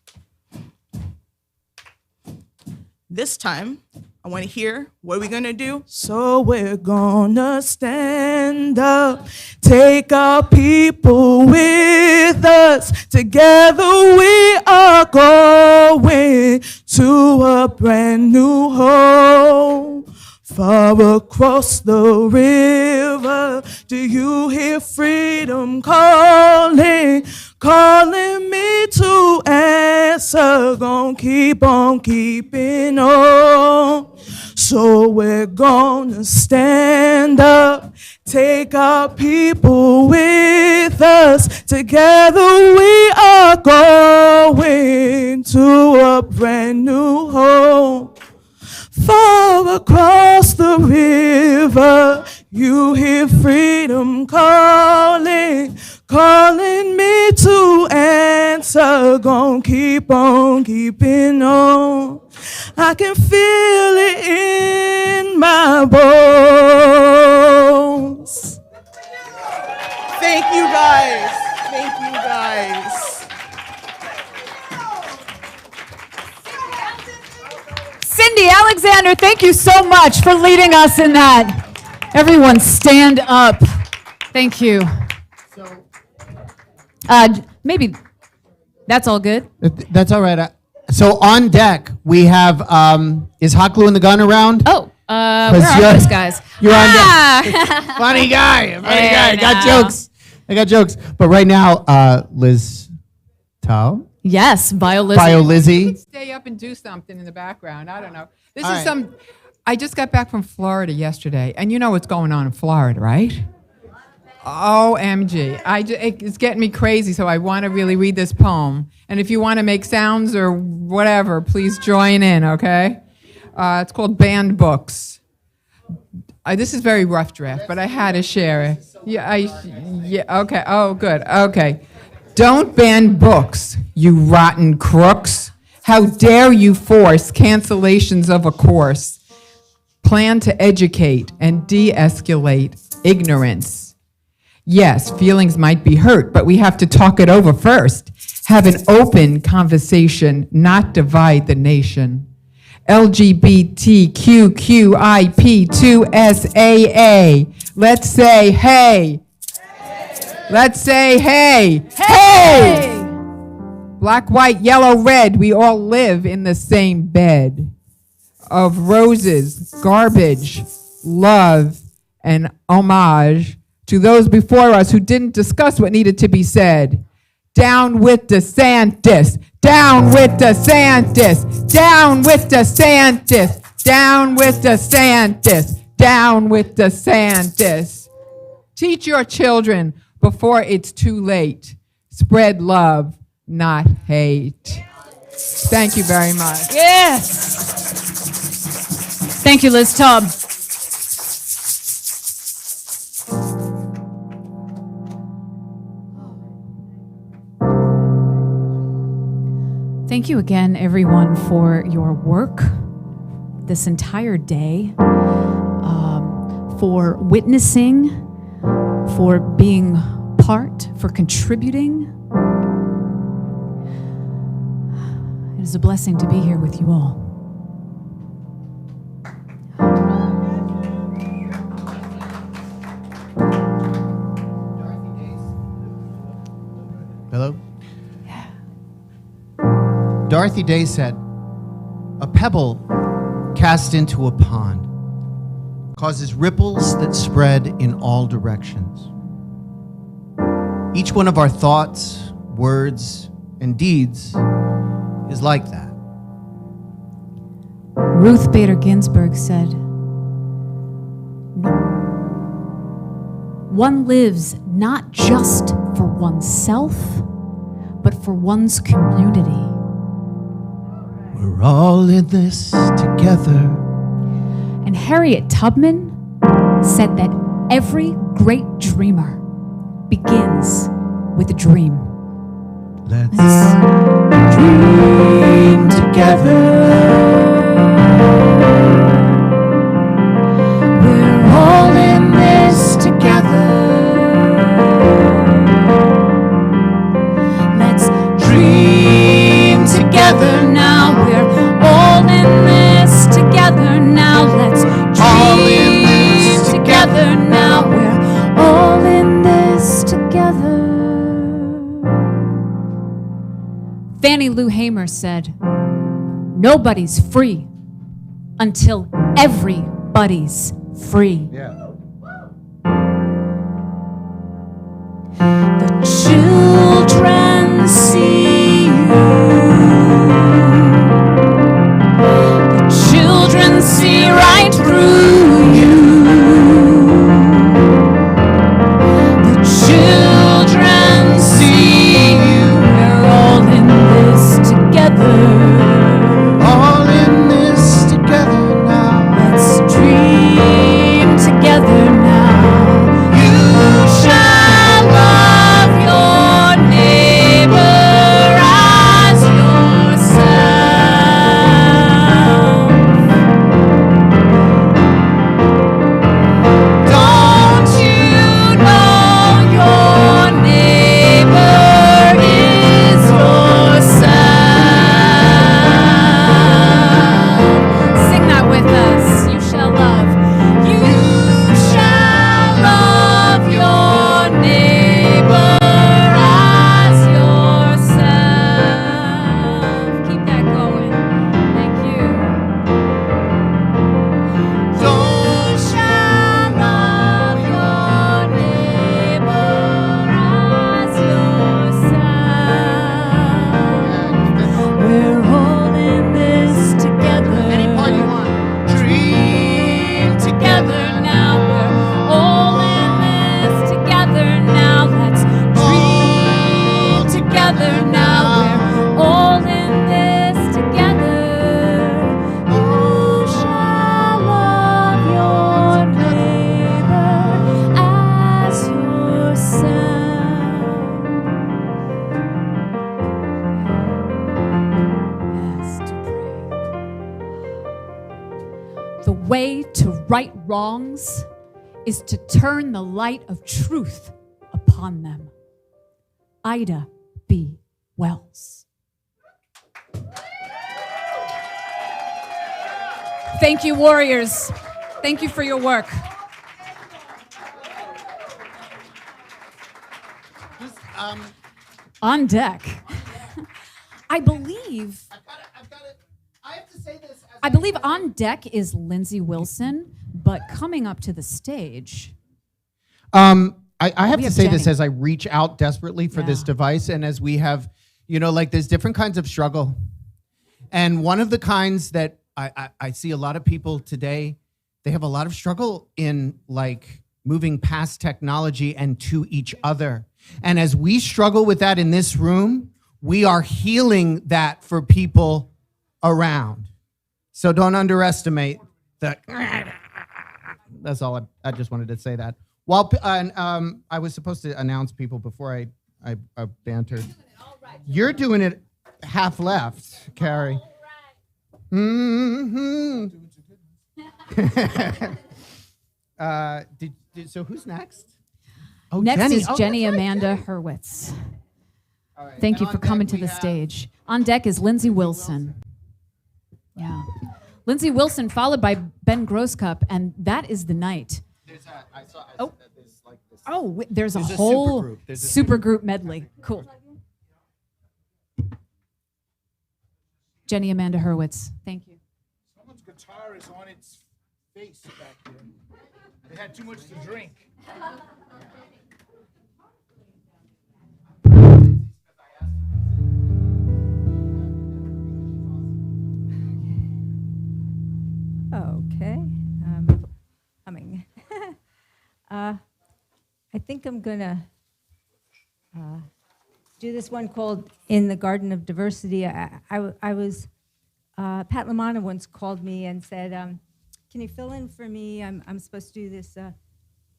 This time, I want to hear, what are we gonna do? So we're gonna stand up, take our people with us. Together we are going to a brand new home. Far across the river, do you hear freedom calling? Calling me to answer, gon' keep on keeping on. So we're gonna stand up, take our people with us. Together we are going to a brand new home. Far across the river, you hear freedom calling, calling me to answer, gon' keep on keeping on. I can feel it in my bones. Thank you guys. Thank you guys. Alexander, thank you so much for leading us in that. Everyone stand up. Thank you. Maybe that's all good. That's all right. So on deck, we have, is Hot Glue in the Gun around? Oh, where are those guys? You're on deck. Funny guy. I got jokes. But right now, Liz Tao. Yes, Bio Lizzie. Bio Lizzie. Stay up and do something in the background. I don't know. This All is right. I just got back from Florida yesterday, and you know what's going on in Florida, right? OMG. It's getting me crazy, so I want to really read this poem. And if you want to make sounds or whatever, please join in, okay? It's called Banned Books. This is very rough draft, but I had to share it. Yeah, okay. Oh, good. Okay. Don't ban books, you rotten crooks. How dare you force cancellations of a course? Plan to educate and de-escalate ignorance. Yes, feelings might be hurt, but we have to talk it over first. Have an open conversation, not divide the nation. LGBTQQIP2SAA. Let's say hey. Let's say hey. Hey! Black, white, yellow, red, we all live in the same bed of roses, garbage, love, and homage to those before us who didn't discuss what needed to be said. Down with DeSantis, down with DeSantis, down with DeSantis, down with DeSantis, down with DeSantis. Teach your children before it's too late. Spread love, not hate. Thank you very much. Yes. Thank you, Liz Tubb. Thank you again, everyone, for your work this entire day, for witnessing, for being part, for contributing. It is a blessing to be here with you all. Hello? Dorothy Day said, "A pebble cast into a pond causes ripples that spread in all directions. Each one of our thoughts, words, and deeds is like that." Ruth Bader Ginsburg said, "One lives not just for oneself, but for one's community." We're all in this together. And Harriet Tubman said that every great dreamer begins with a dream. Let's dream together. We're all in this together. Let's dream together now. We're all in this together now. Let's dream together now. We're all in this together. Fannie Lou Hamer said, "Nobody's free until everybody's free." The children see you. The children see right through you. The children see you. We're all in this together. All in this together now. Let's dream together way to right wrongs is to turn the light of truth upon them. Ida B. Wells. Thank you, warriors. Thank you for your work. On deck. I believe. I have to say this. I believe on deck is Lindsay Wilson, but coming up to the stage. I have We to have say this Jenny. as I reach out desperately for this device, and as we have, like there's different kinds of struggle. And one of the kinds that I see a lot of people today, they have a lot of struggle in like moving past technology and to each other. And as we struggle with that in this room, we are healing that for people around. So don't underestimate that. That's all. I just wanted to say that. While I was supposed to announce people before I bantered. You're doing it half left, Carrie. Mm-hmm. So who's next? Oh, Next Jenny. is Oh, Jenny that's right, Amanda Jenny. Hurwitz. All right, Thank and you on for coming deck to we the have- stage. On deck is Lindsay Wilson. Yeah. Lindsay Wilson, followed by Ben Grosscup, and that is the night. There's a There's a whole supergroup. There's a supergroup medley. Cool. Jenny Amanda Hurwitz. Thank you. Someone's guitar is on its face back there. They had too much to drink. Okay, humming. I think I'm gonna do this one called "In the Garden of Diversity." I was Pat LaManna once called me and said, "Can you fill in for me? I'm supposed to do this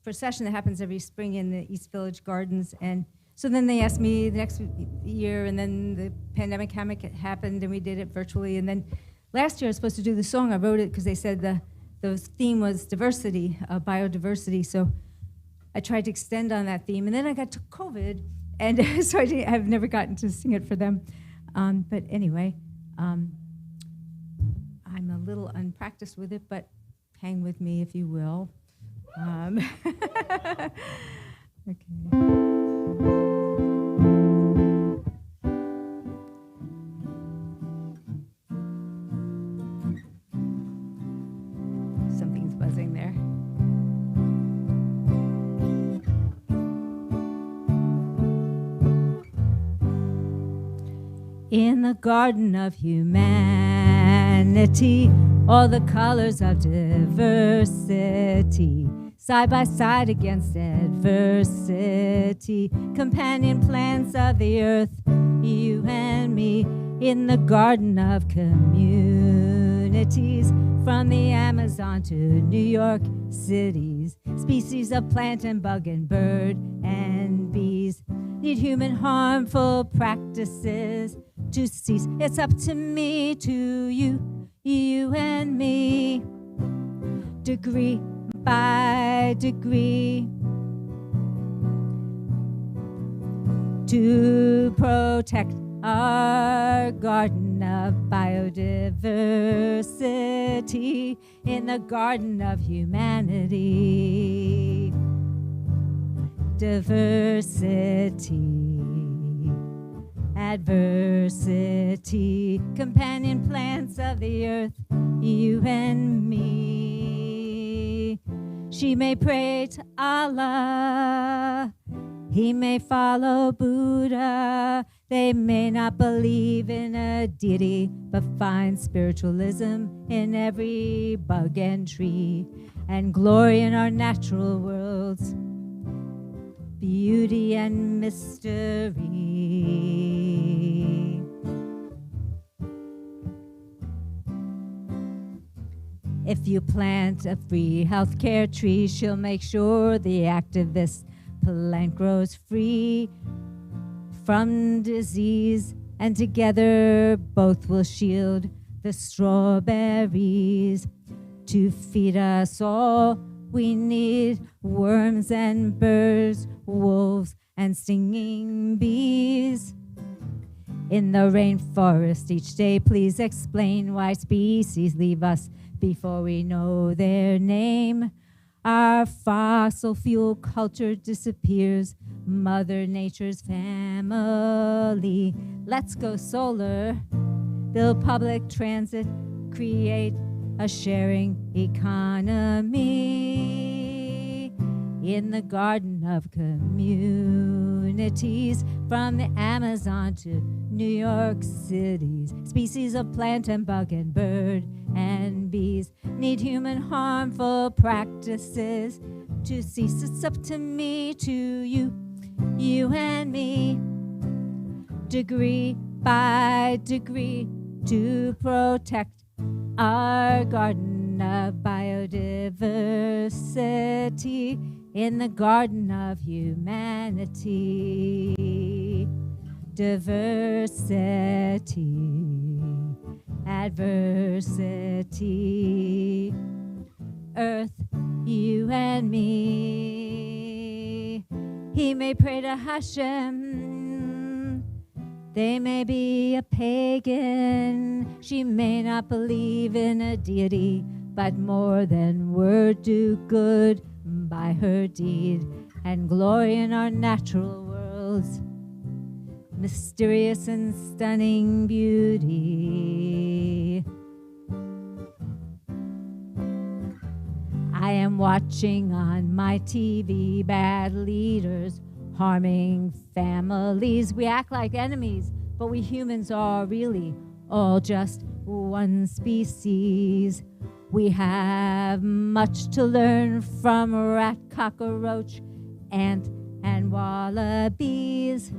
procession that happens every spring in the East Village Gardens." And so then they asked me the next year, and then the pandemic happened, and we did it virtually. And then last year I was supposed to do the song. I wrote it because they said the theme was diversity, biodiversity. So I tried to extend on that theme, and then I got to COVID, and so I've never gotten to sing it for them. But anyway, I'm a little unpracticed with it, but hang with me if you will. Okay. Something's buzzing there. In the garden of humanity, all the colors of diversity, side by side against adversity, companion plants of the earth, you and me, in the garden of communities, from the Amazon to New York cities, species of plant and bug and bird and bees, need human harmful practices to cease. It's up to me, to you, you and me, degree by degree, to protect our garden of biodiversity, in the garden of humanity. Diversity, adversity, companion plants of the earth, you and me. She may pray to Allah, he may follow Buddha. They may not believe in a deity, but find spiritualism in every bug and tree, and glory in our natural worlds, beauty and mystery. If you plant a free healthcare tree, she'll make sure the activist plant grows free from disease, and together both will shield the strawberries. to feed us all. We need worms and birds, wolves and stinging bees. In the rainforest each day, please explain why species leave us before we know their name. Our fossil fuel culture disappears, Mother Nature's family. Let's go solar, build public transit, create a sharing economy in the garden of communities, from the Amazon to New York City's species of plant and bug and bird and bees need human harmful practices to cease. It's up to me, to you, you and me, degree by degree, to protect our garden of biodiversity in the garden of humanity. Diversity, adversity, earth, you and me. He may pray to Hashem, they may be a pagan, she may not believe in a deity, but more than word do good by her deed, and glory in our natural worlds, mysterious and stunning beauty. I am watching on my TV bad leaders harming families. We act like enemies, but we humans are really all just one species. We have much to learn from rat, cockroach, ant, and wallabies.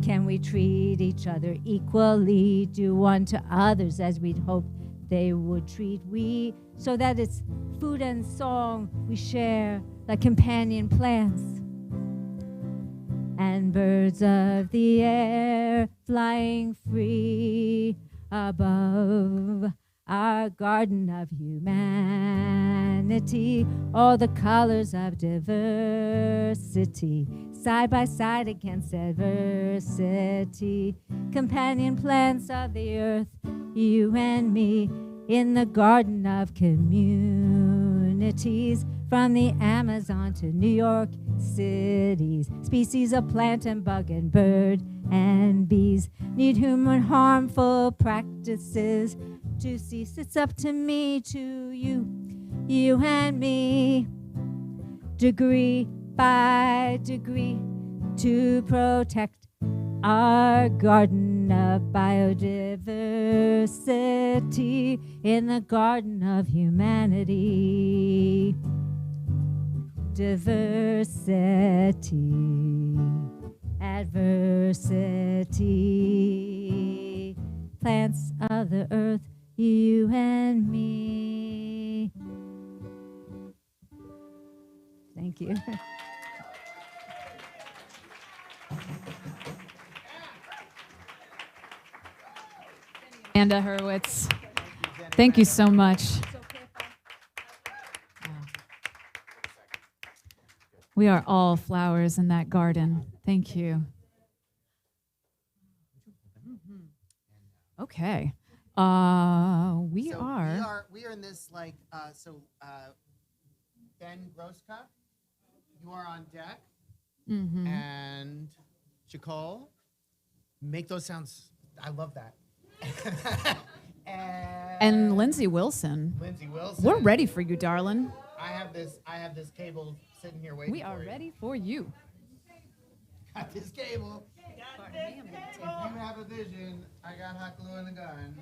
Can we treat each other equally, do unto others as we'd hope they would treat we, so that it's food and song we share like companion plants and birds of the air flying free above our garden of humanity, all the colors of diversity, side by side against adversity, companion plants of the earth, you and me, in the garden of communities, from the Amazon to New York cities, species of plant and bug and bird and bees need human harmful practices to cease. It's up to me, to you, you and me, degree by degree, to protect our garden of biodiversity in the garden of humanity. Diversity, adversity, plants of the earth, you and me. Thank you. Amanda Hurwitz, thank you so much. We are all flowers in that garden. Thank you. Okay. We are in this Ben Groska, you are on deck, and Chacol, make those sounds. I love that. and Lindsay Wilson. We're ready for you, darling. I have this cable sitting here waiting. We are ready for you. Got this cable. If you have a vision, I got hot glue in the gun.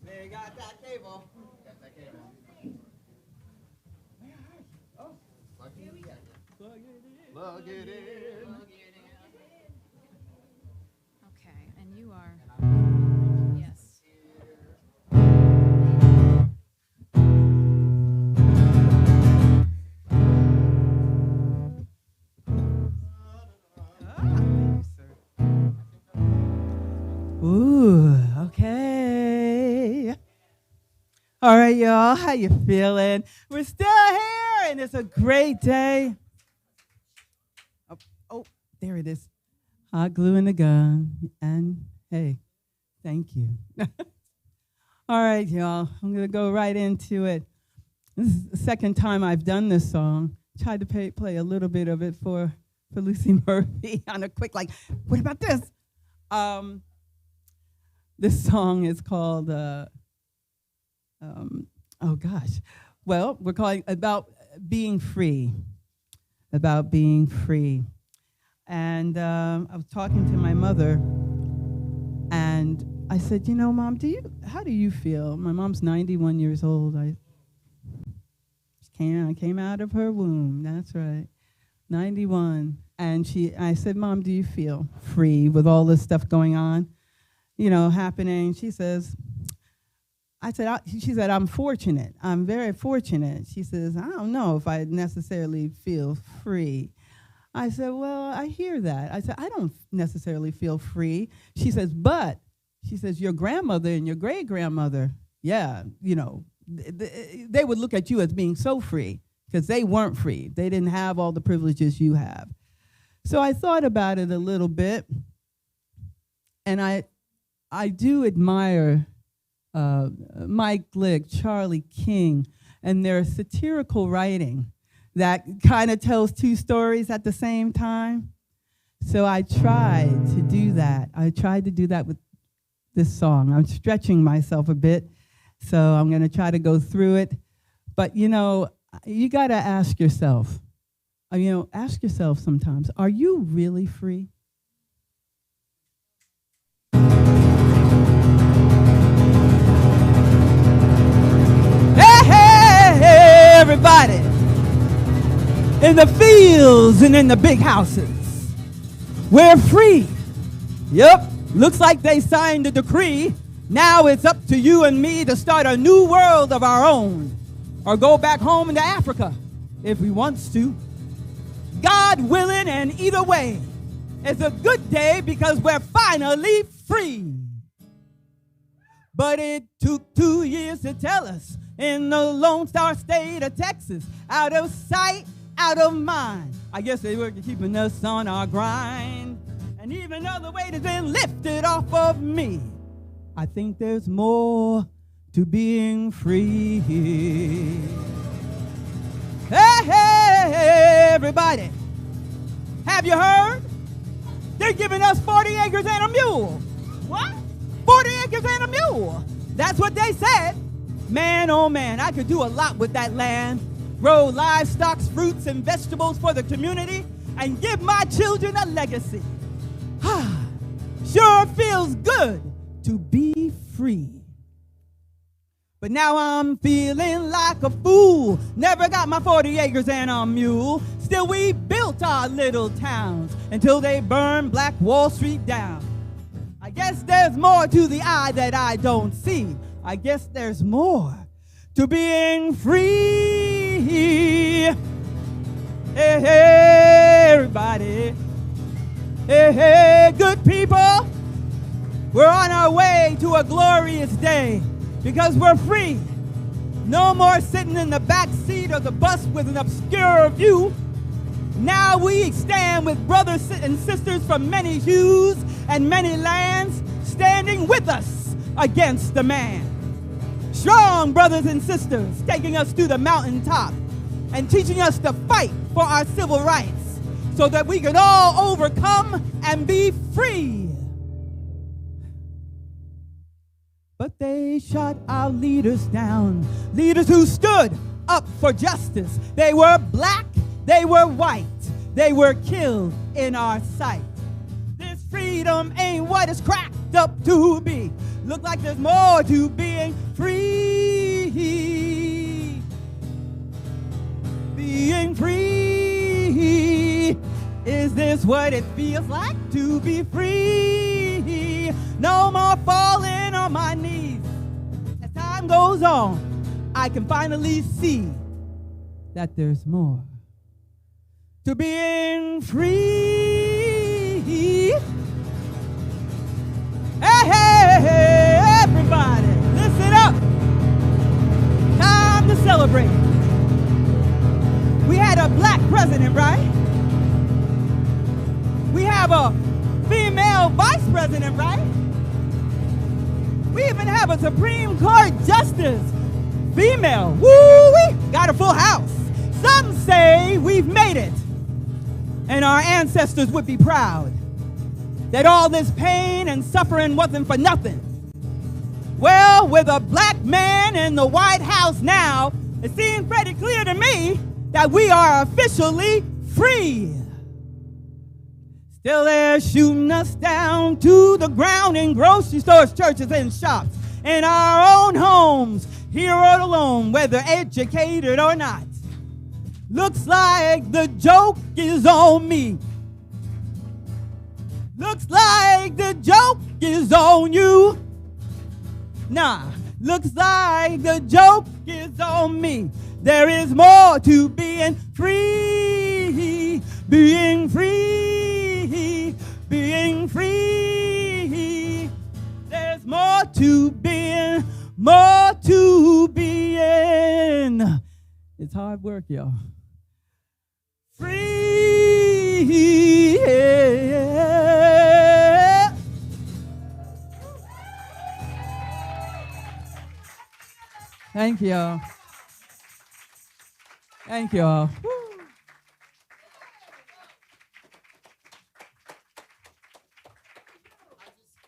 They got that cable. Got that cable. Oh, plug it in. Plug it in. Okay, and you are. Yes. Ooh, okay. All right, y'all, how you feeling? We're still here, and it's a great day. Oh, there it is. Hot glue in the gun, and hey, thank you. All right, y'all, I'm gonna go right into it. This is the second time I've done this song. Tried to play a little bit of it for Lucy Murphy on a quick, like, what about this? This song is called, oh gosh. Well, we're calling about being free. About being free. And I was talking to my mother, and I said, you know, Mom, how do you feel? My mom's 91 years old. I came out of her womb, that's right, 91. And I said, Mom, do you feel free with all this stuff going on, you know, happening? She said, I'm fortunate. I'm very fortunate. She says, I don't know if I necessarily feel free. I said, well, I hear that. I said, I don't necessarily feel free. She says, your grandmother and your great-grandmother, yeah, you know, they would look at you as being so free because they weren't free. They didn't have all the privileges you have. So I thought about it a little bit, and I do admire Mike Glick, Charlie King, and their satirical writing that kind of tells two stories at the same time. So I tried to do that. I tried to do that with this song. I'm stretching myself a bit, so I'm going to try to go through it. But, you know, you got to ask yourself, sometimes, are you really free? Hey, everybody, in the fields and in the big houses, we're free. Yep, looks like they signed a decree. Now it's up to you and me to start a new world of our own, or go back home into Africa if we want to. God willing, and either way, it's a good day because we're finally free. But it took 2 years to tell us in the Lone Star State of Texas, out of sight, out of mind. I guess they were keeping us on our grind. And even though the weight has been lifted off of me, I think there's more to being free. Hey, everybody, have you heard? They're giving us 40 acres and a mule. What? 40 acres and a mule. That's what they said. Man, oh man, I could do a lot with that land. Grow livestock, fruits, and vegetables for the community and give my children a legacy. Sure feels good to be free. But now I'm feeling like a fool. Never got my 40 acres and a mule. Still we built our little towns until they burned Black Wall Street down. I guess there's more to the eye that I don't see. I guess there's more to being free. Hey, hey, everybody. Hey, hey, good people. We're on our way to a glorious day because we're free. No more sitting in the back seat of the bus with an obscure view. Now we stand with brothers and sisters from many hues and many lands, standing with us against the man. Strong brothers and sisters taking us to the mountaintop and teaching us to fight for our civil rights so that we can all overcome and be free. But they shot our leaders down, leaders who stood up for justice. They were black, they were white, they were killed in our sight. This freedom ain't what it's cracked up to be. Look like there's more to being free. Being free. Is this what it feels like to be free? No more falling on my knees. As time goes on, I can finally see that there's more to being free. Hey, hey, hey, everybody, listen up. president, right? We even have a Supreme Court justice, female. Woo-wee! Got a full house. Some say we've made it, and our ancestors would be proud that all this pain and suffering wasn't for nothing. Well, with a black man in the White House now, it seems pretty clear to me that we are officially free. Still they're shooting us down to the ground in grocery stores, churches, and shops, in our own homes, here or alone, whether educated or not. Looks like the joke is on me. Looks like the joke is on you. Nah, looks like the joke is on me. There is more to being free, being free, being free. There's more to being, more to being. It's hard work, y'all. Free. Thank you. Thank you all.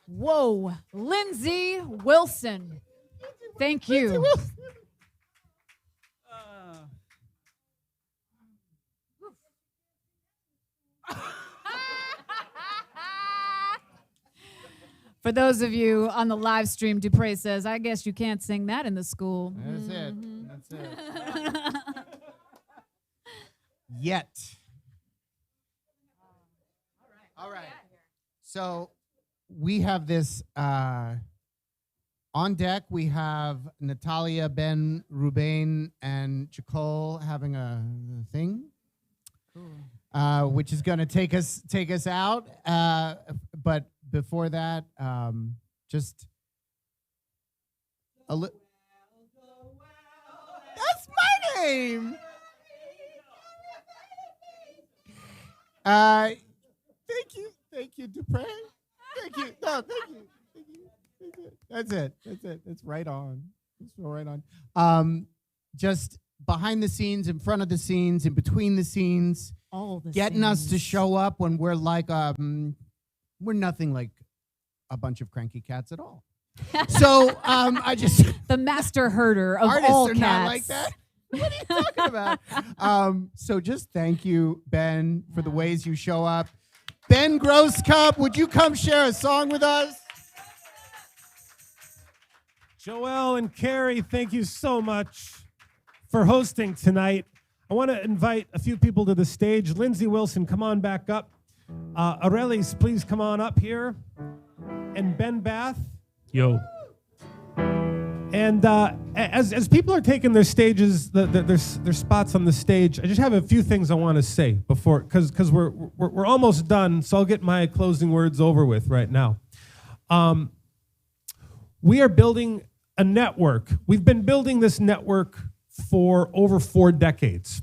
Whoa, Lindsay Wilson. Thank you. For those of you on the live stream, Dupre says, I guess you can't sing that in the school. That's it. That's it. Yet. All right. So we have this on deck. We have Natalia, Ben, Rubain, and Chacol having a thing, which is going to take us out. But before that, just a little. That's my name. Thank you, Dupre. Thank you. No, thank you. That's it. That's right on. That's right on. Just behind the scenes, in front of the scenes, in between the scenes, all the getting us to show up when we're like we're nothing like a bunch of cranky cats at all. So I just the master herder of artists all are cats. not like that. What are you talking about? So just thank you, Ben, for the ways you show up. Ben Grosscup, would you come share a song with us? Joelle and Carrie, thank you so much for hosting tonight. I want to invite a few people to the stage. Lindsay Wilson, come on back up. Aurelis, please come on up here. And Ben Bath. Yo. And as people are taking their stages, their spots on the stage, I just have a few things I want to say before, because we're almost done, so I'll get my closing words over with right now. We are building a network. We've been building this network for over 4 decades.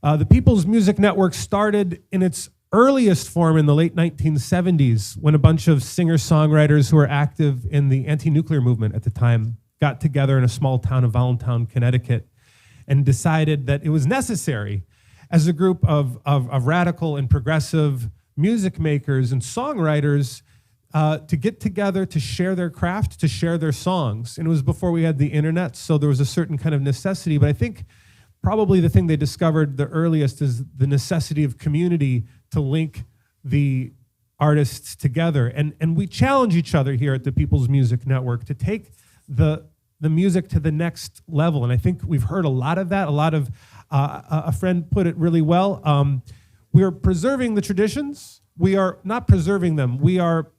The People's Music Network started in its earliest form in the late 1970s when a bunch of singer-songwriters who were active in the anti-nuclear movement at the time got together in a small town of Allentown, Connecticut, and decided that it was necessary as a group of radical and progressive music makers and songwriters to get together to share their craft, to share their songs. And it was before we had the internet, so there was a certain kind of necessity. But I think probably the thing they discovered the earliest is the necessity of community to link the artists together. And we challenge each other here at the People's Music Network to take the music to the next level. And I think we've heard a lot of that. A friend put it really well. We are preserving the traditions. We are not preserving them. We are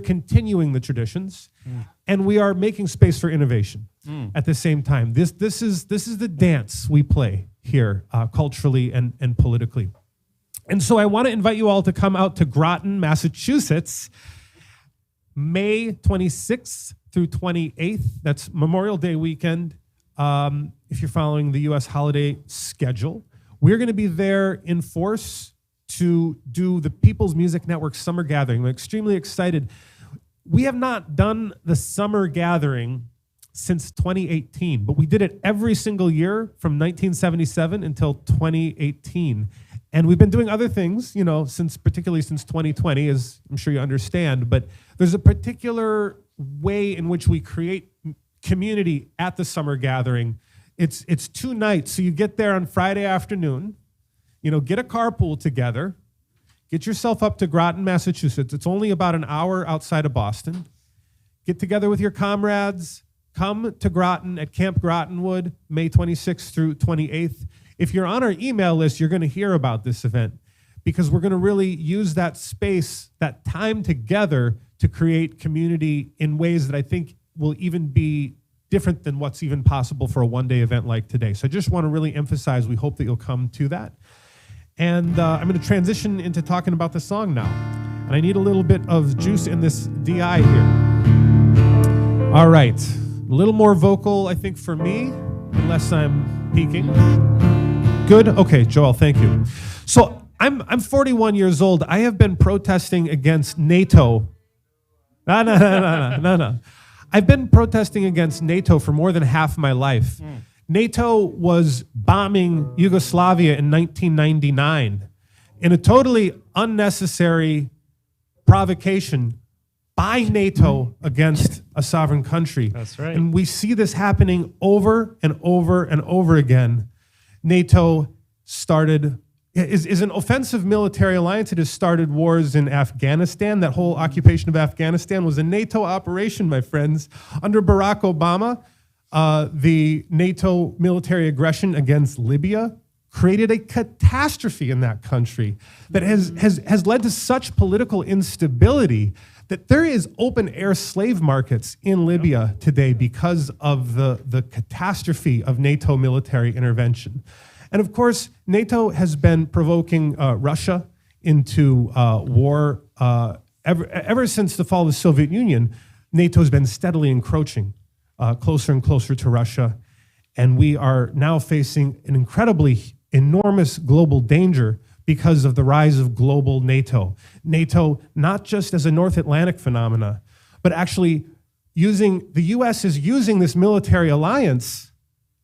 continuing the traditions, and we are making space for innovation at the same time. This is the dance we play here culturally and politically. And so I want to invite you all to come out to Groton, Massachusetts, May 26th through 28th. That's Memorial Day weekend. If you're following the U.S. holiday schedule, we're going to be there in force to do the People's Music Network Summer Gathering. I'm extremely excited. We have not done the Summer Gathering since 2018, but we did it every single year from 1977 until 2018. And we've been doing other things, particularly since 2020, as I'm sure you understand, but there's a particular way in which we create community at the Summer Gathering. It's 2 nights, so you get there on Friday afternoon, get a carpool together, get yourself up to Groton, Massachusetts. It's only about an hour outside of Boston. Get together with your comrades. Come to Groton at Camp Grotonwood, May 26th through 28th. If you're on our email list, you're going to hear about this event because we're going to really use that space, that time together to create community in ways that I think will even be different than what's even possible for a one-day event like today. So I just want to really emphasize, we hope that you'll come to that. And I'm going to transition into talking about the song now. And I need a little bit of juice in this DI here. All right. A little more vocal, I think, for me, unless I'm peaking. Good? Okay, Joel, thank you. So I'm 41 years old. I have been protesting against NATO. No. I've been protesting against NATO for more than half my life. NATO was bombing Yugoslavia in 1999 in a totally unnecessary provocation by NATO against a sovereign country. That's right. And we see this happening over and over and over again. NATO is an offensive military alliance. It has started wars in Afghanistan. That whole occupation of Afghanistan was a NATO operation, my friends. Under Barack Obama, the NATO military aggression against Libya created a catastrophe in that country that has led to such political instability that there is open-air slave markets in Libya today because of the catastrophe of NATO military intervention. And of course, NATO has been provoking Russia into war. Ever since the fall of the Soviet Union, NATO has been steadily encroaching closer and closer to Russia. And we are now facing an incredibly enormous global danger because of the rise of global NATO. NATO, not just as a North Atlantic phenomena, but actually the US is using this military alliance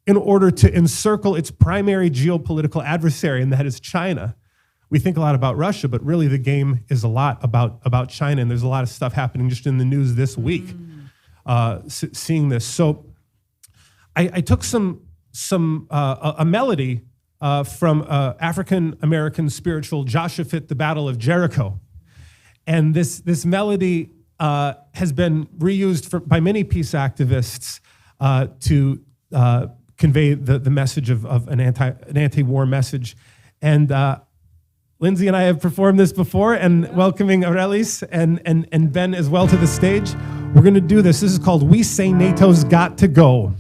in order to encircle its primary geopolitical adversary, and that is China. We think a lot about Russia, but really the game is a lot about China, and there's a lot of stuff happening just in the news this week, seeing this. So I took a melody from African-American spiritual Joshua Fit, the Battle of Jericho. And this melody has been reused by many peace activists to convey the message of an anti-war message. And Lindsay and I have performed this before, and welcoming Aurelis and Ben as well to the stage. We're going to do this. This is called We Say NATO's Got to Go.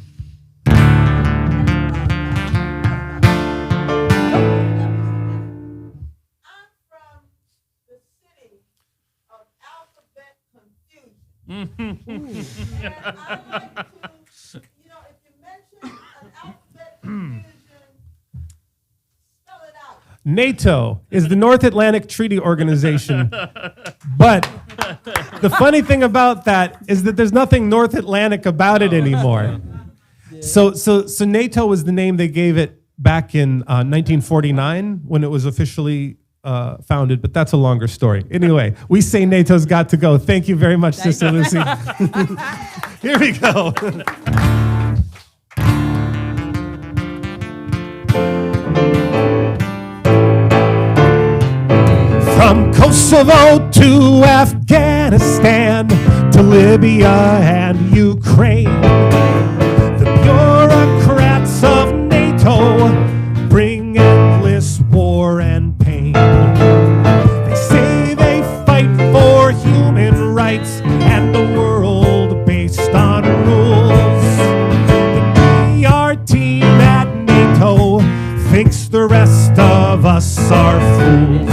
NATO is the North Atlantic Treaty Organization. But the funny thing about that is that there's nothing North Atlantic about it anymore. So NATO was the name they gave it back in 1949 when it was officially founded, but that's a longer story. Anyway, we say NATO's got to go. Thank you very much, Sister Lucy. Here we go. From Kosovo to Afghanistan to Libya and Ukraine, the bureaucrats of NATO bring endless war and pain. They say they fight for human rights and a world based on rules. But we, our team at NATO, thinks the rest of us are fools.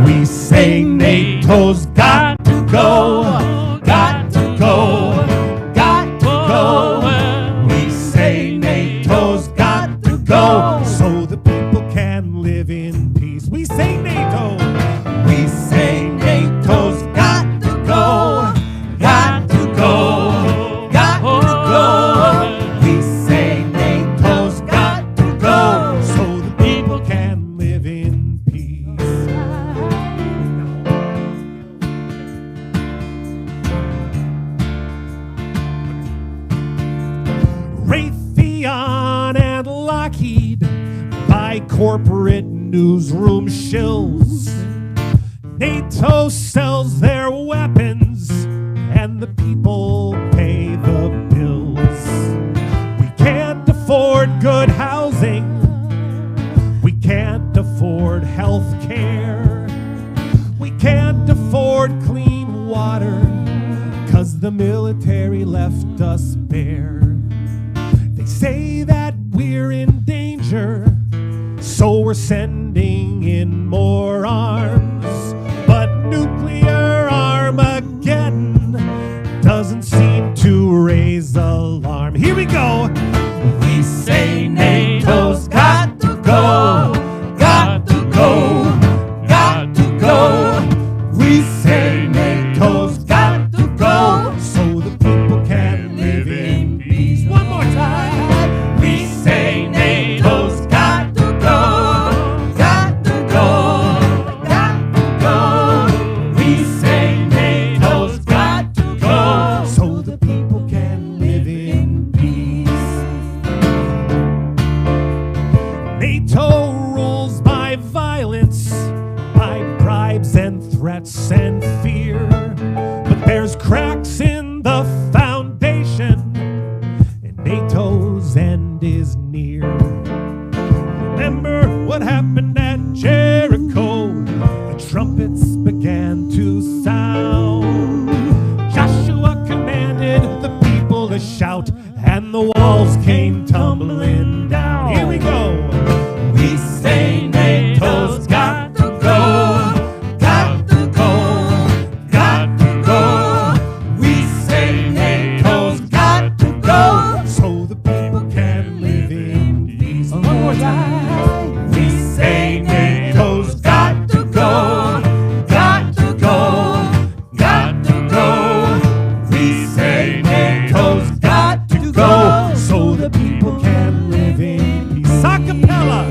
We say NATO's got to go, got to go, got to go. We say NATO's got to go so the people can live in peace. We say corporate newsroom shills. NATO sells their weapons, and the people pay the bills. We can't afford good housing. We can't afford health care. We can't afford clean water, 'cause the military left us bare. They say that we're in danger, so we're sending in more arms. But nuclear Armageddon doesn't seem to raise alarm. Here we go. We say NATO's got to go, got to go, got to go. We say NATO's got to go, so the people can live in peace. One more time. We say NATO's got to go, got to go, got to go. We say NATO's got to go, so the people can live in peace. NATO rules by violence, by bribes and threats and fear. But there's cracks in the foundation, and NATO's end is near. Remember what happened at Jericho? The trumpets began to sound. Joshua commanded the people to shout, and the walls came tumbling down. Here we go. We say NATO's got to go, got to go, got to go. We say NATO's got to go, so the people can live in peace. One more time. We say NATO's got to go, got to go, got to go. We say NATO's got to go, so the people can live in peace. Acapella.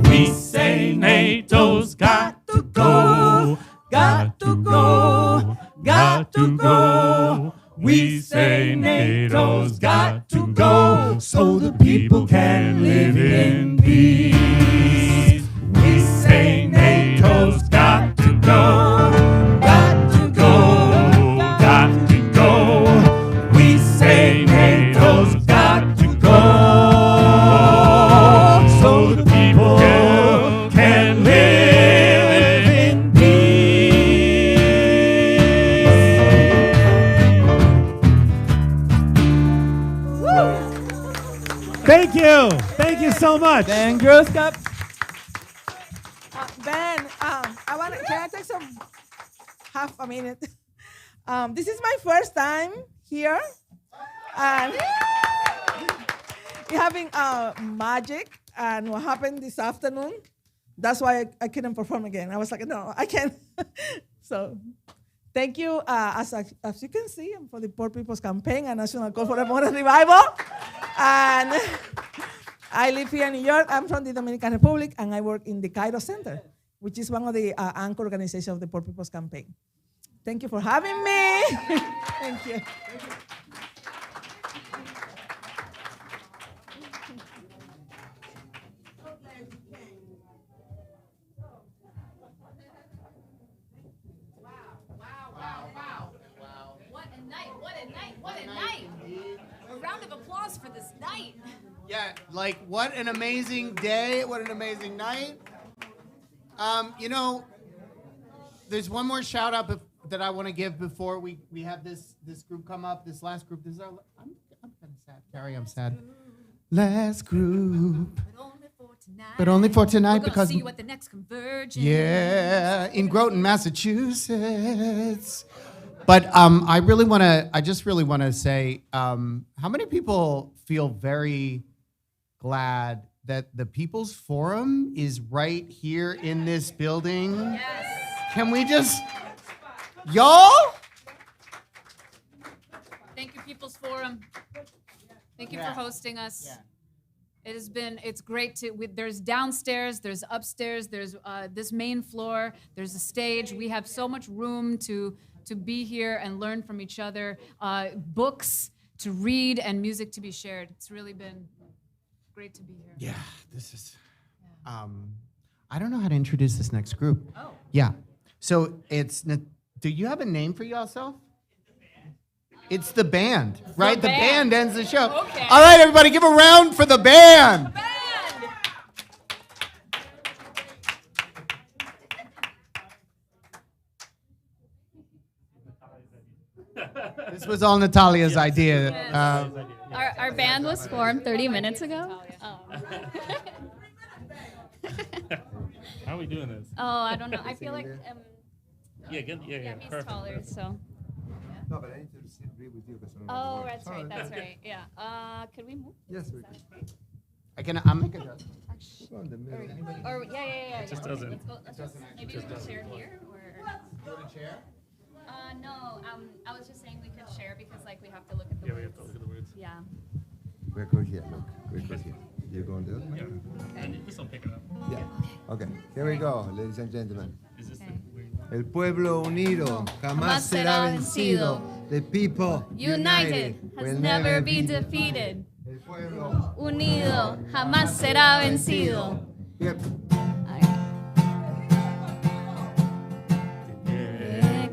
We say NATO's got to go, got to go, got to go. We say NATO's got to go, so the people can live in peace. We say NATO's got to go, got to go, got to go. We say NATO's got to go, so the people can live in peace. Thank you. Thank you so much. Ben Groscup. Ben, can I take some half a minute? This is my first time here, and we're having magic. And what happened this afternoon? That's why I couldn't perform again. I was like, no, I can't. So, thank you. As you can see, I'm for the Poor People's Campaign, a national call for a modern revival. And I live here in New York. I'm from the Dominican Republic, and I work in the Cairo Center, which is one of the anchor organizations of the Poor People's Campaign. Thank you for having me. Thank you. What a night, what a night, what a night. A round of applause for this night. Yeah, like what an amazing day, what an amazing night. You know, there's one more shout out that I want to give before we have this group come up. This last group. This is our, I'm kind of sad. Carrie, I'm sad. Last group. But only for tonight We're because see you at the next Convergence. yeah, in Groton, Massachusetts. But I just really want to say, how many people feel very glad that the People's Forum is right here in this building? Yes. Can we just, y'all? Thank you, People's Forum. Thank you for hosting us. Yeah. It's great there's downstairs, there's upstairs, there's this main floor, there's a stage. We have so much room to be here and learn from each other, books to read and music to be shared. It's really been great to be here. Yeah, this is, I don't know how to introduce this next group. Oh. Yeah. So do you have a name for yourself? It's the band, right? The band ends the show. Okay. All right, everybody, give a round for the band. This was all Natalia's idea. Our band was formed 30 minutes ago. Oh. How are we doing this? Oh, I don't know. I feel like Yeah, he's he's taller, so. No, but I need to agree with you. Because I'm Oh, not that's right. That's right. Yeah. Could we move? Yes, we can. I'll make a joke. Go in the middle. Or yeah. It just doesn't. Let's go, maybe we can share here or. You want a chair? No. I was just saying we could share because like we have to look at the Yeah, words. we have to look at the words. Yeah. We're good here. Look, we're good here. You going to the other Yeah. And this will pick it up. Yeah. Okay. Here we go, ladies and gentlemen. Is this El pueblo unido jamás será vencido. The people United has never been defeated. El pueblo Unido jamás será vencido. Yep.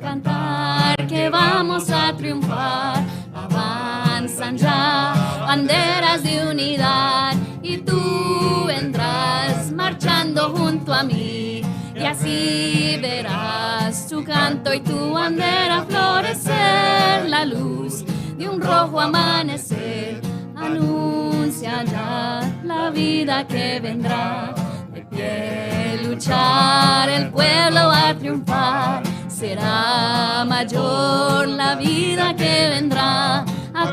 Cantar que vamos a triunfar, avanzan ya banderas de unidad y tú vendrás marchando junto a mí y así verás tu canto y tu bandera florecer, la luz de un rojo amanecer anuncia ya la vida que vendrá. De pie luchar, el pueblo va a triunfar. Será mayor la vida que vendrá a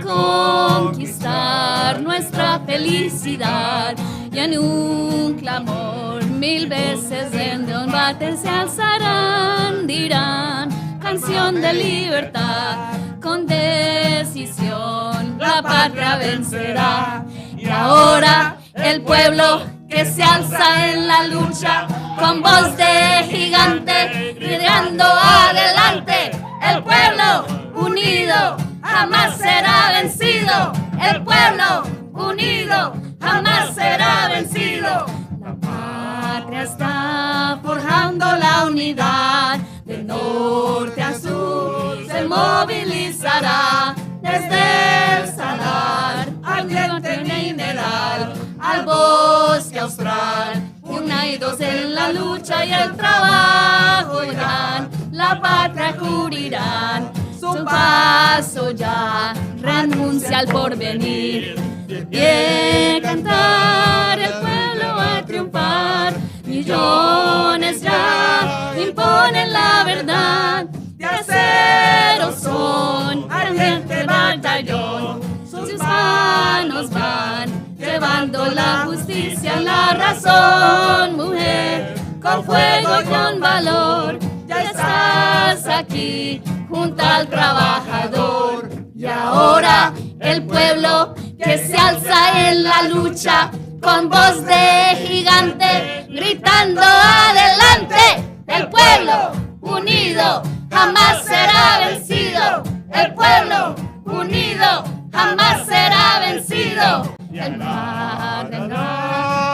conquistar nuestra felicidad. Y en un clamor 1000 veces en combate se alzarán, dirán canción de libertad. Con decisión la patria vencerá. Y ahora el pueblo que se alza en la lucha con voz de gigante, gritando adelante. El pueblo unido jamás será vencido. El pueblo unido jamás será vencido. La patria está forjando la unidad. De norte a sur se movilizará. Desde el salar al diente mineral, al bosque austral, unidos en la lucha y el trabajo irán, la patria jurirán, su paso ya renuncia al porvenir. De pie cantar, el pueblo va a triunfar, millones ya imponen la verdad. De acero son, ardiente batallón, sus manos van llevando la justicia, la razón, mujer, con fuego y con valor. Ya estás aquí junto al trabajador. Y ahora el pueblo que se alza en la lucha con voz de gigante, gritando adelante. El pueblo unido jamás será vencido. El pueblo unido jamás será vencido. El mar vendrá.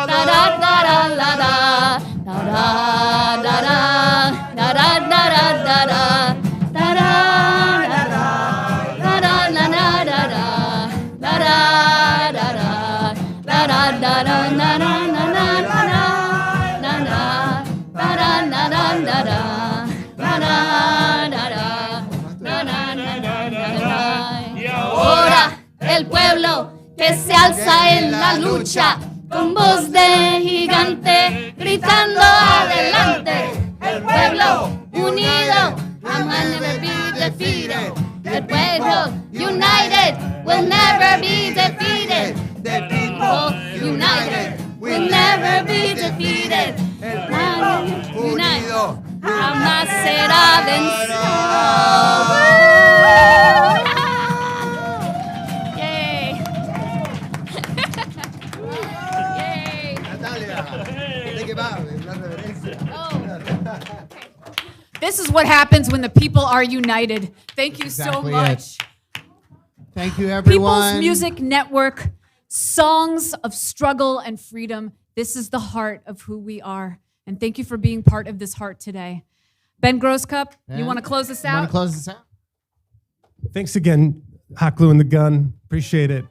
Y ahora el pueblo que se alza en la lucha con voz de gigante, gritando adelante. El pueblo unido jamás never be defeated. El pueblo united will never be defeated. The people united will never be defeated. El pueblo unido jamás será vencido. This is what happens when the people are united. Thank you so Exactly much. Thank you, everyone. People's Music Network, songs of struggle and freedom. This is the heart of who we are. And thank you for being part of this heart today. Ben Grosscup, you want to close us out? Want to close this out? Thanks again, Hot Glue and the Gun. Appreciate it.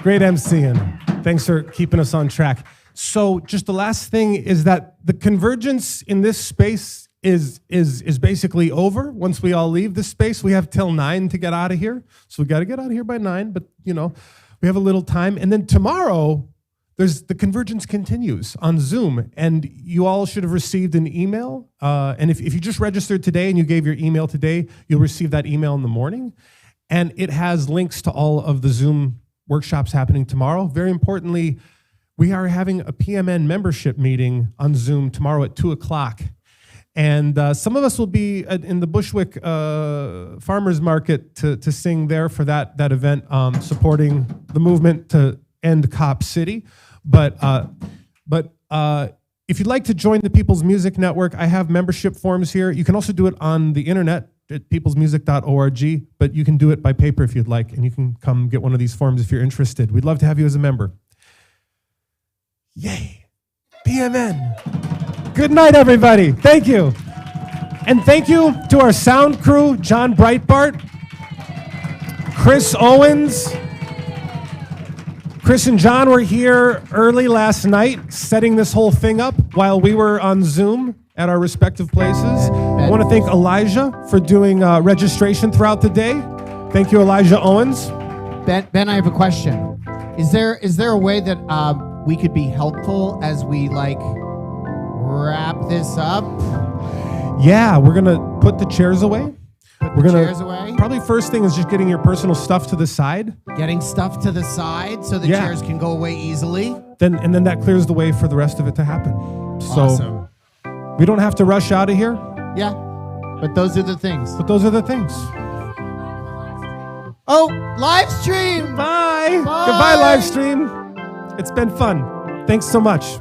Great MCing. Thanks for keeping us on track. So just the last thing is that the convergence in this space is basically over. Once we all leave this space, we have till 9 to get out of here. So we got to get out of here by 9, but we have a little time. And then tomorrow, the convergence continues on Zoom, and you all should have received an email. And if you just registered today and you gave your email today, you'll receive that email in the morning. And it has links to all of the Zoom workshops happening tomorrow. Very importantly, we are having a PMN membership meeting on Zoom tomorrow at 2:00. And some of us will be in the Bushwick Farmers Market to sing there for that event, supporting the movement to end Cop City. But if you'd like to join the People's Music Network, I have membership forms here. You can also do it on the internet at peoplesmusic.org, but you can do it by paper if you'd like, and you can come get one of these forms if you're interested. We'd love to have you as a member. Yay! PMN. Good night, everybody. Thank you. And thank you to our sound crew, John Breitbart, Chris Owens. Chris and John were here early last night setting this whole thing up while we were on Zoom at our respective places. I want to thank Elijah for doing registration throughout the day. Thank you, Elijah Owens. Ben, I have a question. Is there a way that we could be helpful as we wrap this up? Yeah, we're gonna put the chairs away. We're gonna chairs away? Probably first thing is just getting your personal stuff to the side. Getting stuff to the side so the chairs can go away easily. And then that clears the way for the rest of it to happen. So Awesome. we don't have to rush out of here. Yeah, but those are the things. Oh, live stream! Bye. Bye. Goodbye, live stream. It's been fun. Thanks so much.